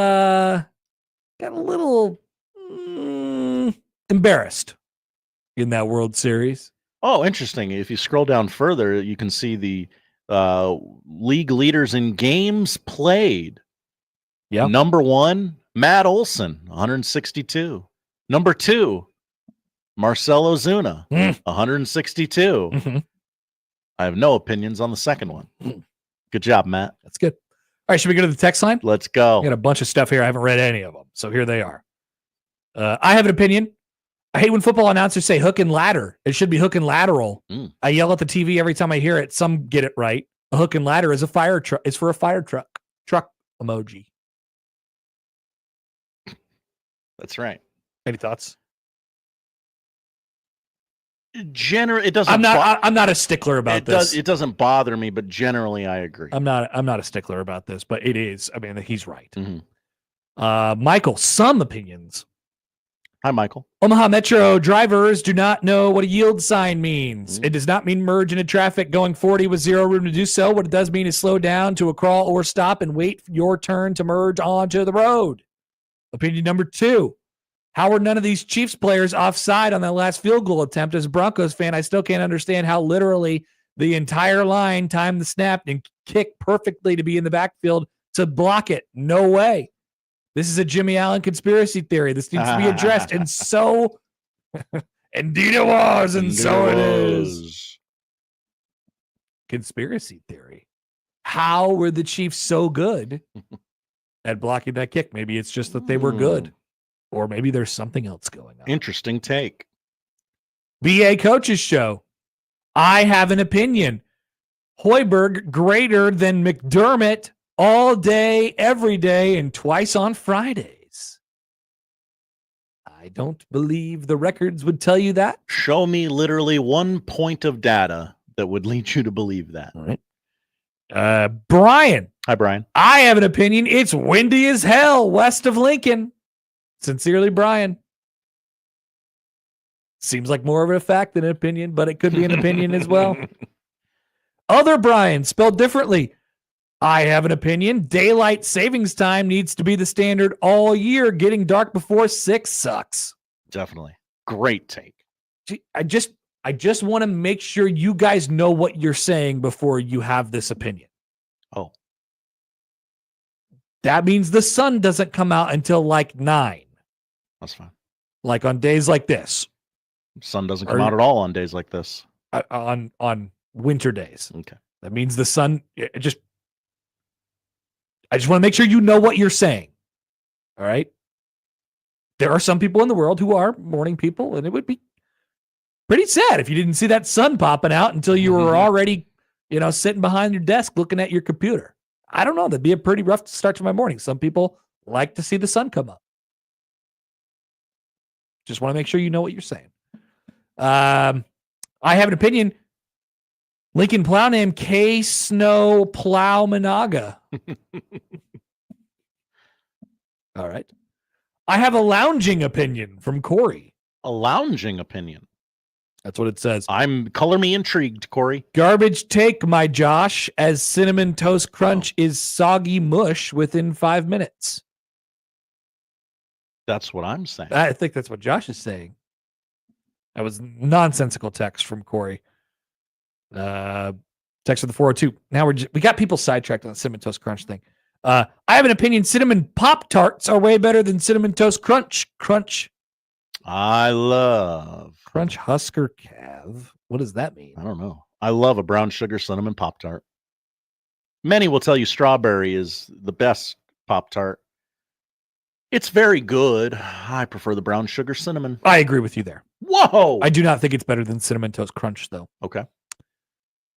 embarrassed in that World Series. Oh, interesting. If you scroll down further, you can see the league leaders in games played. Yeah. Number 1, Matt Olson, 162. Number 2, Marcell Ozuna, 162. Mm-hmm. I have no opinions on the second one. Good job, Matt. That's good. All right, should we go to the text line? Let's go. I got a bunch of stuff here. I haven't read any of them, so here they are. I have an opinion. I hate when football announcers say hook and ladder. It should be hook and lateral. I yell at the TV every time I hear it. Some get it right. A hook and ladder is a fire truck. It's for a fire truck. Truck emoji. That's right. Any thoughts? Generally, it doesn't. I'm not a stickler about this. It doesn't bother me, but generally, I agree. I'm not a stickler about this, but it is. I mean, he's right. Mm-hmm. Michael, some opinions. Hi, Michael. Omaha Metro drivers do not know what a yield sign means. It does not mean merge into traffic going 40 with zero room to do so. What it does mean is slow down to a crawl or stop and wait for your turn to merge onto the road. Opinion number 2. How were none of these Chiefs players offside on that last field goal attempt? As a Broncos fan, I still can't understand how literally the entire line timed the snap and kicked perfectly to be in the backfield to block it. No way. This is a Jimmy Allen conspiracy theory. This needs to be addressed. And so, indeed it was, and so it is. Conspiracy theory. How were the Chiefs so good at blocking that kick? Maybe it's just that they were good. Or maybe there's something else going on. Interesting take. BA Coaches Show. I have an opinion. Hoiberg greater than McDermott all day, every day, and twice on Fridays. I don't believe the records would tell you that. Show me literally one point of data that would lead you to believe that. All right. Brian. Hi, Brian. I have an opinion. It's windy as hell west of Lincoln. Sincerely, Brian. Seems like more of a fact than an opinion, but it could be an opinion as well. Other Brian, spelled differently. I have an opinion. Daylight savings time needs to be the standard all year. Getting dark before 6 sucks. Definitely. Great take. I just want to make sure you guys know what you're saying before you have this opinion. Oh. That means the sun doesn't come out until like 9. That's fine. Like on days like this. Sun doesn't come out at all on days like this. On winter days. Okay. That means the sun I just want to make sure you know what you're saying. All right? There are some people in the world who are morning people, and it would be pretty sad if you didn't see that sun popping out until you were already, sitting behind your desk looking at your computer. I don't know. That'd be a pretty rough start to my morning. Some people like to see the sun come up. Just want to make sure you know what you're saying. I have an opinion. Lincoln plow name K Snow Plow Managa. All right. I have a lounging opinion from Corey. A lounging opinion. That's what it says. Color me intrigued, Corey. Garbage take, my Josh, as Cinnamon Toast Crunch is soggy mush within 5 minutes. That's what I'm saying. I think that's what Josh is saying. That was nonsensical text from Corey. Text of the 402. Now we got people sidetracked on the Cinnamon Toast Crunch thing. I have an opinion. Cinnamon Pop-Tarts are way better than Cinnamon Toast Crunch. I love Crunch Husker Cav. What does that mean? I don't know. I love a brown sugar cinnamon Pop-Tart. Many will tell you strawberry is the best Pop-Tart. It's very good. I prefer the brown sugar cinnamon. I agree with you there. Whoa! I do not think it's better than Cinnamon Toast Crunch, though. Okay.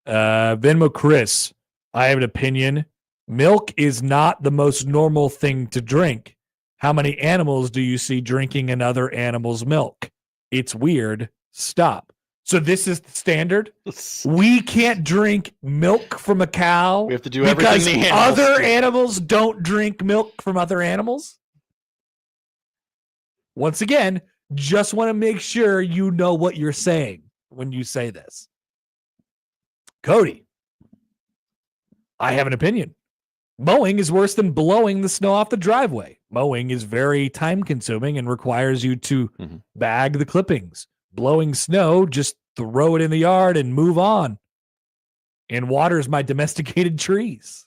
Venmo Chris, I have an opinion. Milk is not the most normal thing to drink. How many animals do you see drinking another animal's milk? It's weird. Stop. So this is the standard? We can't drink milk from a cow. We have to do everything the animals other do. Animals don't drink milk from other animals? Once again, just want to make sure you know what you're saying when you say this. Cody, I have an opinion. Mowing is worse than blowing the snow off the driveway. Mowing is very time consuming and requires you to bag the clippings. Blowing snow, just throw it in the yard and move on. And waters my domesticated trees.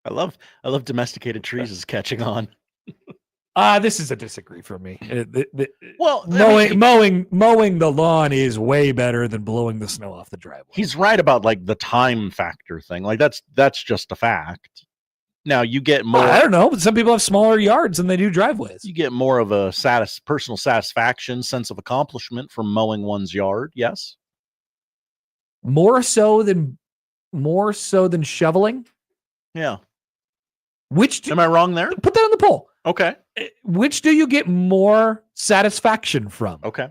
I love domesticated trees is catching on. This is a disagree for me. Well, mowing the lawn is way better than blowing the snow off the driveway. He's right about like the time factor thing. Like that's just a fact. Now you get more. I don't know, but some people have smaller yards than they do driveways. You get more of a personal satisfaction, sense of accomplishment from mowing one's yard. Yes. More so than shoveling. Yeah. Am I wrong there? Put that on the poll. Okay. Which do you get more satisfaction from? Okay.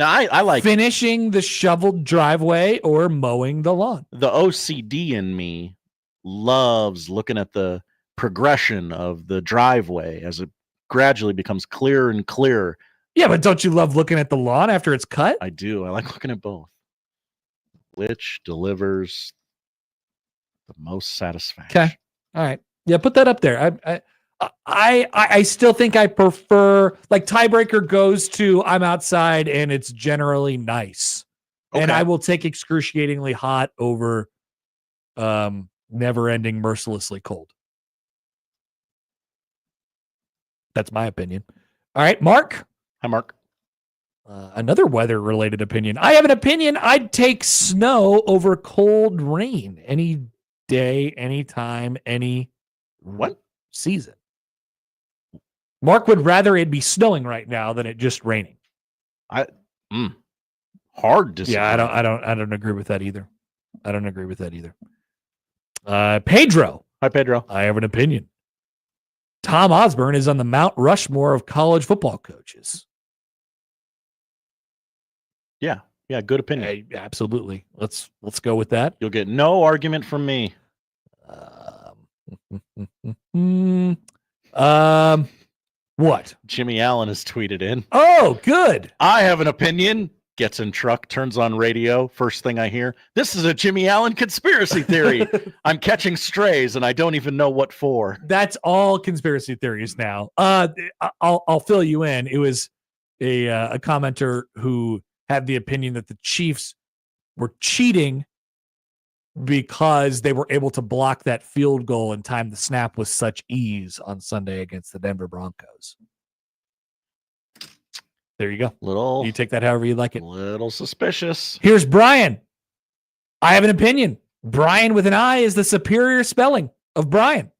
Now, I like finishing the shoveled driveway or mowing the lawn. the OCD in me loves looking at the progression of the driveway as it gradually becomes clearer and clearer. Yeah, but don't you love looking at the lawn after it's cut? I do. I like looking at both. Which delivers the most satisfaction? Okay. All right. Yeah, put that up there. I still think I prefer, like, tiebreaker goes to I'm outside and it's generally nice. And Okay. I will take excruciatingly hot over never ending mercilessly cold. That's my opinion. All right, Mark. Hi, Mark. Another weather related opinion. I have an opinion. I'd take snow over cold rain any day, anytime, any season. Mark would rather it be snowing right now than it just raining. Hard to Yeah, I don't agree with that either. I don't agree with that either. Pedro. Hi, Pedro. I have an opinion. Tom Osborne is on the Mount Rushmore of college football coaches. Yeah, good opinion. Absolutely. Let's go with that. You'll get no argument from me. What? Jimmy Allen has tweeted in. Oh, good. I have an opinion. Gets in truck, turns on radio. First thing I hear, this is a Jimmy Allen conspiracy theory. I'm catching strays and I don't even know what for. That's all conspiracy theories now. I'll fill you in. It was a commenter who had the opinion that the Chiefs were cheating because they were able to block that field goal and time the snap with such ease on Sunday against the Denver Broncos. There you go. You take that however you like it. Little suspicious. Here's Brian. I have an opinion. Brian with an I is the superior spelling of Brian.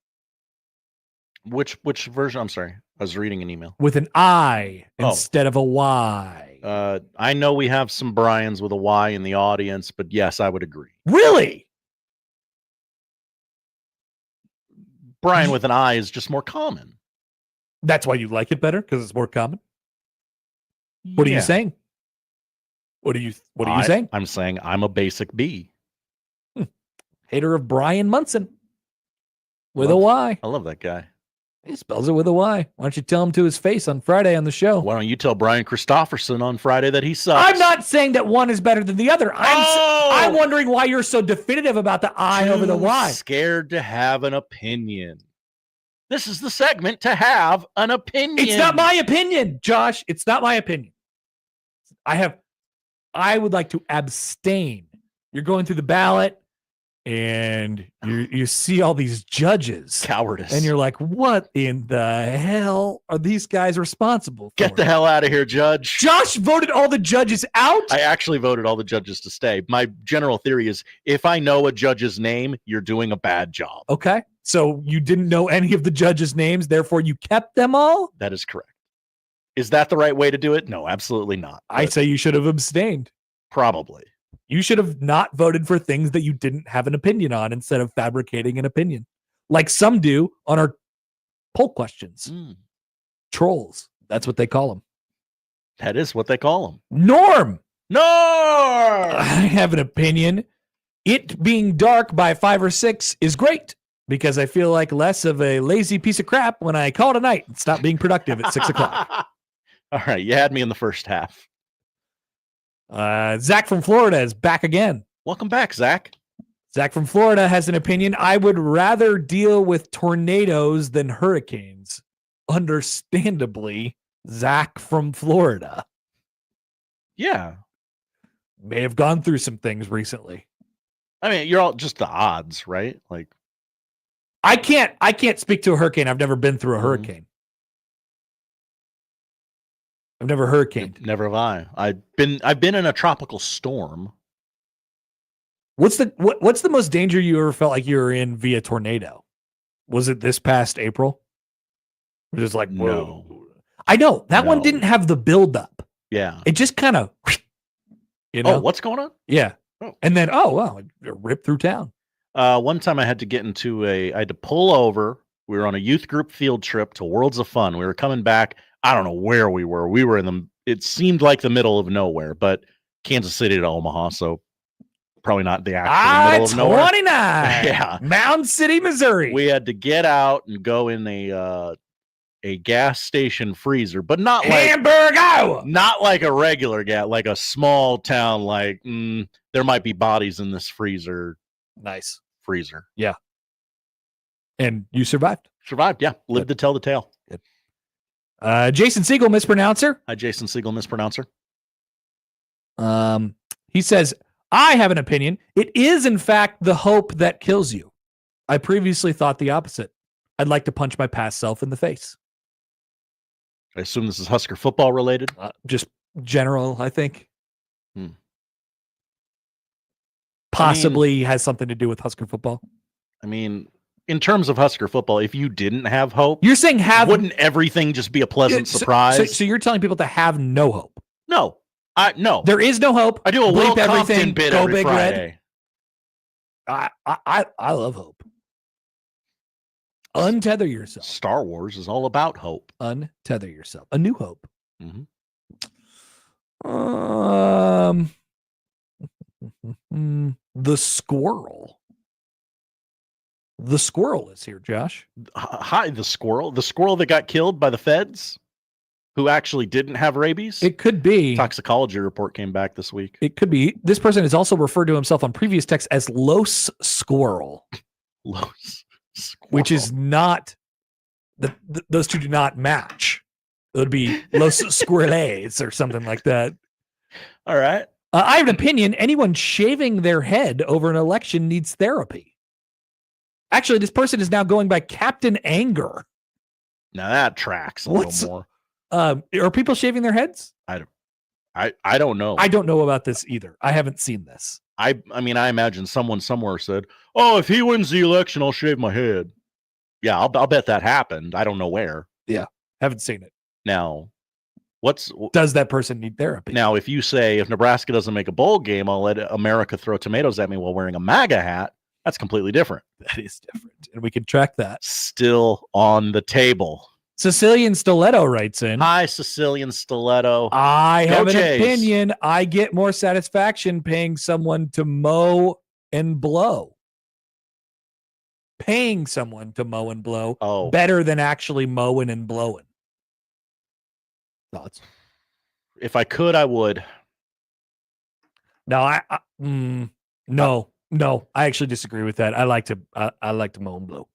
Which version? I'm sorry. I was reading an email. With an I instead of a Y. I know we have some Brians with a Y in the audience, but yes, I would agree. Really? Brian with an I is just more common. That's why you like it better, because it's more common? What are you saying? What are you saying? I'm saying I'm a basic B. Hater of Brian Munson with a Y. I love that guy. He spells it with a Y. Why don't you tell him to his face on Friday on the show? Why don't you tell Brian Christopherson on Friday that he sucks? I'm not saying that one is better than the other. I'm wondering why you're so definitive about the I over the Y. Scared to have an opinion. This is the segment to have an opinion. It's not my opinion, Josh. It's not my opinion. I would like to abstain. You're going through the ballot and you see all these judges. Cowardice. And you're like, what in the hell are these guys responsible for? Get the hell out of here, Judge. Josh voted all the judges out? I actually voted all the judges to stay. My general theory is if I know a judge's name, you're doing a bad job. Okay. So you didn't know any of the judges' names, therefore you kept them all? That is correct. Is that the right way to do it? No, absolutely not. I say you should have abstained. Probably. You should have not voted for things that you didn't have an opinion on instead of fabricating an opinion, like some do on our poll questions. Trolls. That's what they call them. That is what they call them. Norm. I have an opinion. It being dark by 5 or 6 is great because I feel like less of a lazy piece of crap when I call it a night and stop being productive at 6 o'clock. All right. You had me in the first half. Zach from Florida is back again. Welcome back, Zach. Zach from Florida has an opinion. I would rather deal with tornadoes than hurricanes. Understandably, Zach from Florida. Yeah. May have gone through some things recently. I mean, you're all just the odds, right? Like, I can't speak to a hurricane. I've never been through a hurricane. I've never hurricaned. Never have I. I've been in a tropical storm. What's the most danger you ever felt like you were in via tornado? Was it this past April? It was like, whoa. No. I know that one didn't have the buildup. Yeah. It just kind of, Oh, what's going on? Yeah. Oh. And then, it ripped through town. One time I had to get into I had to pull over. We were on a youth group field trip to Worlds of Fun. We were coming back. I don't know where we were. We were in the it seemed like the middle of nowhere, but Kansas City to Omaha, so probably not the actual middle of nowhere. 29. Yeah. Mound City, Missouri. We had to get out and go in a gas station freezer, but not like Hamburg, Iowa. not like a regular gas, like a small town. Like there might be bodies in this freezer. Nice freezer. Yeah. And you survived. Survived, yeah. Lived to tell the tale. Good. Jason Siegel, mispronouncer. Hi, Jason Siegel, mispronouncer. He says, I have an opinion. It is, in fact, the hope that kills you. I previously thought the opposite. I'd like to punch my past self in the face. I assume this is Husker football related. Just general, I think. Possibly has something to do with Husker football. I mean, in terms of Husker football, if you didn't have hope, you're saying wouldn't everything just be a pleasant surprise? So you're telling people to have no hope? No, no. There is no hope. I do a Bleep Will Compton bit go every Big Friday. Red. I love hope. Untether yourself. Star Wars is all about hope. Untether yourself. A new hope. Mm-hmm. The squirrel. The squirrel is here, Josh. Hi, the squirrel. The squirrel that got killed by the feds, who actually didn't have rabies. It could be. Toxicology report came back this week. It could be. This person has also referred to himself on previous texts as Los Squirrel. Los Squirrel. Which is not, those two do not match. It would be Los Squirrels or something like that. All right. I have an opinion. Anyone shaving their head over an election needs therapy. Actually, this person is now going by Captain Anger. Now that tracks a little more. Are people shaving their heads? I don't know. I don't know about this either. I haven't seen this. I mean, I imagine someone somewhere said, "Oh, if he wins the election, I'll shave my head." Yeah, I'll bet that happened. I don't know where. Yeah, haven't seen it. Now, does that person need therapy? Now, if you say if Nebraska doesn't make a bowl game, I'll let America throw tomatoes at me while wearing a MAGA hat. That's completely different. That is different, and we can track that. Still on the table. Sicilian Stiletto writes in. Hi, Sicilian Stiletto. I have an Jays. opinion. I get more satisfaction paying someone to mow and blow. Paying someone to mow and blow better than actually mowing and blowing. Thoughts? If I could, I would. No, no. I actually disagree with that. I like to mow and blow.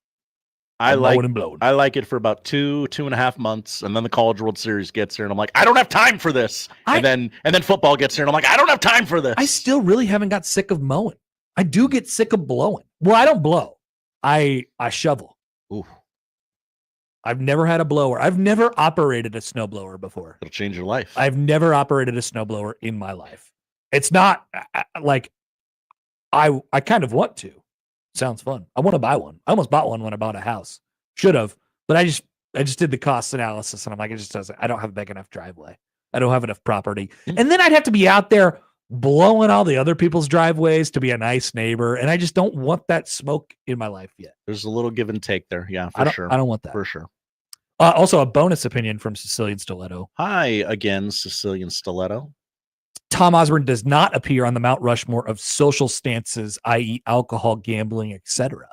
I like it for about 2.5 months, and then the College World Series gets here, and I'm like, I don't have time for this. And then football gets here, and I'm like, I don't have time for this. I still really haven't got sick of mowing. I do get sick of blowing. Well, I don't blow. I shovel. Ooh. I've never had a blower. I've never operated a snowblower before. It'll change your life. I've never operated a snowblower in my life. It's not like I kind of want to. Sounds fun. I want to buy one. I almost bought one when I bought a house. Should have, but I just did the cost analysis, and I'm like, it just doesn't. I don't have a big enough driveway. I don't have enough property, and then I'd have to be out there blowing all the other people's driveways to be a nice neighbor, and I just don't want that smoke in my life yet. There's a little give and take there, yeah, for sure. I don't want that for sure. Also, a bonus opinion from Sicilian Stiletto. Hi again, Sicilian Stiletto. Tom Osborne does not appear on the Mount Rushmore of social stances, i.e., alcohol, gambling, etc.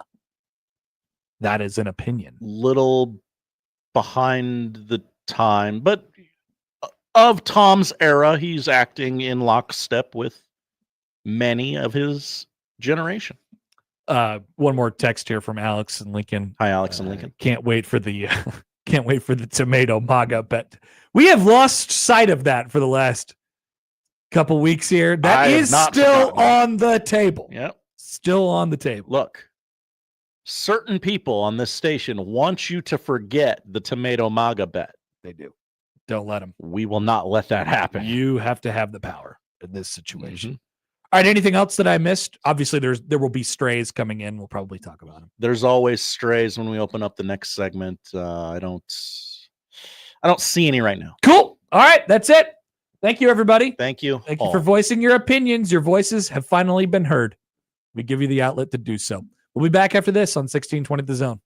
That is an opinion. Little behind the time, but of Tom's era, he's acting in lockstep with many of his generation. One more text here from Alex and Lincoln. Hi, Alex and Lincoln. Can't wait for the tomato MAGA bet. We have lost sight of that for the last couple weeks here. That is still on the table. Yep. Still on the table. Look, certain people on this station want you to forget the tomato MAGA bet. They do. Don't let them. We will not let that happen. You have to have the power in this situation. Mm-hmm. All right. Anything else that I missed? Obviously, there will be strays coming in. We'll probably talk about them. There's always strays when we open up the next segment. I don't see any right now. Cool. All right. That's it. Thank you, everybody. Thank you. Thank you for voicing your opinions. Your voices have finally been heard. We give you the outlet to do so. We'll be back after this on 1620 The Zone.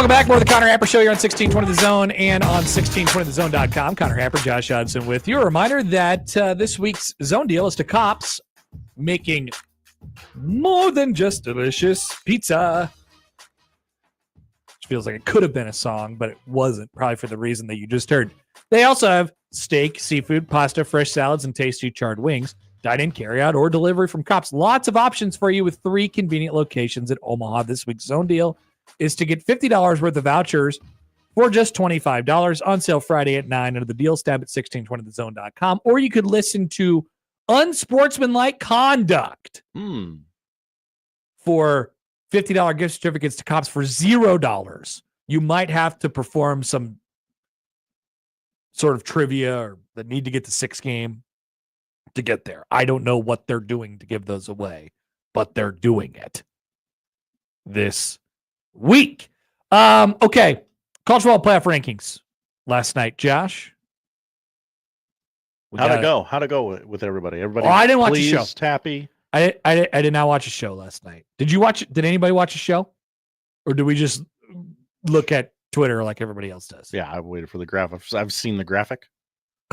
Welcome back. More of the Connor Happer Show here on 1620 The Zone and on 1620thezone.com. Connor Happer, Josh Hudson with you. A reminder that this week's Zone Deal is to Cops making more than just delicious pizza. Which feels like it could have been a song, but it wasn't, probably for the reason that you just heard. They also have steak, seafood, pasta, fresh salads, and tasty charred wings. Dine-in, carry-out, or delivery from Cops. Lots of options for you with 3 convenient locations in Omaha. This week's Zone Deal is to get $50 worth of vouchers for just $25 on sale Friday at 9 under the deals tab at 1620thezone.com. Or you could listen to Unsportsmanlike Conduct for $50 gift certificates to Cops for $0. You might have to perform some sort of trivia or the need to get to 6 game to get there. I don't know what they're doing to give those away, but they're doing it this week. Okay. College football playoff rankings last night, Josh. How'd it go with everybody? Everybody, I didn't watch the show. Happy. I did not watch a show last night. Did you watch? Did anybody watch a show, or did we just look at Twitter like everybody else does? Yeah, I waited for the graphic. I've seen the graphic.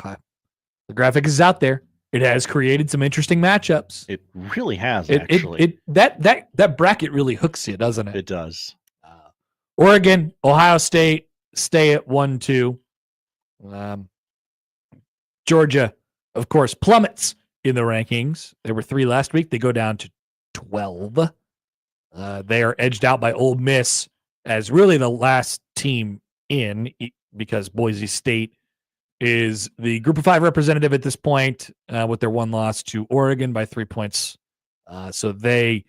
Okay. The graphic is out there. It has created some interesting matchups. It really has, actually. That bracket really hooks you, doesn't it? It does. Oregon, Ohio State stay at 1-2. Georgia, of course, plummets in the rankings. There were 3 last week. They go down to 12. They are edged out by Ole Miss as really the last team in, because Boise State is the Group of 5 representative at this point with their 1 loss to Oregon by 3 points. So they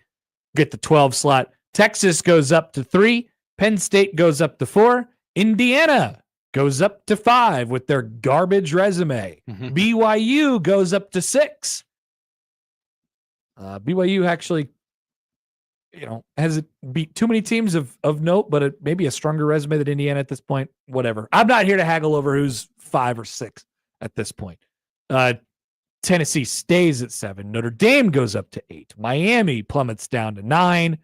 get the 12 slot. Texas goes up to 3. Penn State goes up to 4. Indiana goes up to 5 with their garbage resume. BYU goes up to 6. BYU actually, hasn't beat too many teams of note, but maybe a stronger resume than Indiana at this point. Whatever. I'm not here to haggle over who's 5 or 6 at this point. Tennessee stays at 7. Notre Dame goes up to 8. Miami plummets down to 9.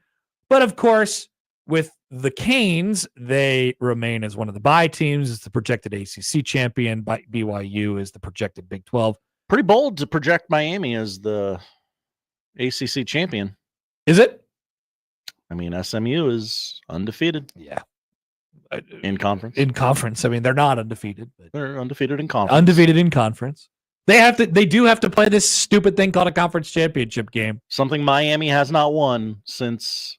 But of course, with the Canes, they remain as one of the bye teams. It's the projected ACC champion. BYU is the projected Big 12. Pretty bold to project Miami as the ACC champion. Is it? I mean, SMU is undefeated. Yeah. In conference. In conference. I mean, they're not undefeated. But they're undefeated in conference. Undefeated in conference. They do have to play this stupid thing called a conference championship game. Something Miami has not won since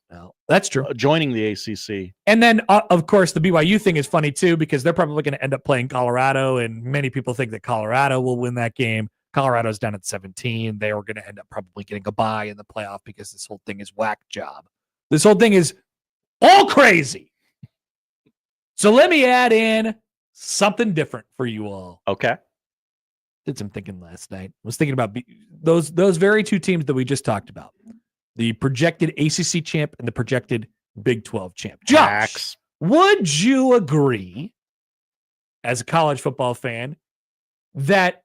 that's true. Joining the ACC. And then, of course, the BYU thing is funny, too, because they're probably going to end up playing Colorado, and many people think that Colorado will win that game. Colorado's down at 17. They are going to end up probably getting a bye in the playoff because this whole thing is whack job. This whole thing is all crazy. So let me add in something different for you all. Okay. Did some thinking last night. I was thinking about those very 2 teams that we just talked about. The projected ACC champ and the projected Big 12 champ. Josh, would you agree, as a college football fan, that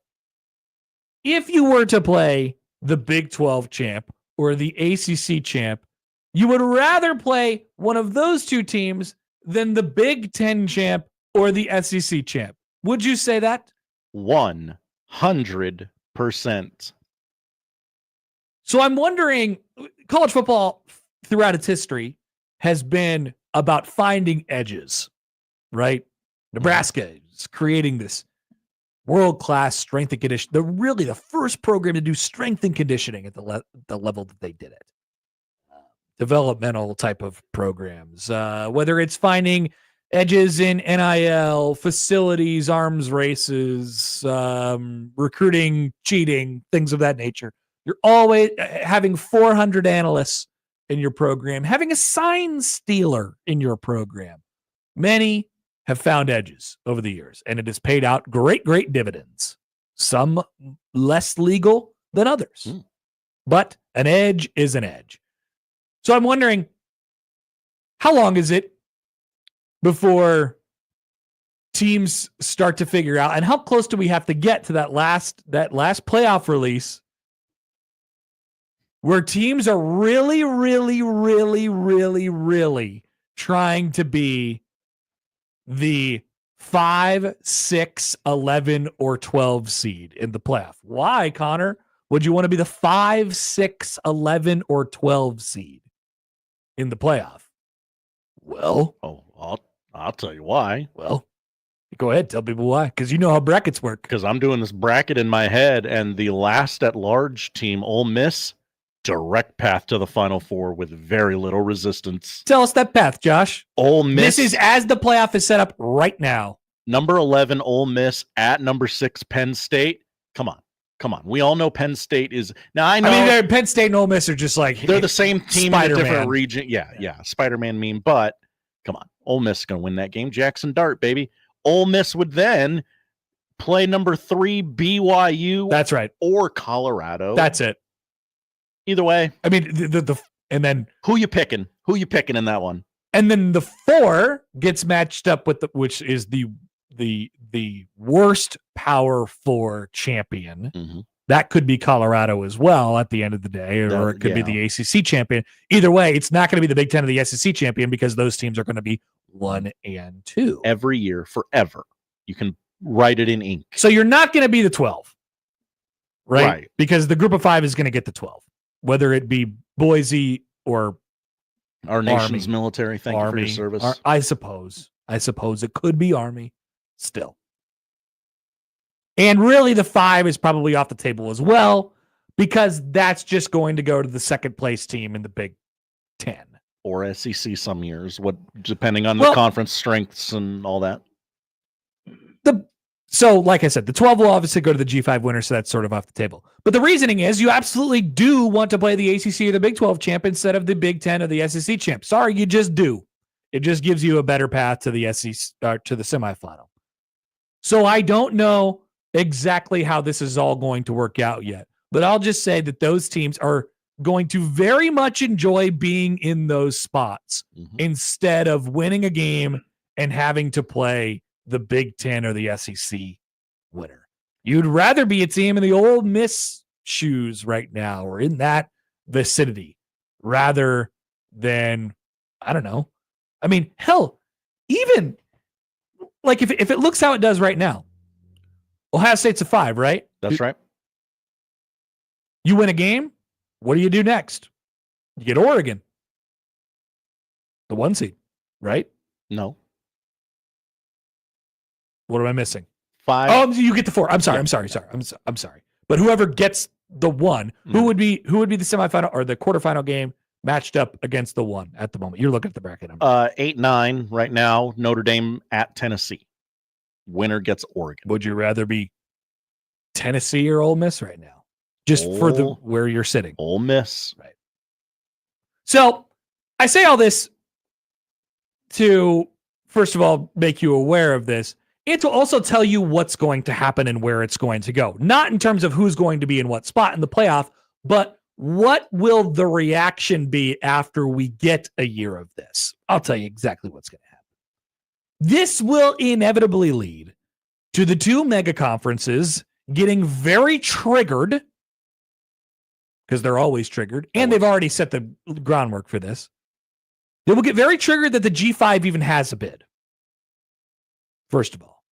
if you were to play the Big 12 champ or the ACC champ, you would rather play one of those 2 teams than the Big 10 champ or the SEC champ? Would you say that? 100%. So I'm wondering, college football throughout its history has been about finding edges, right? Nebraska is creating this world-class strength and conditioning. Really the first program to do strength and conditioning at the level that they did it. Developmental type of programs, whether it's finding edges in NIL, facilities, arms races, recruiting, cheating, things of that nature. You're always having 400 analysts in your program, having a sign stealer in your program. Many have found edges over the years, and it has paid out great dividends. Some less legal than others, but an edge is an edge. So I'm wondering, how long is it before teams start to figure out, and how close do we have to get to that last playoff release where teams are really trying to be the 5, 6, 11, or 12 seed in the playoff. Why, Connor, would you want to be the 5, 6, 11, or 12 seed in the playoff? Well, I'll tell you why. Well, go ahead. Tell people why. Because you know how brackets work. Because I'm doing this bracket in my head, and the last at-large team, Ole Miss, direct path to the Final Four with very little resistance. Tell us that path, Josh. Ole Miss. This is as the playoff is set up right now. Number 11, Ole Miss at number 6, Penn State. Come on. We all know Penn State is now. I know Penn State and Ole Miss are just like they're the same team in a different Spider-Man. region. Yeah. Spider-Man meme. But come on, Ole Miss is going to win that game. Jackson Dart, baby. Ole Miss would then play number 3 BYU. That's right. Or Colorado. That's it. Either way. I mean, and then who you picking? Who you picking in that one? And then the 4 gets matched up with which is the worst Power 4 champion. Mm-hmm. That could be Colorado as well at the end of the day, or it could be the ACC champion. Either way, it's not going to be the Big Ten or the SEC champion because those teams are going to be 1 and 2 every year forever. You can write it in ink. So you're not going to be the 12, right? Because the group of 5 is going to get the 12, whether it be Boise or our nation's Army. Military. Thank you for your service. I suppose it could be Army still. And really the 5 is probably off the table as well, because that's just going to go to the second place team in the Big Ten. Or SEC some years, depending on the conference strengths and all that. So, like I said, the 12 will obviously go to the G5 winner, so that's sort of off the table. But the reasoning is you absolutely do want to play the ACC or the Big 12 champ instead of the Big 10 or the SEC champ. Sorry, you just do. It just gives you a better path to the SEC to the semifinal. So I don't know exactly how this is all going to work out yet, but I'll just say that those teams are going to very much enjoy being in those spots instead of winning a game and having to play the Big Ten or the SEC winner. You'd rather be a team in the Ole Miss shoes right now or in that vicinity rather than, I don't know. I mean, hell, even like if it looks how it does right now, Ohio State's a 5, right? That's right. You win a game, what do you do next? You get Oregon, the 1 seed, right? No. What am I missing? 5. Oh, you get the 4. I'm sorry. I'm sorry. But whoever gets the 1, who would be the semifinal or the quarterfinal game matched up against the 1 at the moment? You're looking at the bracket number. 8-9 right now. Notre Dame at Tennessee. Winner gets Oregon. Would you rather be Tennessee or Ole Miss right now? Just for where you're sitting. Ole Miss. Right. So I say all this to, first of all, make you aware of this. And to also tell you what's going to happen and where it's going to go. Not in terms of who's going to be in what spot in the playoff, but what will the reaction be after we get a year of this? I'll tell you exactly what's going to happen. This will inevitably lead to the 2 mega conferences getting very triggered, because they're always triggered, and they've already set the groundwork for this. They will get very triggered that the G5 even has a bid. First of all,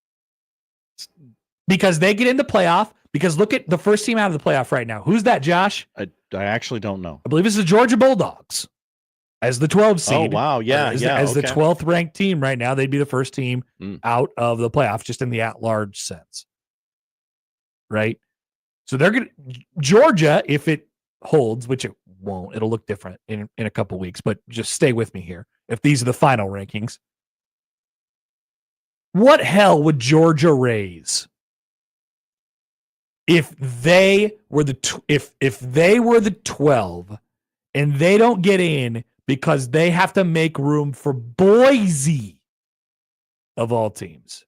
because they get into playoff, because look at the first team out of the playoff right now. Who's that, Josh? I actually don't know. I believe it's the Georgia Bulldogs as the 12 seed. Oh, wow. Yeah. As the 12th ranked team right now, they'd be the first team out of the playoff, just in the at-large sense. Right? So they're going to, Georgia, if it holds, which it won't, it'll look different in a couple weeks, but just stay with me here. If these are the final rankings, what hell would Georgia raise if they were if they were the 12 and they don't get in because they have to make room for Boise of all teams?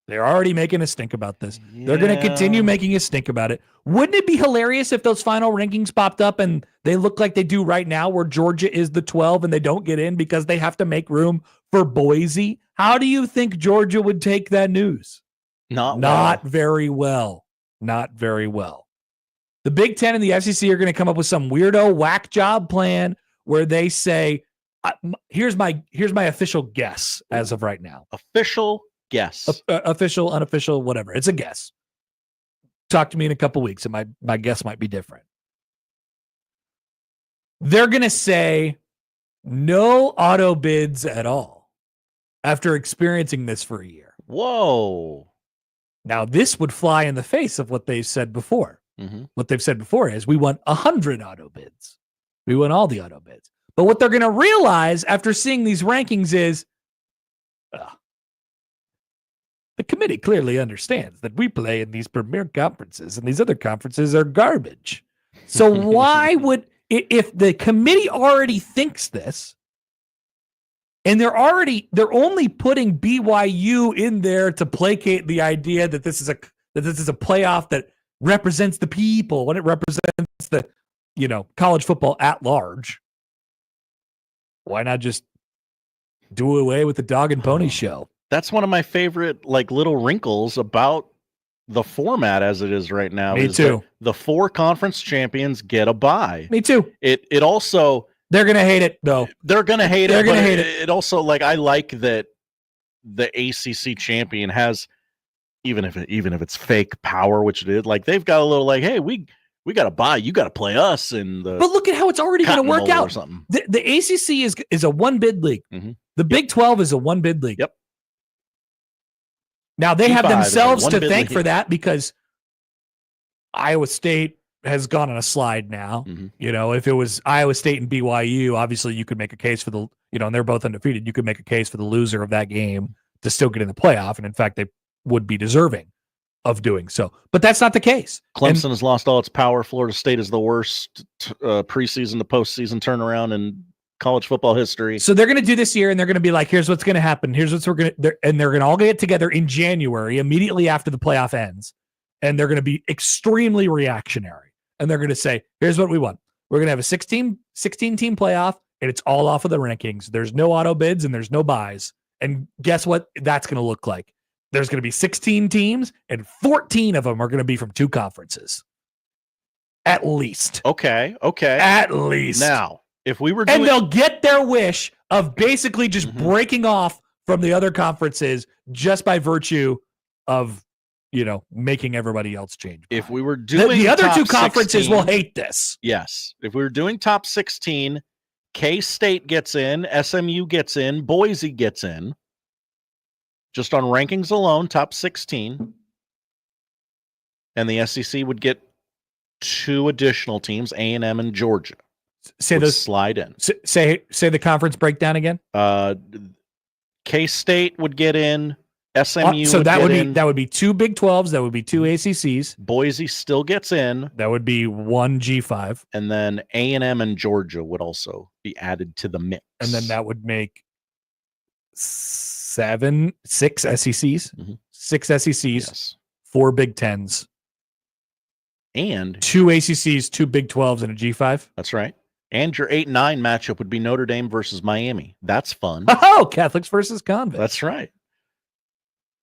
They're already making a stink about this. Yeah. They're going to continue making a stink about it. Wouldn't it be hilarious if those final rankings popped up and they look like they do right now, where Georgia is the 12 and they don't get in because they have to make room for Boise? How do you think Georgia would take that news? Not very well. Not very well. The Big Ten and the SEC are going to come up with some weirdo whack job plan where they say, Here's my official guess as of right now. Official guess. Official, unofficial, whatever. It's a guess. Talk to me in a couple weeks, and my guess might be different. They're going to say no auto bids at all after experiencing this for a year. Whoa. Now, this would fly in the face of what they've said before. Mm-hmm. What they've said before is we want 100 auto bids. We want all the auto bids. But what they're going to realize after seeing these rankings is the committee clearly understands that we play in these premier conferences and these other conferences are garbage. So why would, if the committee already thinks this, and they're only putting BYU in there to placate the idea that this is a playoff that represents the people, when it represents the, college football at large. Why not just do away with the dog and pony show? That's one of my favorite little wrinkles about the format as it is right now. Me too. The 4 conference champions get a bye. Me too. It also, they're going to hate it though. They're going to hate it. They're going to hate it. It also, I like that the ACC champion has, even if it's fake power, which it is, they've got a little hey, we got to buy, you got to play us in the. But look at how it's already going to work out. Or something. The ACC is a 1-bid league. Mm-hmm. The Big 12 is a 1-bid league. Yep. Now they have themselves to thank league for that because Iowa State has gone on a slide now. Mm-hmm. If it was Iowa State and BYU, obviously you could make a case for the, and they're both undefeated. You could make a case for the loser of that game to still get in the playoff. And in fact, they would be deserving of doing so. But that's not the case. Clemson has lost all its power. Florida State is the worst preseason to postseason turnaround in college football history. So they're going to do this year, and they're going to be like, here's what's going to happen. Here's what's we're going to, and they're going to all get together in January, immediately after the playoff ends. And they're going to be extremely reactionary. And they're going to say, here's what we want. We're going to have a 16 team playoff, and it's all off of the rankings. There's no auto bids and there's no buys. And guess what that's going to look like? There's going to be 16 teams, and 14 of them are going to be from 2 conferences. At least. Okay. At least. Now, if we were doing... And they'll get their wish of basically just breaking off from the other conferences just by virtue of, making everybody else change. If we were doing the other 2 conferences 16, will hate this. Yes. If we were doing top 16, K-State gets in, SMU gets in, Boise gets in. Just on rankings alone, top 16. And the SEC would get 2 additional teams, A&M and Georgia. Say those slide in. Say the conference breakdown again. K-State would get in, SMU so that would be 2 Big 12s, that would be 2 ACCs. Boise still gets in. That would be 1 G5. And then A&M and Georgia would also be added to the mix. And then that would make 6 SECs, 6 SECs, yes. 4 Big 10s, and 2 ACCs, 2 Big 12s, and a G5. That's right. And your 8-9 matchup would be Notre Dame versus Miami. That's fun. Oh, Catholics versus convicts. That's right.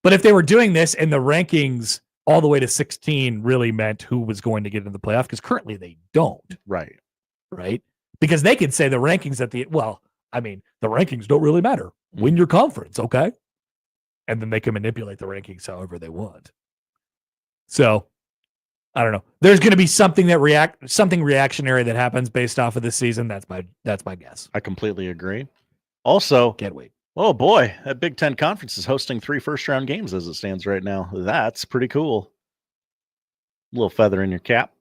But if they were doing this and the rankings all the way to 16 really meant who was going to get into the playoff, because currently they don't. Right. Because they could say the rankings the rankings don't really matter. Win your conference, okay? And then they can manipulate the rankings however they want. So, I don't know. There's going to be something reactionary that happens based off of this season. That's my guess. I completely agree. Also, can't wait. Oh boy, that Big Ten Conference is hosting 3 first-round games as it stands right now. That's pretty cool. A little feather in your cap.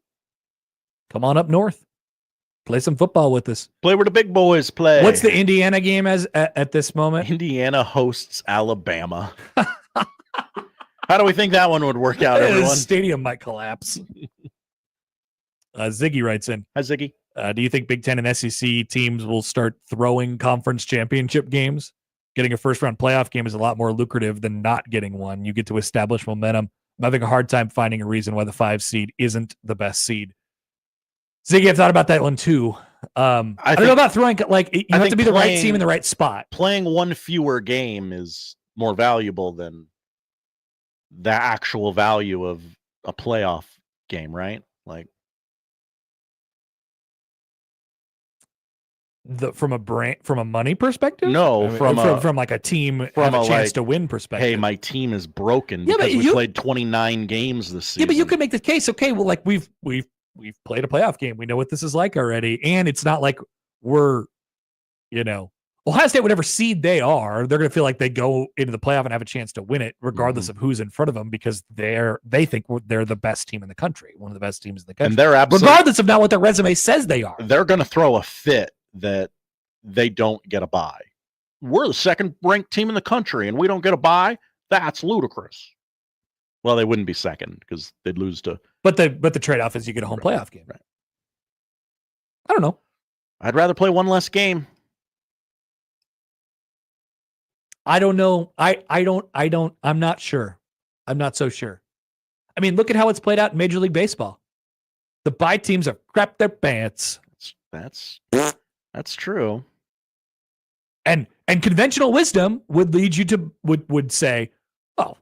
Come on up north. Play some football with us. Play where the big boys play. What's the Indiana game at this moment? Indiana hosts Alabama. How do we think that one would work out, everyone? The stadium might collapse. Ziggy writes in. Hi, Ziggy. Do you think Big Ten and SEC teams will start throwing conference championship games? Getting a first-round playoff game is a lot more lucrative than not getting one. You get to establish momentum. I'm having a hard time finding a reason why the 5 seed isn't the best seed. Ziggy, I've thought about that one too. I don't know about throwing, you have to be the right team in the right spot. Playing one fewer game is more valuable than the actual value of a playoff game, right? from a money perspective? No, I mean, from from like a team from have a a, chance like, to win perspective. hey, my team is broken Yeah, but because we you- played 29 games this season. Yeah, but you could make the case. Okay, well, like we've played a playoff game. We know what this is like already, and it's not like we're, Ohio State, whatever seed they are, they're going to feel like they go into the playoff and have a chance to win it, regardless of who's in front of them, because they think they're the best team in the country, one of the best teams in the country, And they're regardless of not what their resume says they are. They're going to throw a fit that they don't get a bye. We're the second ranked team in the country and we don't get a bye. That's ludicrous. Well, they wouldn't be second because they'd lose to. But the trade-off is you get a home playoff game. Right. I don't know. I'd rather play one less game. I don't know. I'm not sure. I'm not so sure. I mean, look at how it's played out in Major League Baseball. The bye teams have crapped their pants. That's true. And conventional wisdom would lead you to would say, oh,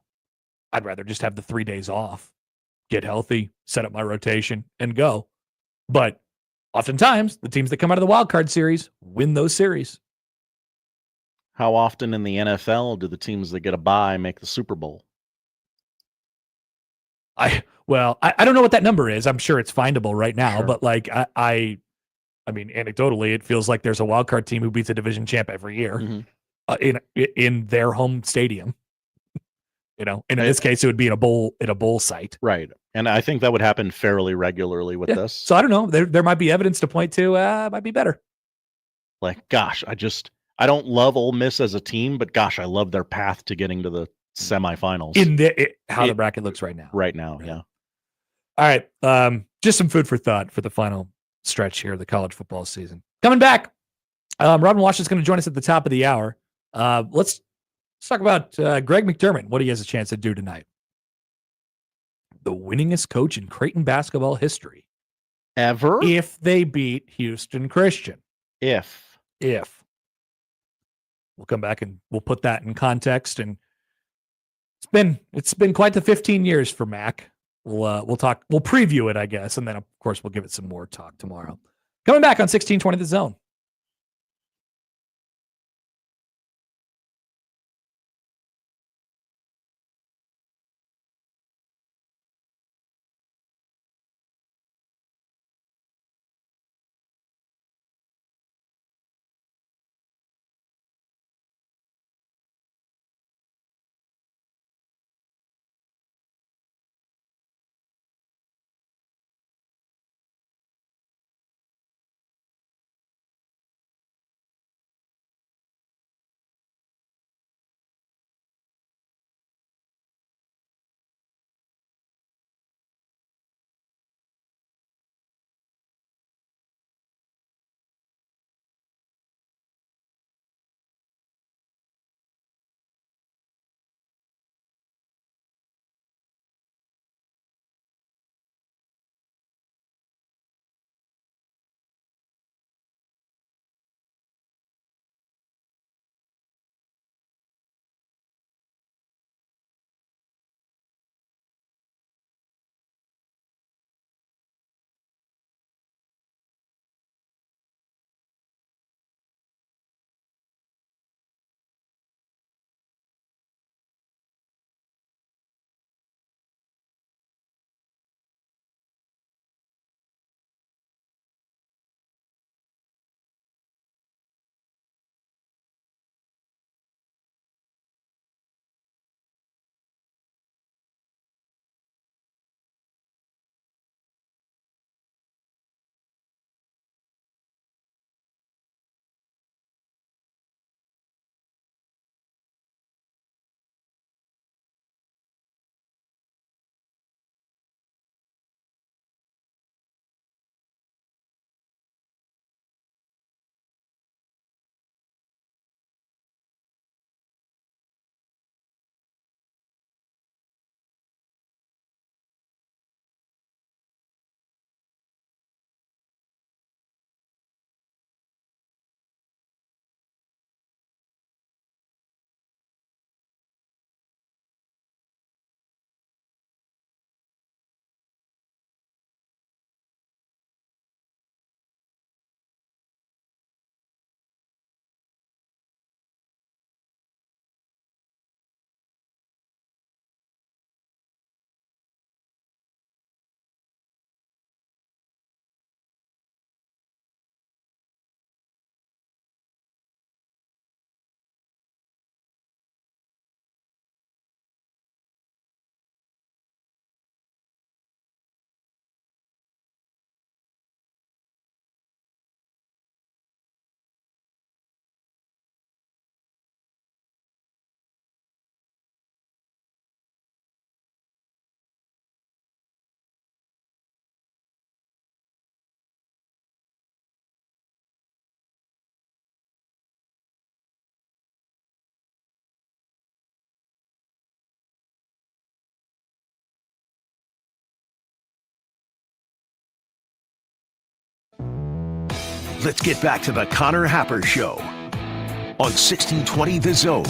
I'd rather just have the 3 days off, get healthy, set up my rotation, and go. But oftentimes, the teams that come out of the wild card series win those series. How often in the NFL do the teams that get a bye make the Super Bowl? I don't know what that number is. I'm sure it's findable right now, Sure. but like I mean, anecdotally, it feels like there's a wild card team who beats a division champ every year in their home stadium. And in this case, it would be in a bowl site, right? And I think that would happen fairly regularly with this. So I don't know. There might be evidence to point to. It might be better. Like, gosh, I don't love Ole Miss as a team, but gosh, I love their path to getting to the semifinals. How the bracket looks right now. Right now, yeah. All right. Just some food for thought for the final stretch here of the college football season. Coming back, Robin Washut is going to join us at the top of the hour. Let's talk about Greg McDermott, what he has a chance to do tonight. The winningest coach in Creighton basketball history. Ever? If they beat Houston Christian. If. We'll come back and we'll put that in context. And it's been quite the 15 years for Mac. We'll preview it, I guess. And then, of course, we'll give it some more talk tomorrow. Coming back on 1620 The Zone. Let's get back to the Connor Happer Show on 1620 The Zone.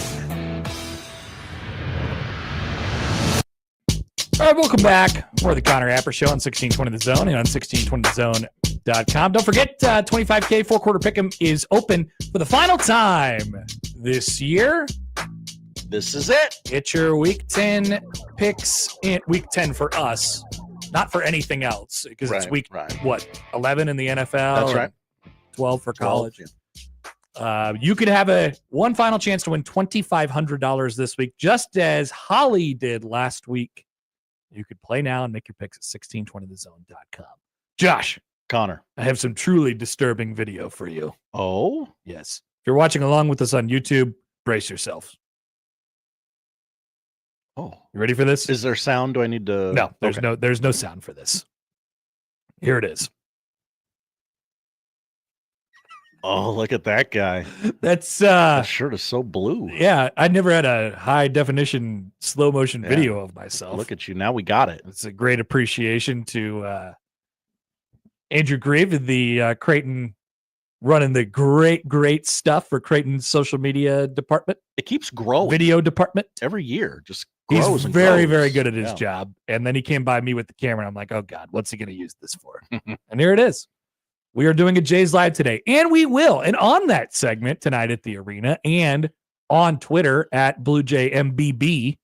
All right, welcome back. More of the Connor Happer Show on 1620 The Zone and on 1620thezone.com. Don't forget, 25K four-quarter pick'em is open for the final time this year. This is it. Get your Week 10 picks in Week 10 for us, not for anything else, because it's Week, 11 in the NFL? That's right. 12 for college. 12, You could have one final chance to win $2,500 this week, just as Holly did last week. You could play now and make your picks at 1620thezone.com. Josh. Connor. I have some truly disturbing video for you. Oh? Yes. If you're watching along with us on YouTube, brace yourself. Oh. You ready for this? Is there sound? Do I need to? No, there's no sound for this. Here it is. Oh, look at that guy. That's that shirt is so blue. Yeah, I never had a high definition slow motion video of myself. Look at you. Now we got it. It's a great appreciation to Andrew Grieve, the Creighton, running the great stuff for Creighton's social media department. It keeps growing. Video department. Every year just grows. He's very good at his job. And then he came by me with the camera and I'm like, oh God, what's he going to use this for? And here it is. We are doing a Jays Live today, and we will. And on that segment tonight at the arena and on Twitter at BlueJayMBB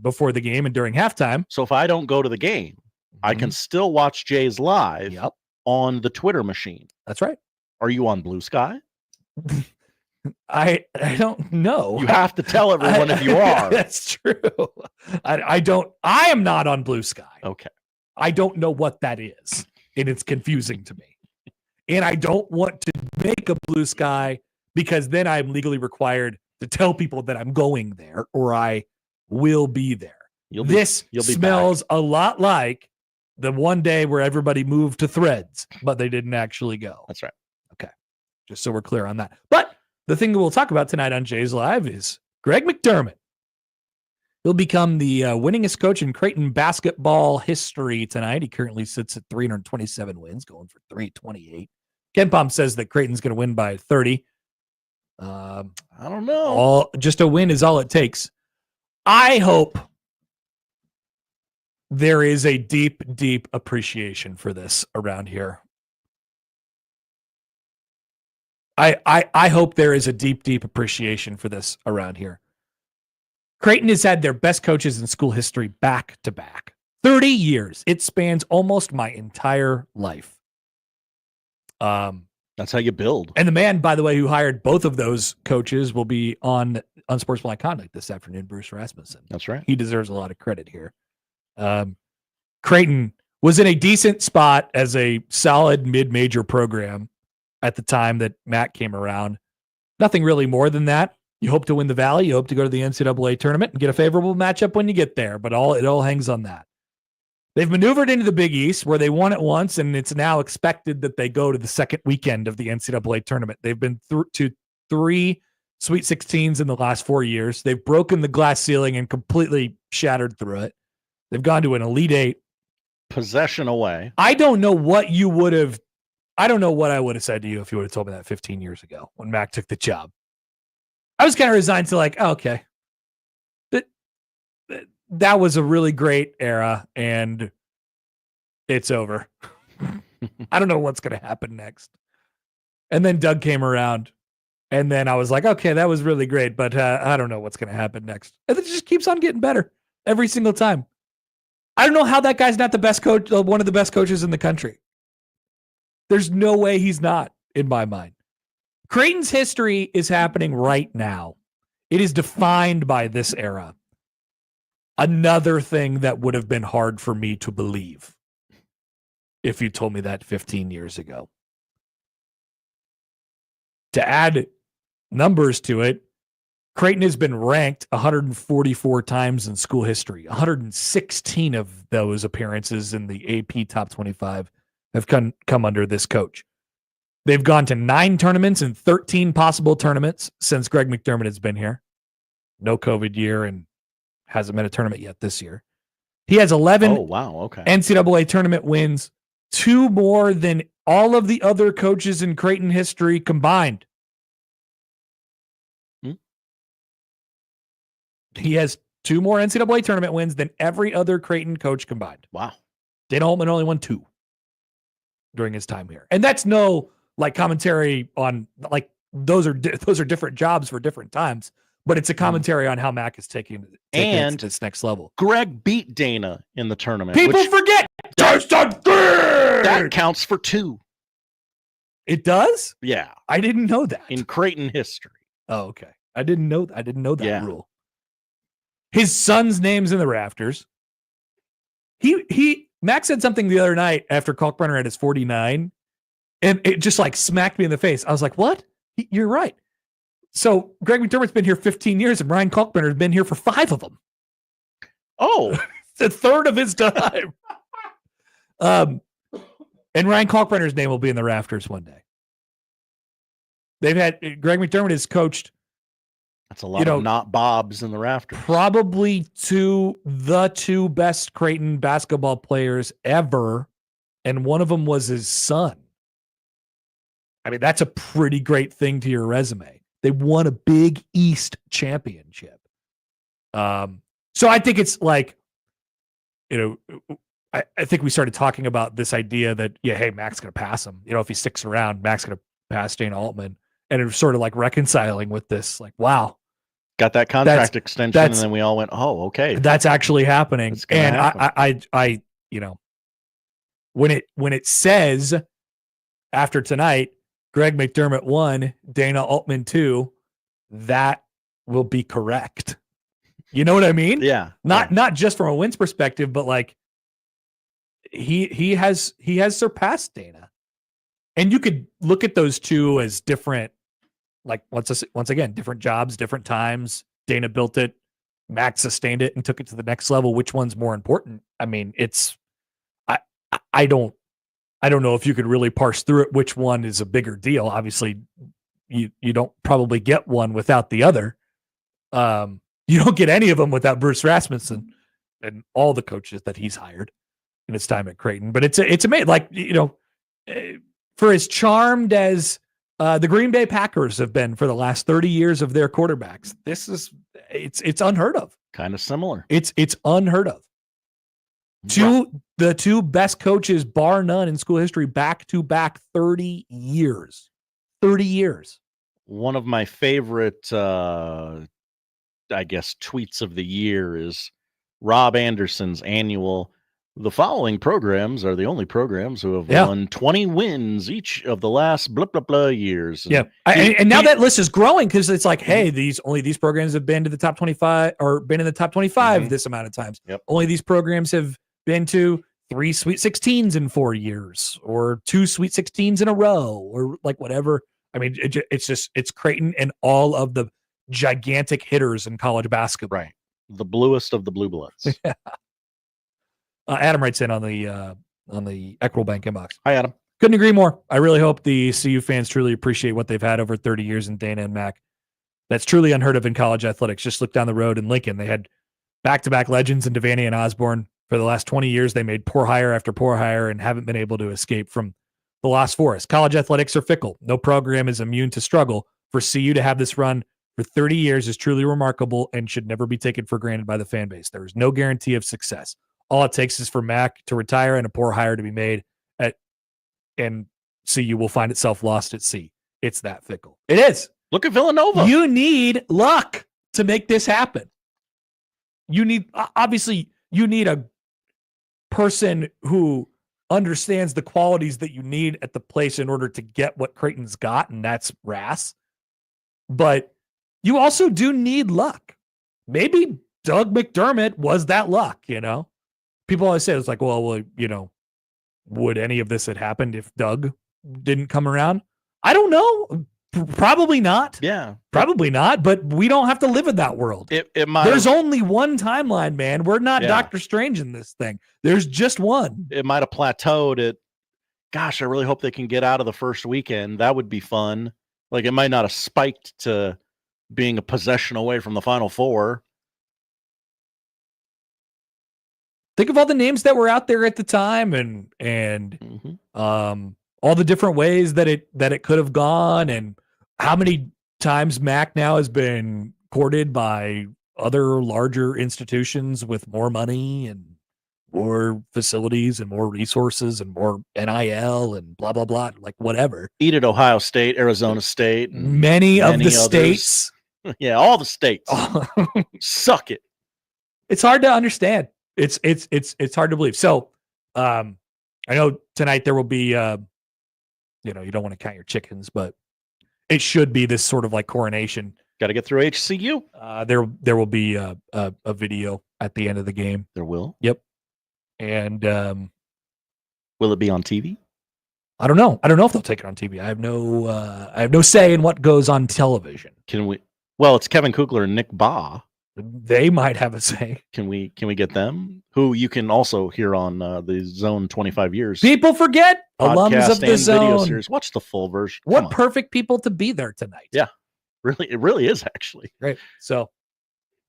before the game and during halftime. So if I don't go to the game, I can still watch Jays Live on the Twitter machine. That's right. Are you on Blue Sky? I don't know. You have to tell everyone if you are. That's true. I am not on Blue Sky. Okay. I don't know what that is. And it's confusing to me. And I don't want to make a Blue Sky because then I'm legally required to tell people that I'm going there or I will be there. You'll be smells a lot like the one day where everybody moved to Threads, but they didn't actually go. That's right. Okay. Just so we're clear on that. But the thing that we'll talk about tonight on Jays Live is Greg McDermott. He'll become the winningest coach in Creighton basketball history tonight. He currently sits at 327 wins, going for 328. Ken Pom says that Creighton's going to win by 30. I don't know. Just a win is all it takes. I hope there is a deep appreciation for this around here. I hope there is a deep appreciation for this around here. Creighton has had their best coaches in school history back to back. 30 years. It spans almost my entire life. That's how you build. And the man, by the way, who hired both of those coaches will be on Unsportsmanlike Conduct this afternoon, Bruce Rasmussen. That's right. He deserves a lot of credit here. Creighton was in a decent spot as a solid mid-major program at the time that Matt came around. Nothing really more than that. You hope to win the Valley. You hope to go to the NCAA tournament and get a favorable matchup when you get there. But it all hangs on that. They've maneuvered into the Big East where they won it once, and it's now expected that they go to the second weekend of the NCAA tournament. They've been to 3 Sweet 16s in the last 4 years. They've broken the glass ceiling and completely shattered through it. They've gone to an Elite Eight. Possession away. I don't know what I would have said to you if you would have told me that 15 years ago when Mac took the job. I was kind of resigned to okay. That was a really great era, and it's over. I don't know what's going to happen next. And then Doug came around, and then I was like, okay, that was really great, but I don't know what's going to happen next. And it just keeps on getting better every single time. I don't know how that guy's not the best coach, one of the best coaches in the country. There's no way he's not, in my mind. Creighton's history is happening right now. It is defined by this era. Another thing that would have been hard for me to believe if you told me that 15 years ago. To add numbers to it, Creighton has been ranked 144 times in school history. 116 of those appearances in the AP Top 25 have come under this coach. They've gone to 9 tournaments and 13 possible tournaments since Greg McDermott has been here. No COVID year and hasn't been a tournament yet this year. He has 11 NCAA tournament wins, 2 more than all of the other coaches in Creighton history combined. He has 2 more NCAA tournament wins than every other Creighton coach combined. Wow. Dana Holgorsen only won 2 during his time here. And that's no like commentary on like those are different jobs for different times, but it's a commentary on how Mac is taking it to this next level. Greg beat Dana in the tournament. People forget. That counts for 2. It does? Yeah. I didn't know that. In Creighton history. Oh, okay. I didn't know that rule. His son's name's in the rafters. Max said something the other night after Kalkbrenner had his 49, and it just like smacked me in the face. I was like, what? You're right. So Greg McDermott's been here 15 years, and Ryan Kalkbrenner has been here for 5 of them. Oh. It's a third of his time. And Ryan Kalkbrenner's name will be in the rafters one day. Greg McDermott has coached. That's a lot of not Bobs in the rafters. Probably the two best Creighton basketball players ever, and one of them was his son. I mean, that's a pretty great thing to your resume. They won a Big East championship. So I think it's like, I think we started talking about this idea that, hey, Mac's going to pass him. If he sticks around, Mac's going to pass Dana Altman. And it was sort of like reconciling with this, like, wow. Got that contract extension, and then we all went, oh, okay. That's actually happening. And happen. I when it says after tonight, Greg McDermott 1, Dana Altman 2, that will be correct. You know what I mean? Yeah. Not just from a wins perspective, but like he has surpassed Dana. And you could look at those two as different, like once again, different jobs, different times. Dana built it, Max sustained it and took it to the next level. Which one's more important? I mean, I don't know if you could really parse through it which one is a bigger deal. Obviously, you don't probably get one without the other. You don't get any of them without Bruce Rasmussen and all the coaches that he's hired in his time at Creighton. But it's amazing. Like, for as charmed as the Green Bay Packers have been for the last 30 years of their quarterbacks, it's unheard of. Kind of similar. It's unheard of. The two best coaches, bar none, in school history, back to back 30 years. 30 years. One of my favorite, tweets of the year is Rob Anderson's annual. The following programs are the only programs who have won 20 wins each of the last blah, blah, blah years. And now that list is growing because it's like, hey, these programs have been to the top 25 or been in the top 25 this amount of times. Yep. Only these programs have been to 3 Sweet 16s in 4 years or 2 Sweet 16s in a row or like whatever. I mean, it's Creighton and all of the gigantic hitters in college basketball. Right. The bluest of the blue bloods. Yeah. Adam writes in on the Eckerl Bank inbox. Hi, Adam. Couldn't agree more. I really hope the CU fans truly appreciate what they've had over 30 years in Dana and Mac. That's truly unheard of in college athletics. Just look down the road in Lincoln. They had back-to-back legends in Devaney and Osborne. For the last 20 years, they made poor hire after poor hire and haven't been able to escape from the lost forest. College athletics are fickle. No program is immune to struggle. For CU to have this run for 30 years is truly remarkable and should never be taken for granted by the fan base. There is no guarantee of success. All it takes is for Mac to retire and a poor hire to be made and CU will find itself lost at sea. It's that fickle. It is. Look at Villanova. You need luck to make this happen. You need a person who understands the qualities that you need at the place in order to get what Creighton's got, and that's Rass. But you also do need luck. Maybe Doug McDermott was that luck, People always say, it's like, well, would any of this have happened if Doug didn't come around? I don't know. Probably not. Yeah. Probably not, but we don't have to live in that world. There's only one timeline, man. We're not Doctor Strange in this thing. There's just one. It might have plateaued at, gosh, I really hope they can get out of the first weekend. That would be fun. Like, it might not have spiked to being a possession away from the Final Four. Think of all the names that were out there at the time and all the different ways that it could have gone, and how many times Mac now has been courted by other larger institutions with more money and more facilities and more resources and more NIL and blah, blah, blah, like whatever. Eat at Ohio State, Arizona State. And Many of the others. states. Yeah, all the states. Suck it. It's hard to understand. It's hard to believe. So I know tonight there will be you don't want to count your chickens, but it should be this sort of like coronation. Got to get through HCU. There will be a video at the end of the game. There will. Yep. And will it be on TV? I don't know. I don't know if they'll take it on TV. I have no say in what goes on television. Can we? Well, it's Kevin Kugler and Nick Baugh. They might have a say. Can we get them? Who you can also hear on the Zone 25 Years. People forget alums of the Zone. Video series. Watch the full version. What perfect people to be there tonight. Yeah, really, it really is actually. Great. So,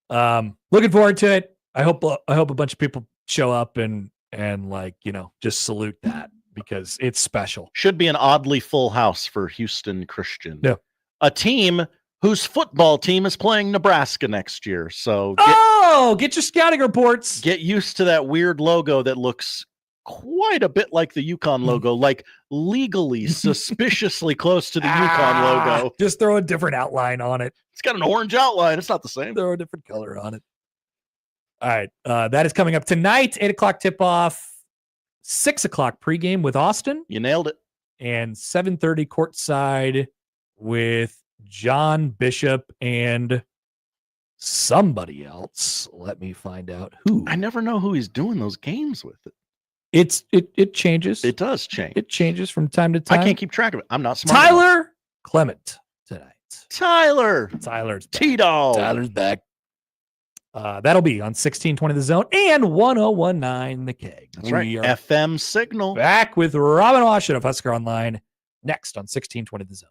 looking forward to it. I hope a bunch of people show up and like just salute that because it's special. Should be an oddly full house for Houston Christian. Yeah, a team whose football team is playing Nebraska next year. So get your scouting reports. Get used to that weird logo that looks quite a bit like the Yukon logo, like legally suspiciously close to the Yukon logo. Just throw a different outline on it. It's got an orange outline. It's not the same. Throw a different color on it. All right. That is coming up tonight, 8:00 tip-off, 6:00 pregame with Austin. You nailed it. And 7:30 courtside with John Bishop and somebody else. Let me find out who. I never know who he's doing those games with. It changes. It does change. It changes from time to time. I can't keep track of it. I'm not smart. Tyler Clement tonight. Tyler's T-Dog. Tyler's back. That'll be on 1620 The Zone and 1019 The Keg. That's right. FM signal. Back with Robin Washut of Husker Online next on 1620 The Zone.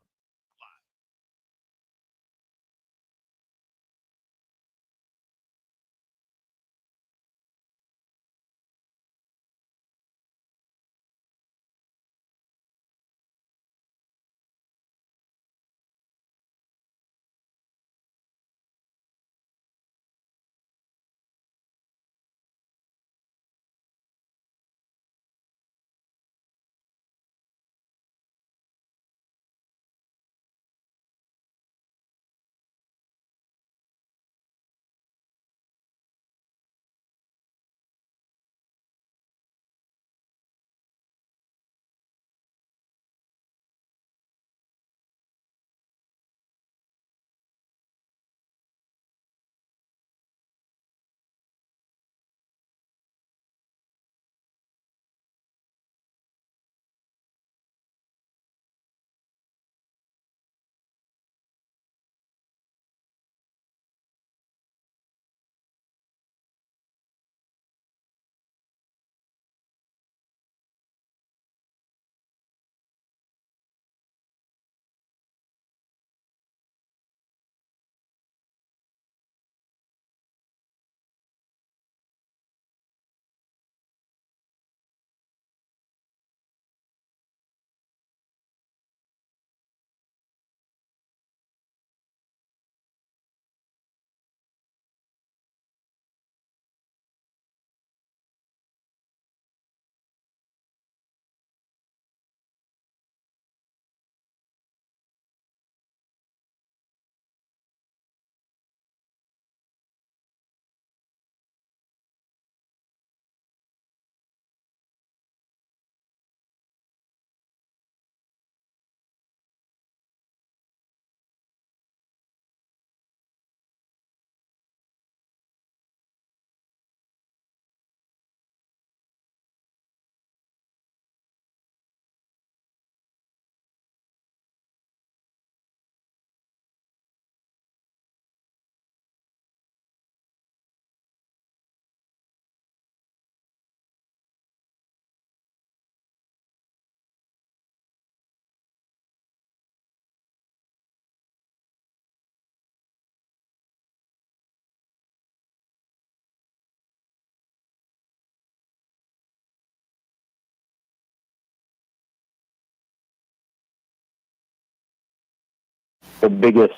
the biggest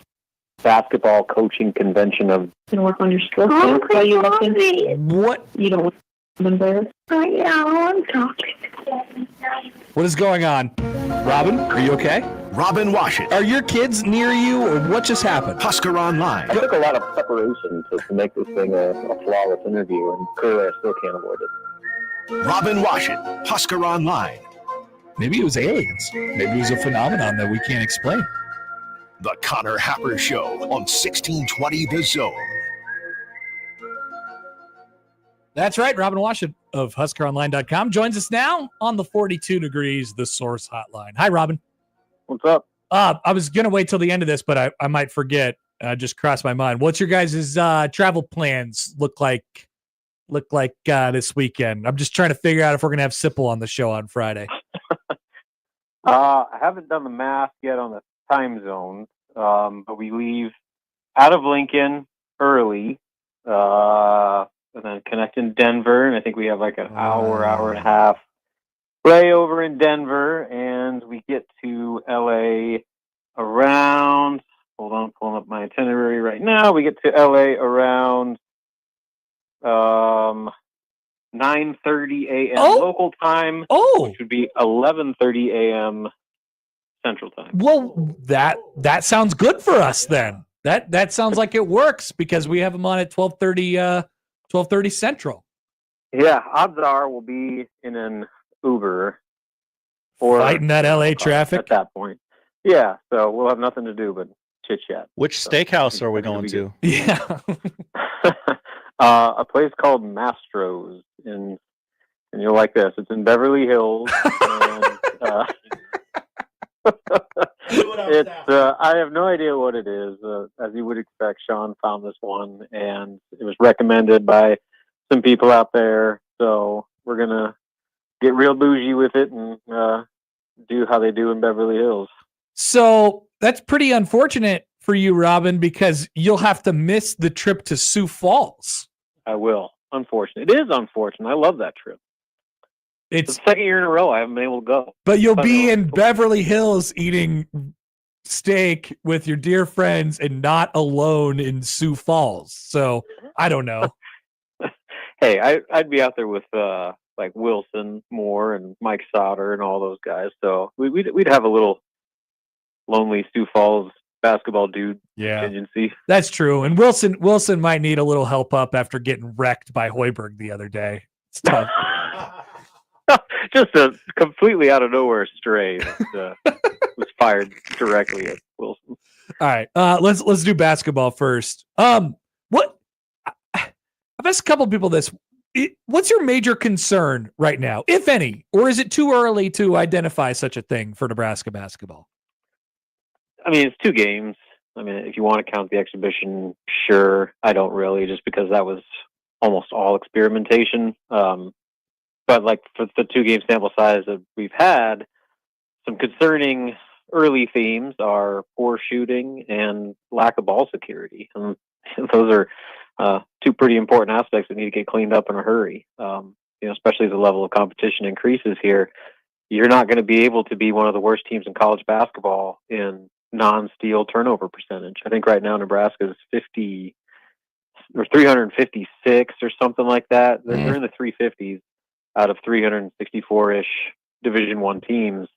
basketball coaching convention of work on your skills. So you listen. What? You don't remember. I'm talking. What is going on? Robin, are you okay? Robin Washut, Are your kids near you, or what just happened? Husker Online. I took a lot of preparation to make this thing a flawless interview, and clearly I still can't avoid it. Robin Washut, Husker Online. Maybe it was aliens. Maybe it was a phenomenon that we can't explain. The Connor Happer Show on 1620 The Zone. That's right. Robin Washut of HuskerOnline.com joins us now on the 42 Degrees The Source Hotline. Hi, Robin. What's up? I was going to wait till the end of this, but I might forget. Just crossed my mind. What's your guys' travel plans look like this weekend? I'm just trying to figure out if we're going to have Sipple on the show on Friday. I haven't done the math yet on the time zone, but we leave out of Lincoln early, and then connect in Denver, and I think we have like an hour and a half layover in Denver, and we get to LA around, hold on, pulling up my itinerary right now, we get to LA around 9:30 a.m. local time, which would be 11:30 a.m. Central Time. Well, that sounds good for us then. That sounds like it works because we have them on at 12:30 Central. Yeah, odds are we'll be in an Uber or fighting that LA traffic at that point. Yeah, so we'll have nothing to do but chit chat. Which steakhouse are we going to? Yeah. A place called Mastro's and you'll like this. It's in Beverly Hills. And, I have no idea what it is. As you would expect, Sean found this one, and it was recommended by some people out there. So we're gonna get real bougie with it and do how they do in Beverly Hills. So that's pretty unfortunate for you, Robin, because you'll have to miss the trip to Sioux Falls. I will. Unfortunate. It is unfortunate. I love that trip. It's the second year in a row I haven't been able to go. But you'll be in Beverly Hills eating steak with your dear friends and not alone in Sioux Falls. So I don't know. Hey, I'd be out there with like Wilson Moore and Mike Sauter and all those guys. So we'd have a little lonely Sioux Falls basketball dude contingency. That's true. And Wilson might need a little help up after getting wrecked by Hoiberg the other day. It's tough. Just a completely out of nowhere stray that was fired directly at Wilson. All right, let's do basketball first. What I've asked a couple of people this. What's your major concern right now, if any, or is it too early to identify such a thing for Nebraska basketball? I mean, it's 2 games. I mean, if you want to count the exhibition, sure. I don't really, just because that was almost all experimentation. But like for the 2-game sample size that we've had, some concerning early themes are poor shooting and lack of ball security. And those are 2 pretty important aspects that need to get cleaned up in a hurry. Especially as the level of competition increases here, you're not going to be able to be one of the worst teams in college basketball in non-steal turnover percentage. I think right now Nebraska is 50 or 356 or something like that. They're in the 350s. Out of 364-ish Division I teams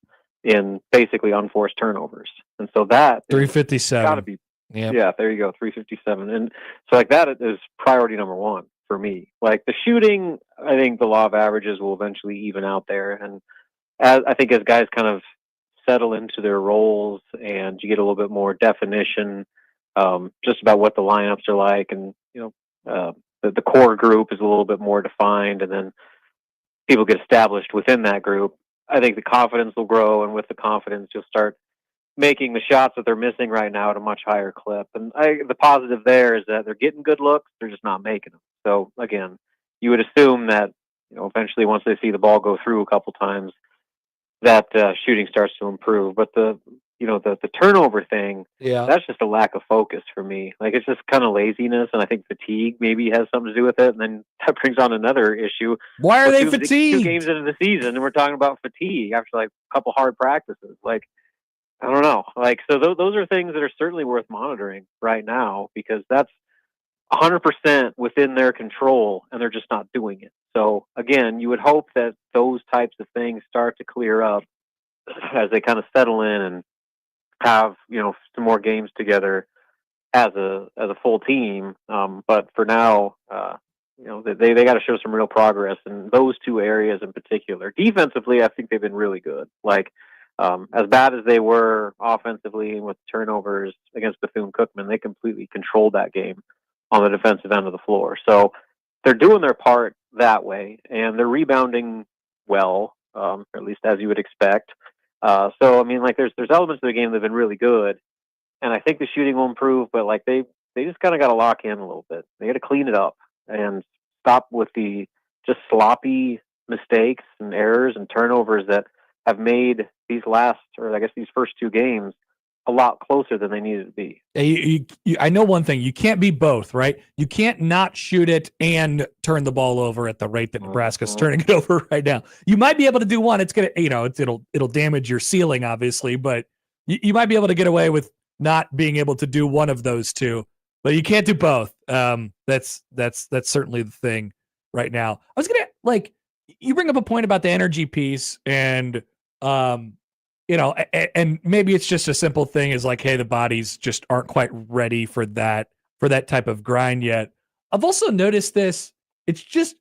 in basically unforced turnovers. And so that 357. Got to be, yeah, there you go, 357. And so like that is priority number 1 for me. Like the shooting, I think the law of averages will eventually even out there. And as guys kind of settle into their roles and you get a little bit more definition just about what the lineups are like, and the core group is a little bit more defined, and then people get established within that group, I think the confidence will grow, and with the confidence, you'll start making the shots that they're missing right now at a much higher clip. And the positive there is that they're getting good looks, they're just not making them. So again, you would assume that eventually once they see the ball go through a couple times, that shooting starts to improve. But the turnover thing, that's just a lack of focus for me. Like it's just kind of laziness, and I think fatigue maybe has something to do with it. And then that brings on another issue. Why are they fatigued? 2 games into the season, and we're talking about fatigue after like a couple hard practices. Like I don't know. Like, so those are things that are certainly worth monitoring right now, because that's 100% within their control, and they're just not doing it. So again, you would hope that those types of things start to clear up as they kind of settle in and have, some more games together as a full team. But for now, they got to show some real progress in those two areas in particular. Defensively, I think they've been really good. Like, as bad as they were offensively with turnovers against Bethune-Cookman, they completely controlled that game on the defensive end of the floor. So they're doing their part that way, and they're rebounding well, or at least as you would expect. So I mean, like, there's elements of the game that have been really good, and I think the shooting will improve. But like, they just kind of got to lock in a little bit. They got to clean it up and stop with the just sloppy mistakes and errors and turnovers that have made these first two games a lot closer than they needed to be. I know one thing: you can't be both, right? You can't not shoot it and turn the ball over at the rate that Nebraska's turning it over right now. You might be able to do one. It's gonna, it'll damage your ceiling, obviously, but you might be able to get away with not being able to do one of those two, but you can't do both. That's certainly the thing right now. I was gonna, you bring up a point about the energy piece, and and maybe it's just a simple thing is like, hey, the bodies just aren't quite ready for that type of grind yet. I've also noticed this. It's just,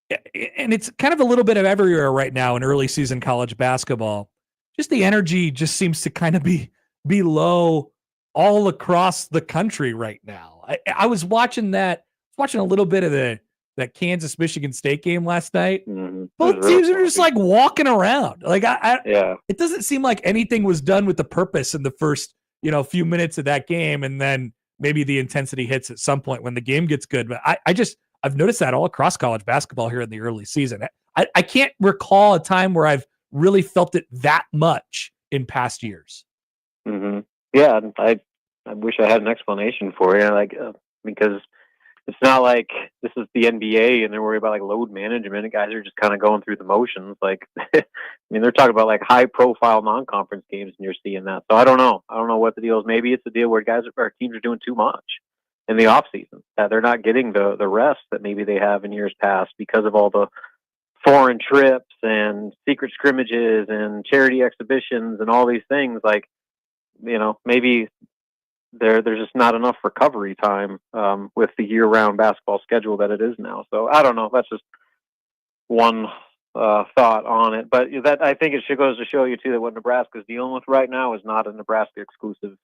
and it's kind of a little bit of everywhere right now in early season college basketball. Just the energy just seems to kind of be low all across the country right now. I was watching a little bit of that Kansas-Michigan State game last night. Mm-hmm. Both teams are just like walking around. Like, yeah. It doesn't seem like anything was done with the purpose in the first, few minutes of that game. And then maybe the intensity hits at some point when the game gets good. But I've noticed that all across college basketball here in the early season. I can't recall a time where I've really felt it that much in past years. Mm-hmm. Yeah. I wish I had an explanation for you, because it's not like this is the NBA and they're worried about load management, and guys are just kind of going through the motions. Like, I mean, they're talking about high profile non-conference games, and you're seeing that. So I don't know what the deal is. Maybe it's a deal where teams are doing too much in the off season, that they're not getting the rest that maybe they have in years past because of all the foreign trips and secret scrimmages and charity exhibitions and all these things. Maybe there's just not enough recovery time with the year-round basketball schedule that it is now. So I don't know. That's just one thought on it. But that, I think it goes to show you too that what Nebraska's dealing with right now is not a Nebraska exclusive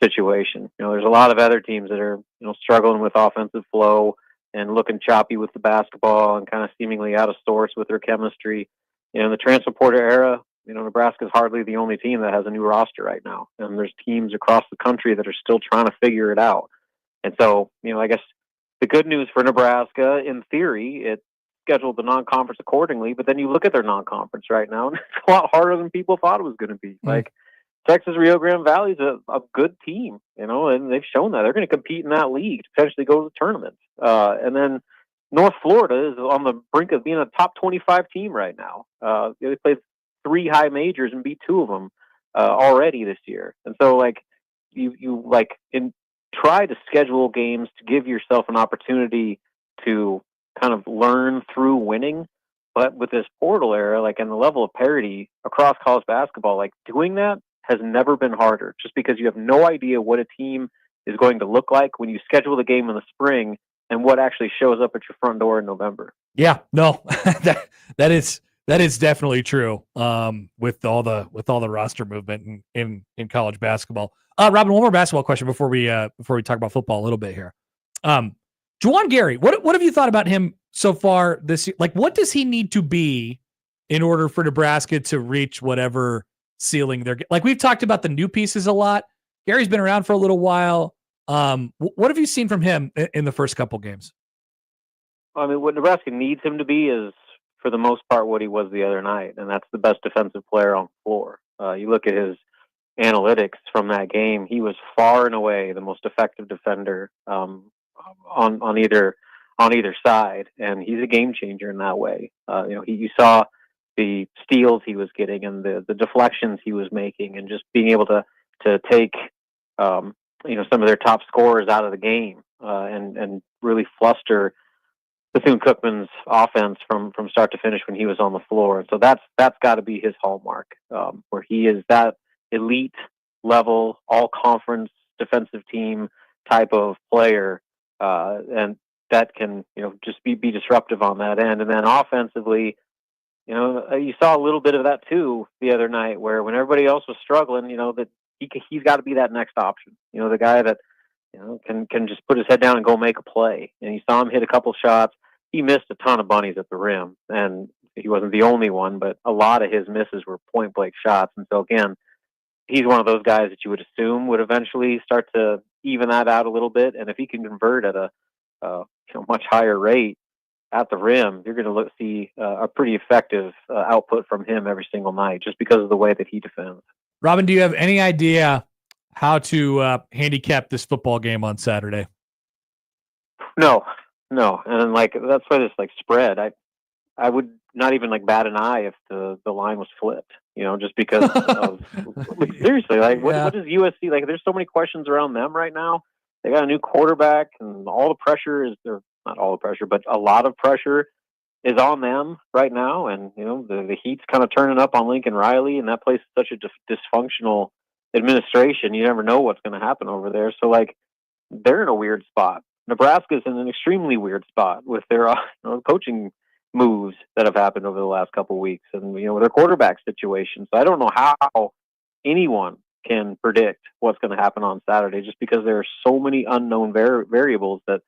situation. There's a lot of other teams that are struggling with offensive flow and looking choppy with the basketball and kind of seemingly out of sorts with their chemistry. In the transfer portal era, Nebraska's hardly the only team that has a new roster right now. And there's teams across the country that are still trying to figure it out. And so, I guess the good news for Nebraska, in theory, it scheduled the non-conference accordingly, but then you look at their non-conference right now, and it's a lot harder than people thought it was going to be. Texas Rio Grande Valley is a good team, and they've shown that. They're going to compete in that league, to potentially go to the tournament. And then North Florida is on the brink of being a top 25 team right now. They played 3 high majors and beat 2 of them already this year. And so you try to schedule games to give yourself an opportunity to kind of learn through winning. But with this portal era, and the level of parity across college basketball, doing that has never been harder, just because you have no idea what a team is going to look like when you schedule the game in the spring and what actually shows up at your front door in November. Yeah, no, that is definitely true. With all the roster movement in college basketball. Robin, one more basketball question before we talk about football a little bit here. Juwan Gary, what have you thought about him so far this year? What does he need to be in order for Nebraska to reach whatever ceiling they're we've talked about the new pieces a lot. Gary's been around for a little while. What have you seen from him in the first couple games? I mean, what Nebraska needs him to be is, for the most part, what he was the other night, and that's the best defensive player on the floor. You look at his analytics from that game; he was far and away the most effective defender on either side, and he's a game changer in that way. You saw the steals he was getting and the deflections he was making, and just being able to take some of their top scorers out of the game and really fluster Bethune-Cookman's offense from start to finish when he was on the floor. And so that's got to be his hallmark, where he is that elite level, all conference defensive team type of player, and that can just be disruptive on that end. And then offensively, you saw a little bit of that too the other night, where when everybody else was struggling, that he's got to be that next option. The guy that can just put his head down and go make a play. And you saw him hit a couple shots. He missed a ton of bunnies at the rim, and he wasn't the only one, but a lot of his misses were point blank shots. And so again, he's one of those guys that you would assume would eventually start to even that out a little bit. And if he can convert at a much higher rate at the rim, you're going to see a pretty effective output from him every single night, just because of the way that he defends. Robin, do you have any idea how to handicap this football game on Saturday? No. And that's why this spread, I would not even bat an eye if the line was flipped, just because of seriously, what is USC like? There's so many questions around them right now. They got a new quarterback, and all the pressure not all the pressure, but a lot of pressure is on them right now. And, the heat's kind of turning up on Lincoln Riley, and that place is such a dysfunctional administration. You never know what's going to happen over there. So they're in a weird spot. Nebraska's in an extremely weird spot with their coaching moves that have happened over the last couple of weeks, and their quarterback situation. So I don't know how anyone can predict what's going to happen on Saturday, just because there are so many unknown variables that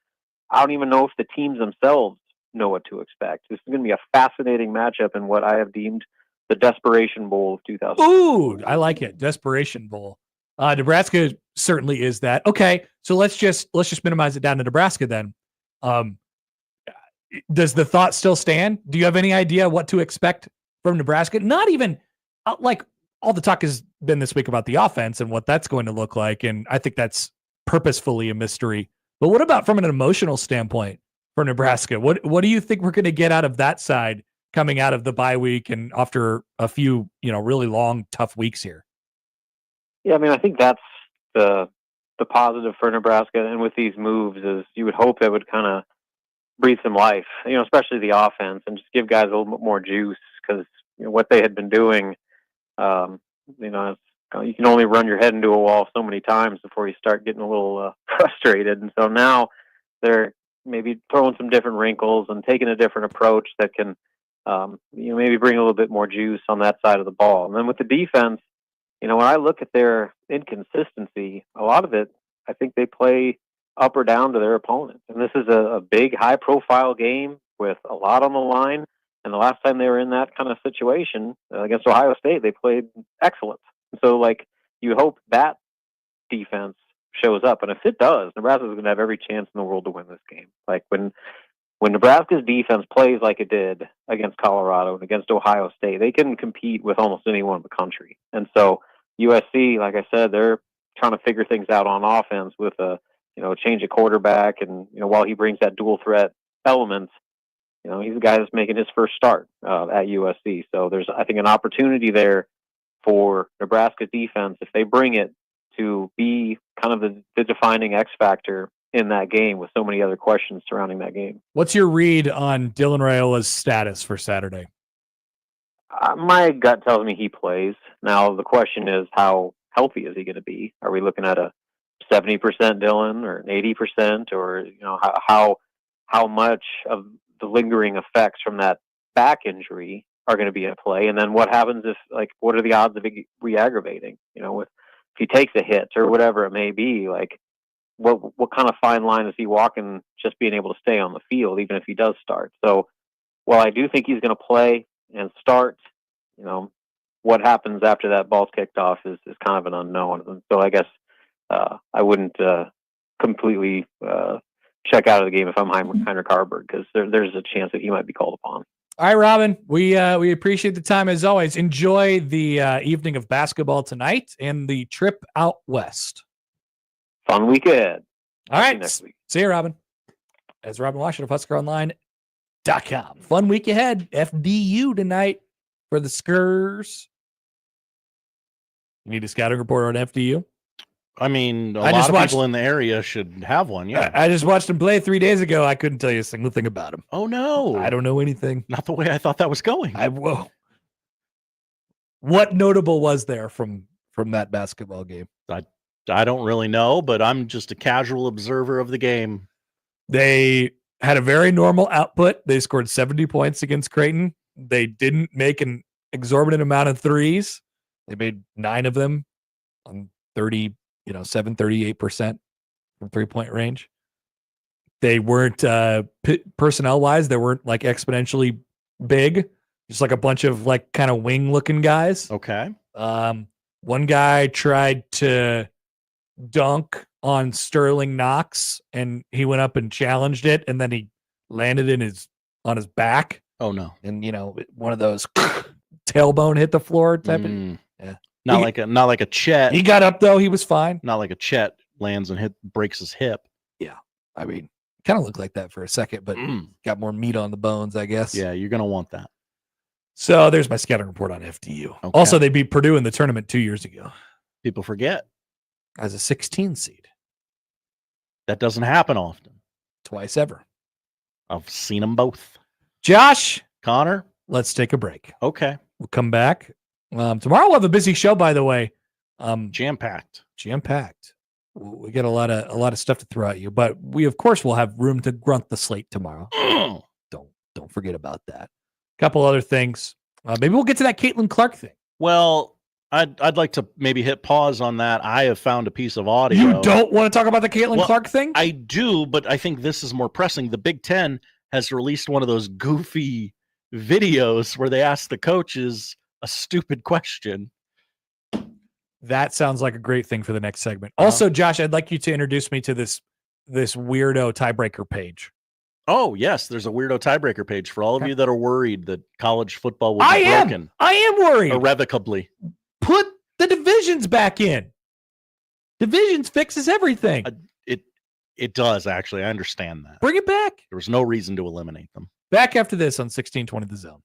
I don't even know if the teams themselves know what to expect. This is going to be a fascinating matchup in what I have deemed the Desperation Bowl of 2000. Ooh, I like it. Desperation Bowl. Nebraska certainly is that. Okay, so let's just minimize it down to Nebraska then. Does the thought still stand? Do you have any idea what to expect from Nebraska? Not even all the talk has been this week about the offense and what that's going to look like, and I think that's purposefully a mystery. But what about from an emotional standpoint for Nebraska? What do you think we're going to get out of that side coming out of the bye week and after a few really long, tough weeks here? Yeah, I mean, I think that's the positive for Nebraska, and with these moves is you would hope it would kind of breathe some life, especially the offense, and just give guys a little bit more juice, because what they had been doing, you can only run your head into a wall so many times before you start getting a little frustrated. And so now they're maybe throwing some different wrinkles and taking a different approach that can, maybe bring a little bit more juice on that side of the ball. And then with the defense, when I look at their inconsistency, a lot of it, I think they play up or down to their opponent. And this is a big, high-profile game with a lot on the line. And the last time they were in that kind of situation against Ohio State, they played excellent. So, you hope that defense shows up. And if it does, Nebraska's going to have every chance in the world to win this game. When Nebraska's defense plays like it did against Colorado and against Ohio State, they can compete with almost anyone in the country. And so USC, like I said, they're trying to figure things out on offense with a change of quarterback. And, while he brings that dual threat element, he's the guy that's making his first start at USC. So there's, I think, an opportunity there for Nebraska defense, if they bring it, to be kind of the defining X factor in that game with so many other questions surrounding that game. What's your read on Dylan Raiola's status for Saturday? My gut tells me he plays. Now, the question is, how healthy is he going to be? Are we looking at a 70% Dylan or an 80%, or how much of the lingering effects from that back injury are going to be at play? And then what happens if, what are the odds of it re-aggravating? If he takes a hit or whatever it may be, what kind of fine line is he walking just being able to stay on the field, even if he does start? So while I do think he's going to play and start, what happens after that ball's kicked off is kind of an unknown. And so I guess I wouldn't completely check out of the game if I'm Heinrich Haarberg, because there's a chance that he might be called upon. All right, Robin, we appreciate the time as always. Enjoy the evening of basketball tonight and the trip out west. Fun week ahead. All right. Next week. See you, Robin. As Robin Washut of HuskerOnline.com. Fun week ahead. FDU tonight. for the Skurs. You need a scouting report on FDU? I mean, a I lot just of watched- people in the area should have one. Yeah. I just watched him play 3 days ago. I couldn't tell you a single thing about him. Oh no. I don't know anything. Not the way I thought that was going. Whoa. What notable was there from that basketball game? I don't really know, but I'm just a casual observer of the game. They had a very normal output. They scored 70 points against Creighton. They didn't make an exorbitant amount of threes. They made 9 of them on 38% from 3-point range. They weren't personnel wise, they weren't like exponentially big, just like a bunch of like kind of wing looking guys. Okay. One guy tried to dunk on Sterling Knox and he went up and challenged it and then he landed on his back. Oh no. And one of those tailbone hit the floor type of yeah. Not like a Chet. He got up though, he was fine. Not like a Chet lands and breaks his hip. Yeah. I mean, kind of looked like that for a second, but got more meat on the bones, I guess. Yeah, you're gonna want that. So there's my scouting report on FDU. Okay. Also, they beat Purdue in the tournament 2 years ago People forget. as a 16 seed, That doesn't happen often. twice ever. I've seen them both. Josh, Connor? let's take a break. Okay. We'll come back. Tomorrow we'll have a busy show, by the way. Jam-packed. Jam-packed. We get a lot of stuff to throw at you, but we of course will have room to grunt the slate tomorrow. Don't forget about that. A couple other things. Maybe we'll get to that Caitlin Clark thing. Well, I'd like to maybe hit pause on that. I have found a piece of audio. You don't want to talk about the Caitlin Clark thing? I do, but I think this is more pressing. The Big Ten has released one of those goofy videos where they ask the coaches a stupid question. That sounds like a great thing for the next segment. Also, Josh, I'd like you to introduce me to this weirdo tiebreaker page. Oh, yes, there's a weirdo tiebreaker page for all of you that are worried that college football will be broken. I am worried. Irrevocably. Put the divisions back in. Divisions fixes everything. It does, actually. I understand that. Bring it back. There was no reason to eliminate them. Back after this on 1620 The Zone.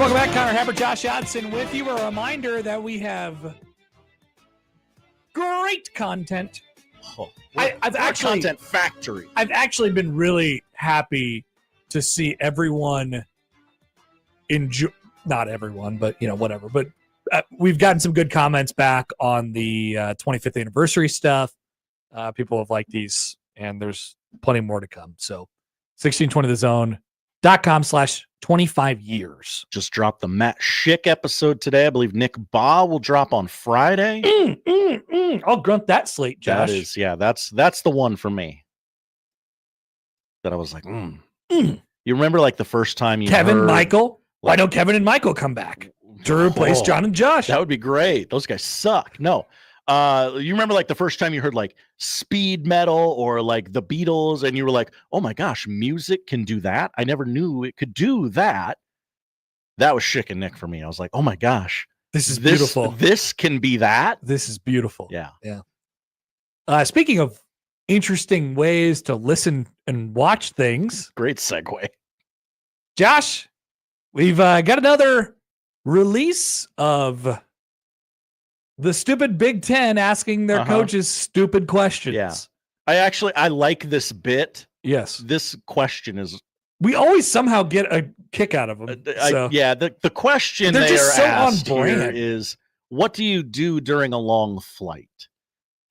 welcome back. Connor Happer, Josh Hodson with you. A reminder that we have great content. I've actually content factory. I've actually been really happy to see everyone enjoy. Not everyone, but whatever. But we've gotten some good comments back on the 25th anniversary stuff. People have liked these, and there's plenty more to come. So 1620thezone.com/25 years. Just dropped the Matt Schick episode today. I believe Nick Baugh will drop on Friday. I'll grunt that slate, Josh. That is, that's the one for me. That I was like, You remember like the first time you Kevin, heard, Michael? Why don't Kevin and Michael come back to replace John and Josh? That would be great. Those guys suck. No. You remember like the first time you heard like speed metal or like the Beatles and you were like, oh my gosh, music can do that. I never knew it could do that. That was Schick and Nick for me. I was like, oh my gosh, this is beautiful. This can be that. This is beautiful. Yeah. Yeah. Speaking of interesting ways to listen and watch things. Great segue. Josh, we've got another release of the stupid Big Ten asking their coaches stupid questions. Yeah. I like this bit. Yes. This question is. We always somehow get a kick out of them. The question they're just so asked on here brand. is, what do you do during a long flight?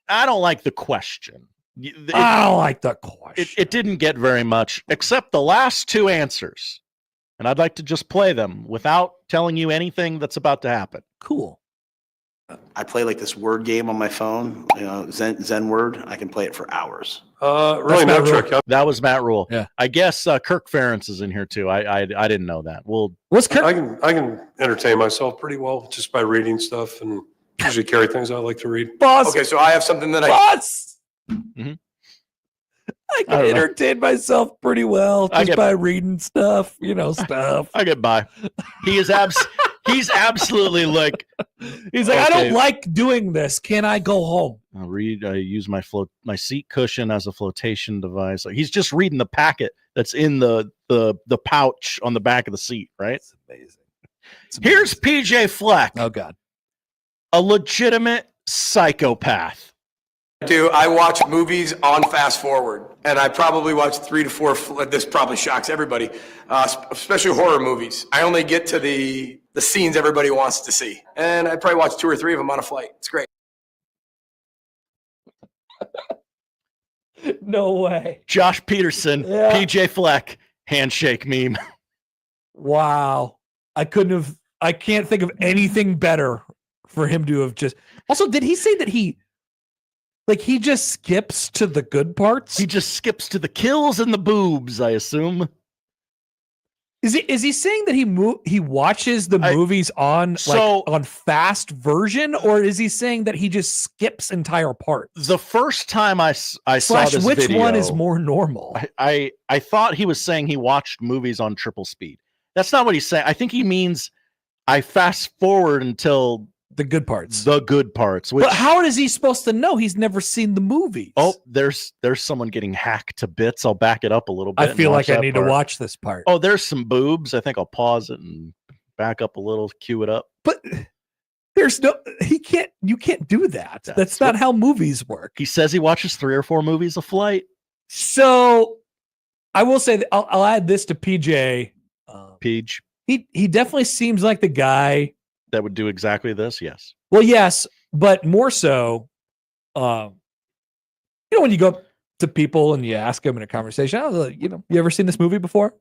I don't like the question. I don't like the question. It didn't get very much, except the last two answers. And I'd like to just play them without telling you anything that's about to happen. Cool. I play like this word game on my phone, Zen word. I can play it for hours. Really no trick. That was Matt Rhule. Yeah. I guess Kirk Ferentz is in here too. I didn't know that. Well, what's Kirk? I can entertain myself pretty well just by reading stuff and usually carry things I like to read. Boss. Okay, so I have something that Boss. Mm-hmm. I can entertain myself pretty well just by reading stuff, stuff. I get by. He's absolutely like. He's like, I don't like doing this. Can I go home? I use my seat cushion as a flotation device. Like, he's just reading the packet that's in the pouch on the back of the seat, right? It's amazing. Here's PJ Fleck. Oh God. A legitimate psychopath. I watch movies on fast forward, and I probably watch 3 to 4. This probably shocks everybody, especially horror movies. I only get to the scenes everybody wants to see, and I probably watch 2 or 3 of them on a flight. It's great. No way. Josh Peterson, PJ Fleck, handshake meme. Wow. I can't think of anything better for him to have just. Also, did he say that he just skips to the good parts? He just skips to the kills and the boobs, I assume. Is he saying that he watches the movies on fast version, or is he saying that he just skips entire parts? The first time I saw this which video, one is more normal? I thought he was saying he watched movies on triple speed. That's not what he's saying. I think he means I fast forward until the good parts. Which, but how is he supposed to know? He's never seen the movies. Oh, there's someone getting hacked to bits. I'll back it up a little bit. I feel like I need to watch this part. Oh, there's some boobs. I think I'll pause it and back up a little, cue it up. But there's you can't do that. That's not how movies work. He says he watches 3 or 4 movies a flight. So I will say that I'll add this to PJ. Peach. He definitely seems like the guy that would do exactly this. Yes. Well, yes, but more so, when you go up to people and you ask them in a conversation, you ever seen this movie before?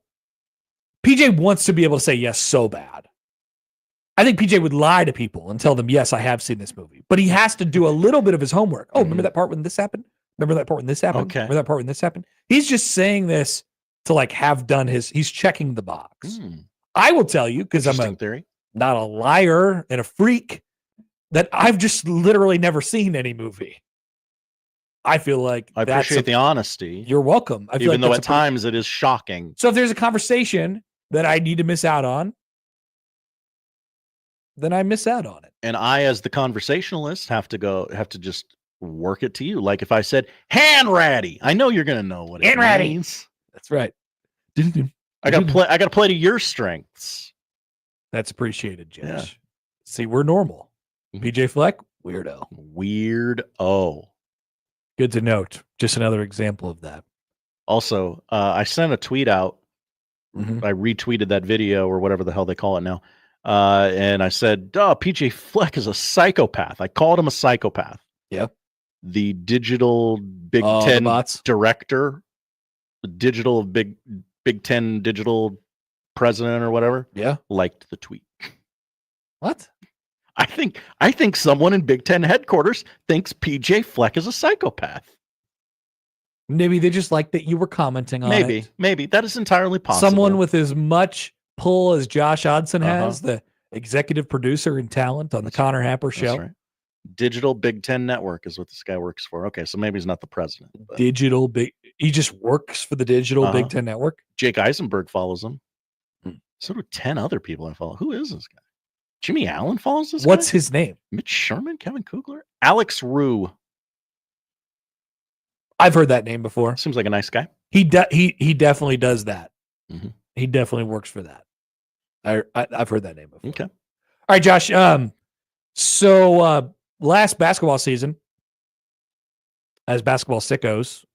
PJ wants to be able to say yes so bad. I think PJ would lie to people and tell them, yes, I have seen this movie, but he has to do a little bit of his homework. Oh, remember that part when this happened? Remember that part when this happened? Okay. Remember that part when this happened? He's just saying this to have done he's checking the box. I will tell you, because I'm not a liar and a freak, that I've just literally never seen any movie. I feel like I appreciate the honesty. You're welcome. I feel even like though at times it is shocking. So if there's a conversation that I need to miss out on, then I miss out on it. And I, as the conversationalist, have to just work it to you. Like if I said hand ratty, I know you're gonna know what it means. That's right. I gotta play to your strengths. That's appreciated, Josh. Yeah. See, we're normal. PJ Fleck, weirdo. Weirdo. Good to note. Just another example of that. Also, I sent a tweet out. Mhm. I retweeted that video or whatever the hell they call it now. And I said, PJ Fleck is a psychopath. I called him a psychopath. Yeah. The digital Big The Ten bots. director, the digital Big Ten digital president or whatever, Yeah. liked the tweet. What? I think someone in Big Ten headquarters thinks PJ Fleck is a psychopath. Maybe they just like that you were commenting on it. Maybe that is entirely possible. Someone with as much pull as Josh Hodson has, the executive producer and talent on the Connor Happer show. That's right. Digital Big Ten Network is what this guy works for. Okay, so maybe he's not the president. But He just works for the digital Big Ten Network. Jake Eisenberg follows him. So do 10 other people I follow. Who is this guy? Jimmy Allen follows this What's guy? his name? Mitch Sherman, Kevin Kugler, Alex Rhule. I've heard that name before. Seems like a nice guy. He definitely does that. Mhm. He definitely works for that. I've heard that name before. Okay. All right, Josh. So last basketball season, as basketball sickos,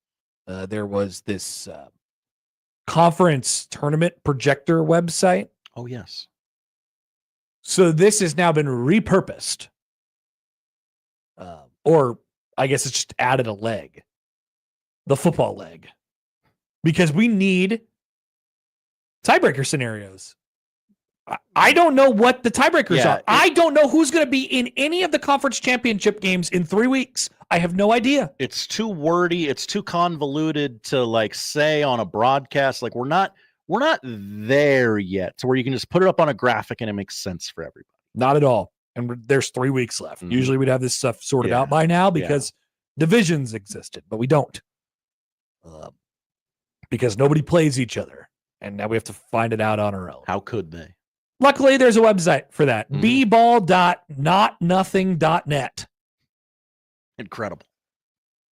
there was this conference tournament projector website. Oh, yes. So this has now been repurposed. Or I guess it's just added a leg. The football leg. Because we need tiebreaker scenarios. I don't know what the tiebreakers are. I don't know who's going to be in any of the conference championship games in 3 weeks. I have no idea. It's too wordy. It's too convoluted to like say on a broadcast. Like we're not there yet to where you can just put it up on a graphic and it makes sense for everybody. Not at all. And there's 3 weeks left. Mhm. Usually we'd have this stuff sorted out by now because divisions existed, but we don't. Because nobody plays each other. And now we have to find it out on our own. How could they? Luckily, there's a website for that. bball.notnothing.net. Incredible.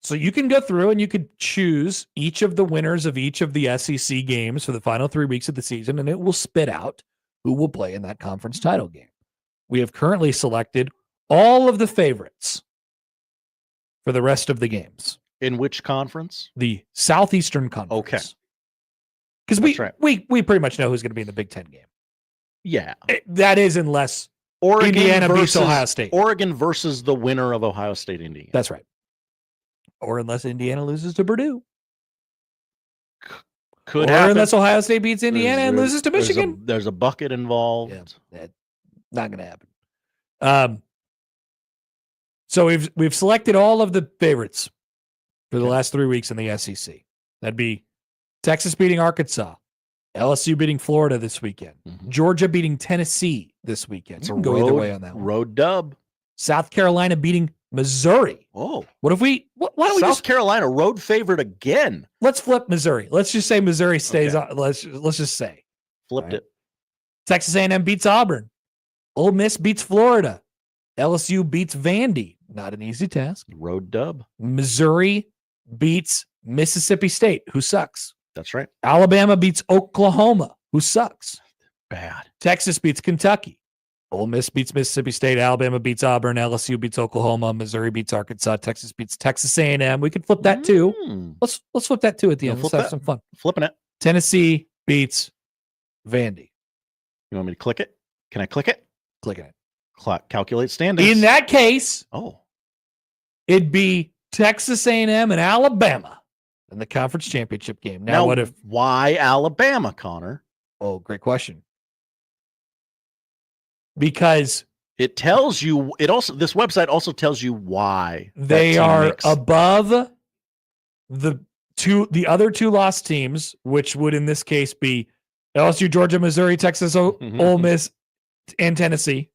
So you can go through and you could choose each of the winners of each of the SEC games for the final 3 weeks of the season, and it will spit out who will play in that conference title game. We have currently selected all of the favorites for the rest of the games. In which conference? The Southeastern Conference. Okay. Because That's right. we pretty much know who's going to be in the Big Ten game. Yeah. That is unless Oregon Indiana beats versus Ohio State. Oregon versus the winner of Ohio State, Indiana. That's right. Or unless Indiana loses to Purdue. Could or happen. unless Ohio State beats Indiana and loses to There's Michigan. There's a bucket involved. Yeah, not going to happen. So we've selected all of the favorites for the last 3 weeks in the SEC. That'd be Texas beating Arkansas, LSU beating Florida this weekend, Georgia beating Tennessee this weekend. You can go either way on that one. Road dub. South Carolina beating Missouri. Oh, what if why don't we South Carolina road favorite again? Let's flip Missouri. Let's just say Missouri stays on. Let's just say flipped it. Texas A&M beats Auburn. Ole Miss beats Florida. LSU beats Vandy. Not an easy task. Road dub. Missouri beats Mississippi State, who sucks. That's right. Alabama beats Oklahoma, who sucks. Bad. Texas beats Kentucky. Ole Miss beats Mississippi State. Alabama beats Auburn. LSU beats Oklahoma. Missouri beats Arkansas. Texas beats Texas A&M. We could flip that too. Let's flip that too at the end. Let's have some fun. Flipping it. Tennessee beats Vandy. You want me to click it? Can I click it? Clicking it. Calculate standings. In that case, oh, it'd be Texas A&M and Alabama in the conference championship game. Now what if? Why Alabama, Connor? Oh, great question. Because it tells you. This website also tells you why they are above the other two lost teams, which would in this case be LSU, Georgia, Missouri, Texas, Ole Miss, and Tennessee.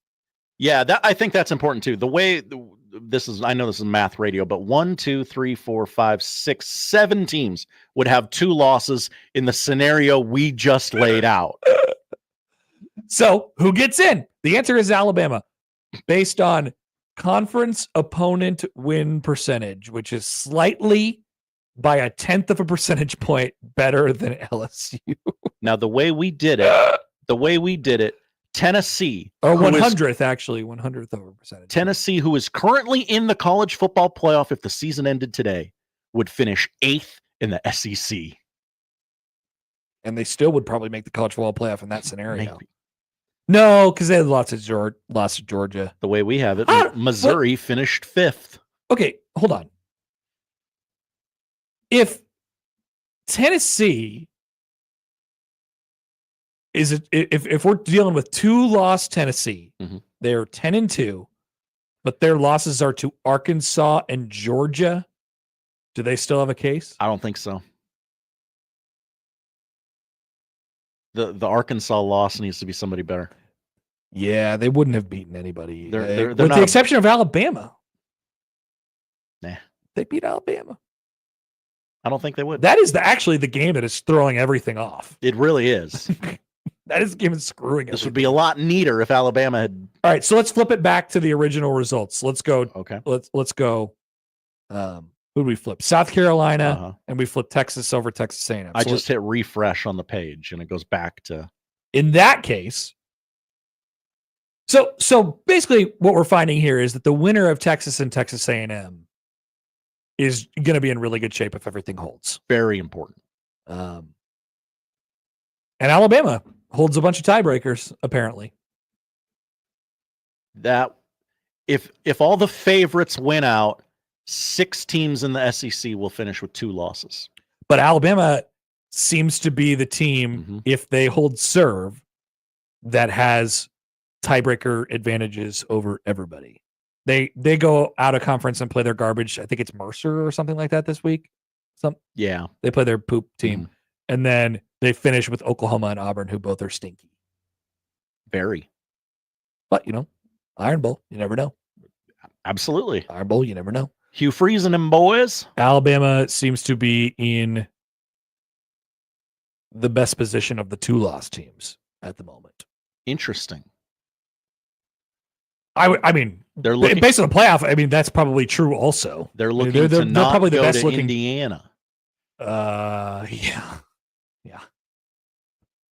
Yeah, I think that's important too. The way this is, I know this is math radio, but 1, 2, 3, 4, 5, 6, 7 teams would have 2 losses in the scenario we just laid out. So who gets in? The answer is Alabama, based on conference opponent win percentage, which is slightly by 1/10 of a percentage point better than LSU. Now, the way we did it, Tennessee. Or who is- 100th, actually. 100th over percentage. Tennessee, who is currently in the college football playoff if the season ended today, would finish 8th in the SEC. And they still would probably make the college football playoff in that scenario. Maybe. No, because they had lost to Georgia. The way we have it, Ah, Missouri finished 5th. Okay, hold on. If Tennessee if we're dealing with 2-loss Tennessee, they're 10-2, but their losses are to Arkansas and Georgia. Do they still have a case? I don't think so. The Arkansas loss needs to be somebody better. Yeah, they wouldn't have beaten anybody. They're with the exception of Alabama. Nah. They beat Alabama. I don't think they would. That is actually the game that is throwing everything off. It really is. That is the game that's screwing This would be a lot neater if Alabama had. All right, so let's flip it back to the original results. Let's go. Okay. Let's go. Who did we flip? South Carolina, and we flipped Texas over Texas A&M. I just hit refresh on the page, and it goes back to. In that case, so basically, what we're finding here is that the winner of Texas and Texas A&M is going to be in really good shape if everything holds. Very important. And Alabama holds a bunch of tiebreakers, apparently. That if all the favorites win out, 6 teams in the SEC will finish with 2 losses. But Alabama seems to be the team, if they hold serve, that has tiebreaker advantages over everybody. They go out of conference and play their garbage. I think it's Mercer or something like that this week. Yeah. They play their poop team. And then they finish with Oklahoma and Auburn, who both are stinky. Very. But, Iron Bowl, you never know. Absolutely. Iron Bowl, you never know. Hugh Freeze and them boys. Alabama seems to be in the best position of the 2-loss teams at the moment. Interesting. I mean, they're looking, based on the playoff. I mean, that's probably true. Also, they're looking to not probably the go best to looking. Indiana. Yeah.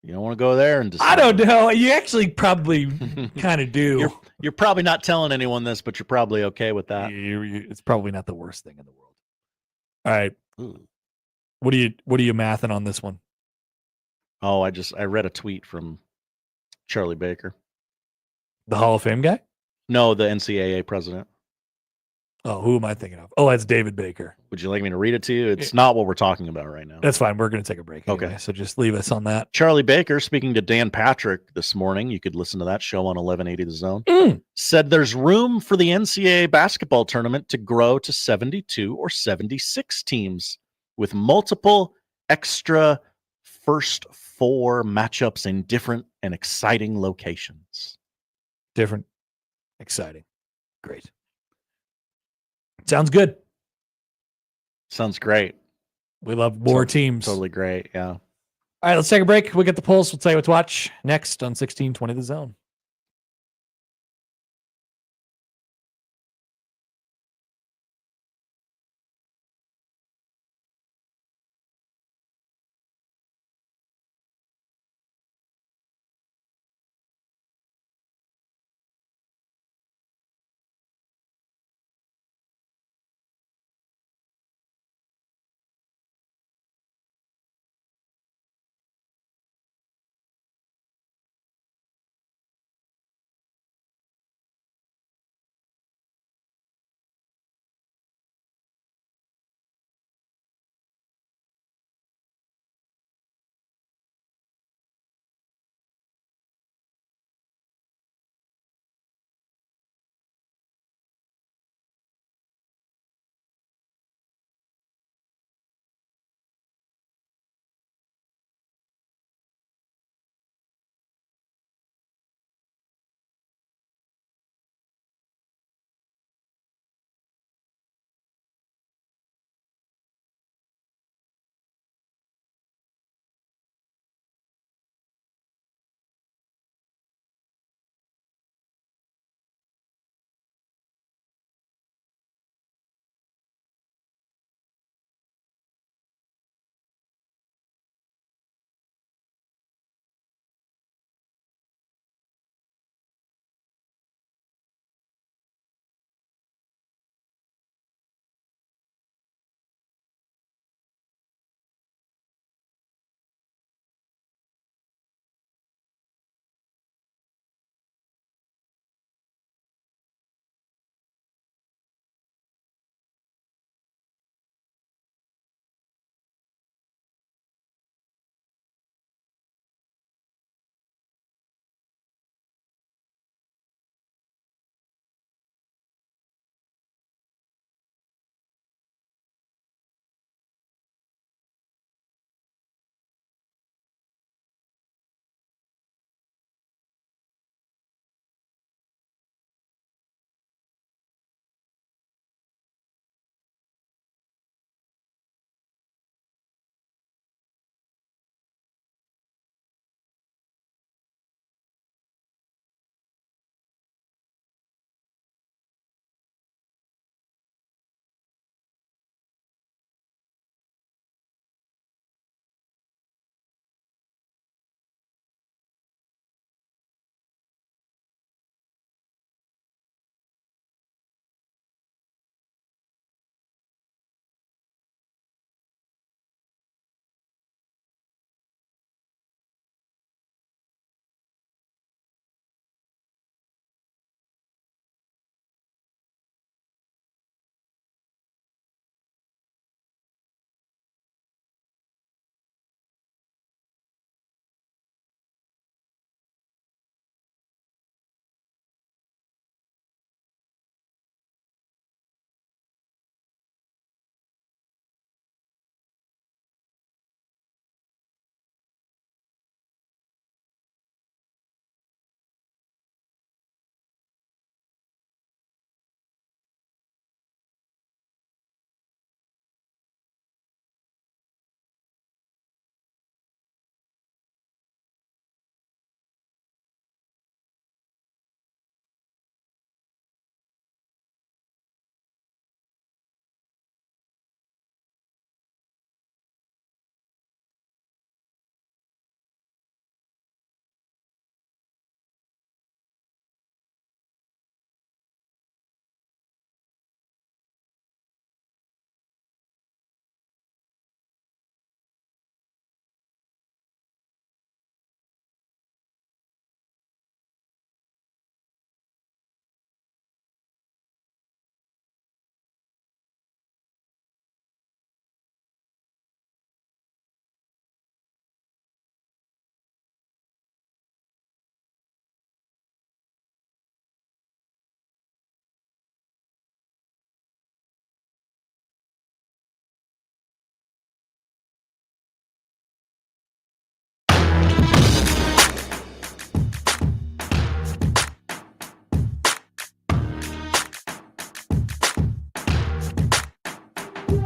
You don't want to go there and decide. I don't know. You actually probably kind of do. You're probably not telling anyone this, but you're probably okay with that. It's probably not the worst thing in the world. All right. What are you mathing on this one? Oh, I read a tweet from Charlie Baker. The Hall of Fame guy? No, the NCAA president. Oh, who am I thinking of? Oh, that's David Baker. Would you like me to read it to you? It's not what we're talking about right now. That's fine. We're going to take a break. Anyway, okay. So just leave us on that. Charlie Baker, speaking to Dan Patrick this morning, you could listen to that show on 1180 The Zone, said there's room for the NCAA basketball tournament to grow to 72 or 76 teams with multiple extra first 4 matchups in different and exciting locations. Different, exciting, great. Sounds good. Sounds great. We love more teams. Totally great. Yeah. All right, let's take a break. We'll get the pulse. We'll tell you what to watch next on 1620 The Zone.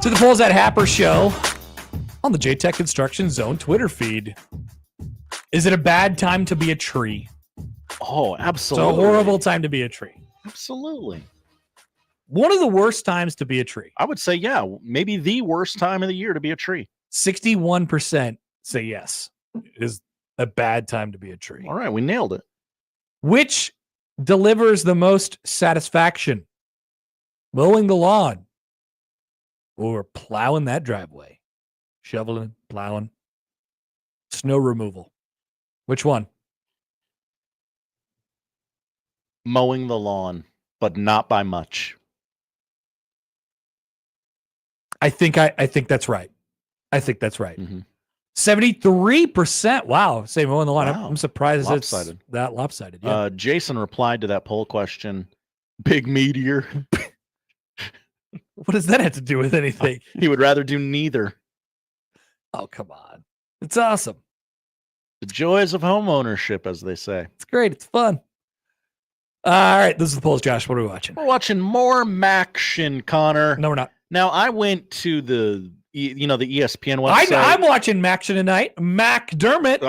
To the polls at Happer Show on the J-Tech Construction Zone Twitter feed. Is it a bad time to be a tree? Oh, absolutely. It's a horrible time to be a tree. Absolutely. One of the worst times to be a tree. I would say, yeah, maybe the worst time of the year to be a tree. 61% say yes. It is a bad time to be a tree. All right, we nailed it. Which delivers the most satisfaction? Mowing the lawn or plowing that driveway? Shoveling, plowing, snow removal. Which one? Mowing the lawn, but not by much. I think that's right. I think that's right. Mm-hmm. 73%. Wow. Say mowing the lawn. Wow. I'm surprised Lopsided. it's that lopsided. Yeah. Jason replied to that poll question, big meteor. What does that have to do with anything? He would rather do neither. Oh, come on. It's awesome. The joys of home ownership, as they say. It's great. It's fun. All right. This is the polls, Josh. What are we watching? We're watching more Maction, Connor. No, we're not. Now, I went to the ESPN website. I'm watching Maction tonight. McDermott.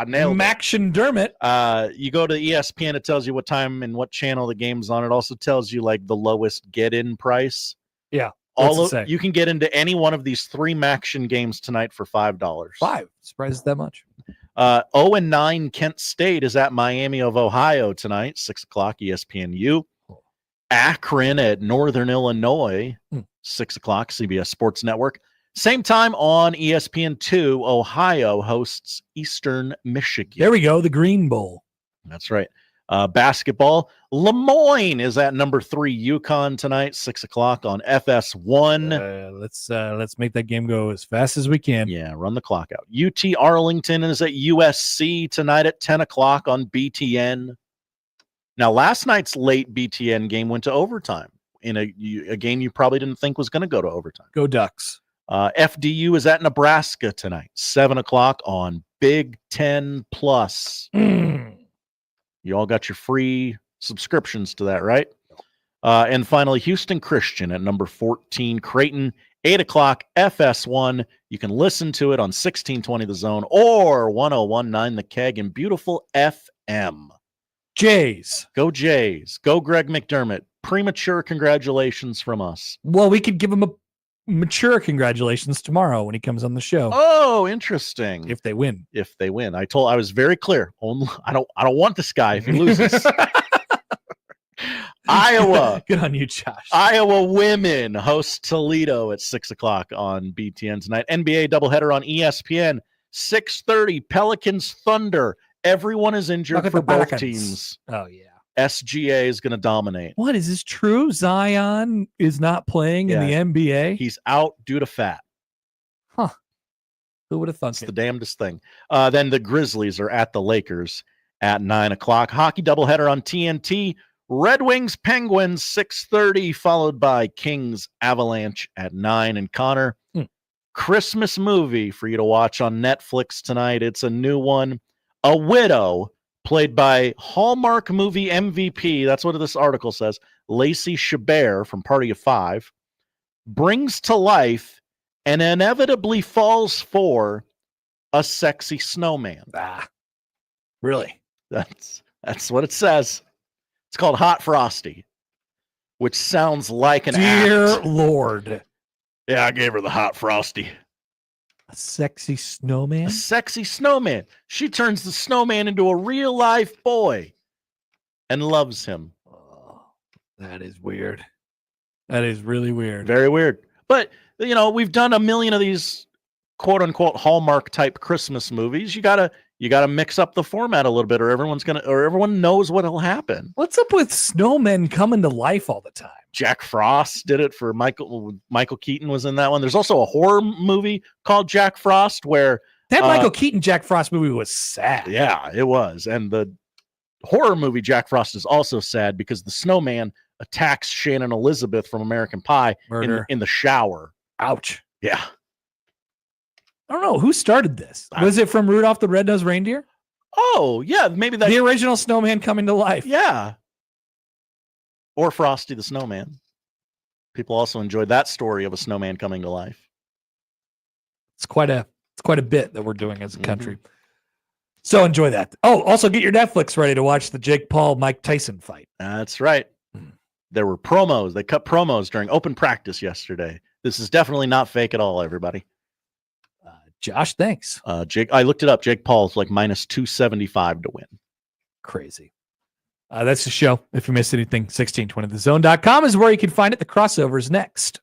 Nailed it. McDermott. You go to ESPN, it tells you what time and what channel the game's on. It also tells you like the lowest get-in price. Yeah. You can get into any one of these 3 Maction games tonight for $5. $5. Surprised it's that much. 0-9 Kent State is at Miami of Ohio tonight, 6 o'clock ESPNU. Akron at Northern Illinois, 6 o'clock CBS Sports Network. Same time on ESPN2, Ohio hosts Eastern Michigan. There we go, the Green Bowl. That's right. Basketball, Lemoyne is at number 3 UConn tonight, 6 o'clock on FS1. Let's make that game go as fast as we can. Yeah, run the clock out. UT Arlington is at USC tonight at 10 o'clock on BTN. Now, last night's late BTN game went to overtime in a game you probably didn't think was going to go to overtime. Go Ducks. FDU is at Nebraska tonight, 7 o'clock on Big Ten Plus. You all got your free subscriptions to that, right? And finally, Houston Christian at number 14, Creighton, 8 o'clock FS1. You can listen to it on 1620 The Zone or 1019 The Keg in beautiful FM. Jays. Go Jays. Go Greg McDermott. Premature congratulations from us. Well, we could give him a mature congratulations tomorrow when he comes on the show. Oh, interesting. If they win. I was very clear. I don't want this guy if he loses. Iowa. Good on you, Josh. Iowa women host Toledo at 6 o'clock on BTN tonight. NBA doubleheader on ESPN, 6:30. Pelicans Thunder. Everyone is injured for both teams. Oh, yeah. SGA is going to dominate. What, is this true? Zion is not playing in the NBA? He's out due to fat. Huh. Who would have thought it's the damnedest thing. Then the Grizzlies are at the Lakers at 9 o'clock. Hockey doubleheader on TNT. Red Wings Penguins 6:30, followed by Kings Avalanche at 9. And Connor, Christmas movie for you to watch on Netflix tonight. It's a new one. A Widow, played by Hallmark movie MVP, that's what this article says, Lacey Chabert from Party of Five, brings to life and inevitably falls for a sexy snowman. Really? That's what it says. It's called Hot Frosty, which sounds like an Dear act. Lord. Yeah, I gave her the Hot Frosty. A sexy snowman? A sexy snowman. She turns the snowman into a real life boy and loves him. Oh, that is weird. That is really weird. Very weird. But, we've done a million of these quote unquote Hallmark type Christmas movies. You gotta mix up the format a little bit or everyone knows what'll happen. What's up with snowmen coming to life all the time? Jack Frost did it for Michael Keaton was in that one. There's also a horror movie called Jack Frost where that Michael Keaton Jack Frost movie was sad. Yeah, it was. And the horror movie Jack Frost is also sad because the snowman attacks Shannon Elizabeth from American Pie in the shower. Ouch. Yeah. I don't know who started this. Was it from Rudolph the Red-Nosed Reindeer? Oh, yeah, maybe that the original snowman coming to life. Yeah. Or Frosty the Snowman. People also enjoyed that story of a snowman coming to life. It's quite a bit that we're doing as a country. So enjoy that. Oh, also get your Netflix ready to watch the Jake Paul Mike Tyson fight. That's right. There were promos. They cut promos during open practice yesterday. This is definitely not fake at all, everybody. Josh, thanks. Jake, I looked it up. Jake Paul's like minus 275 to win. Crazy. That's the show. If you missed anything, 1620thezone.com is where you can find it. The crossover is next.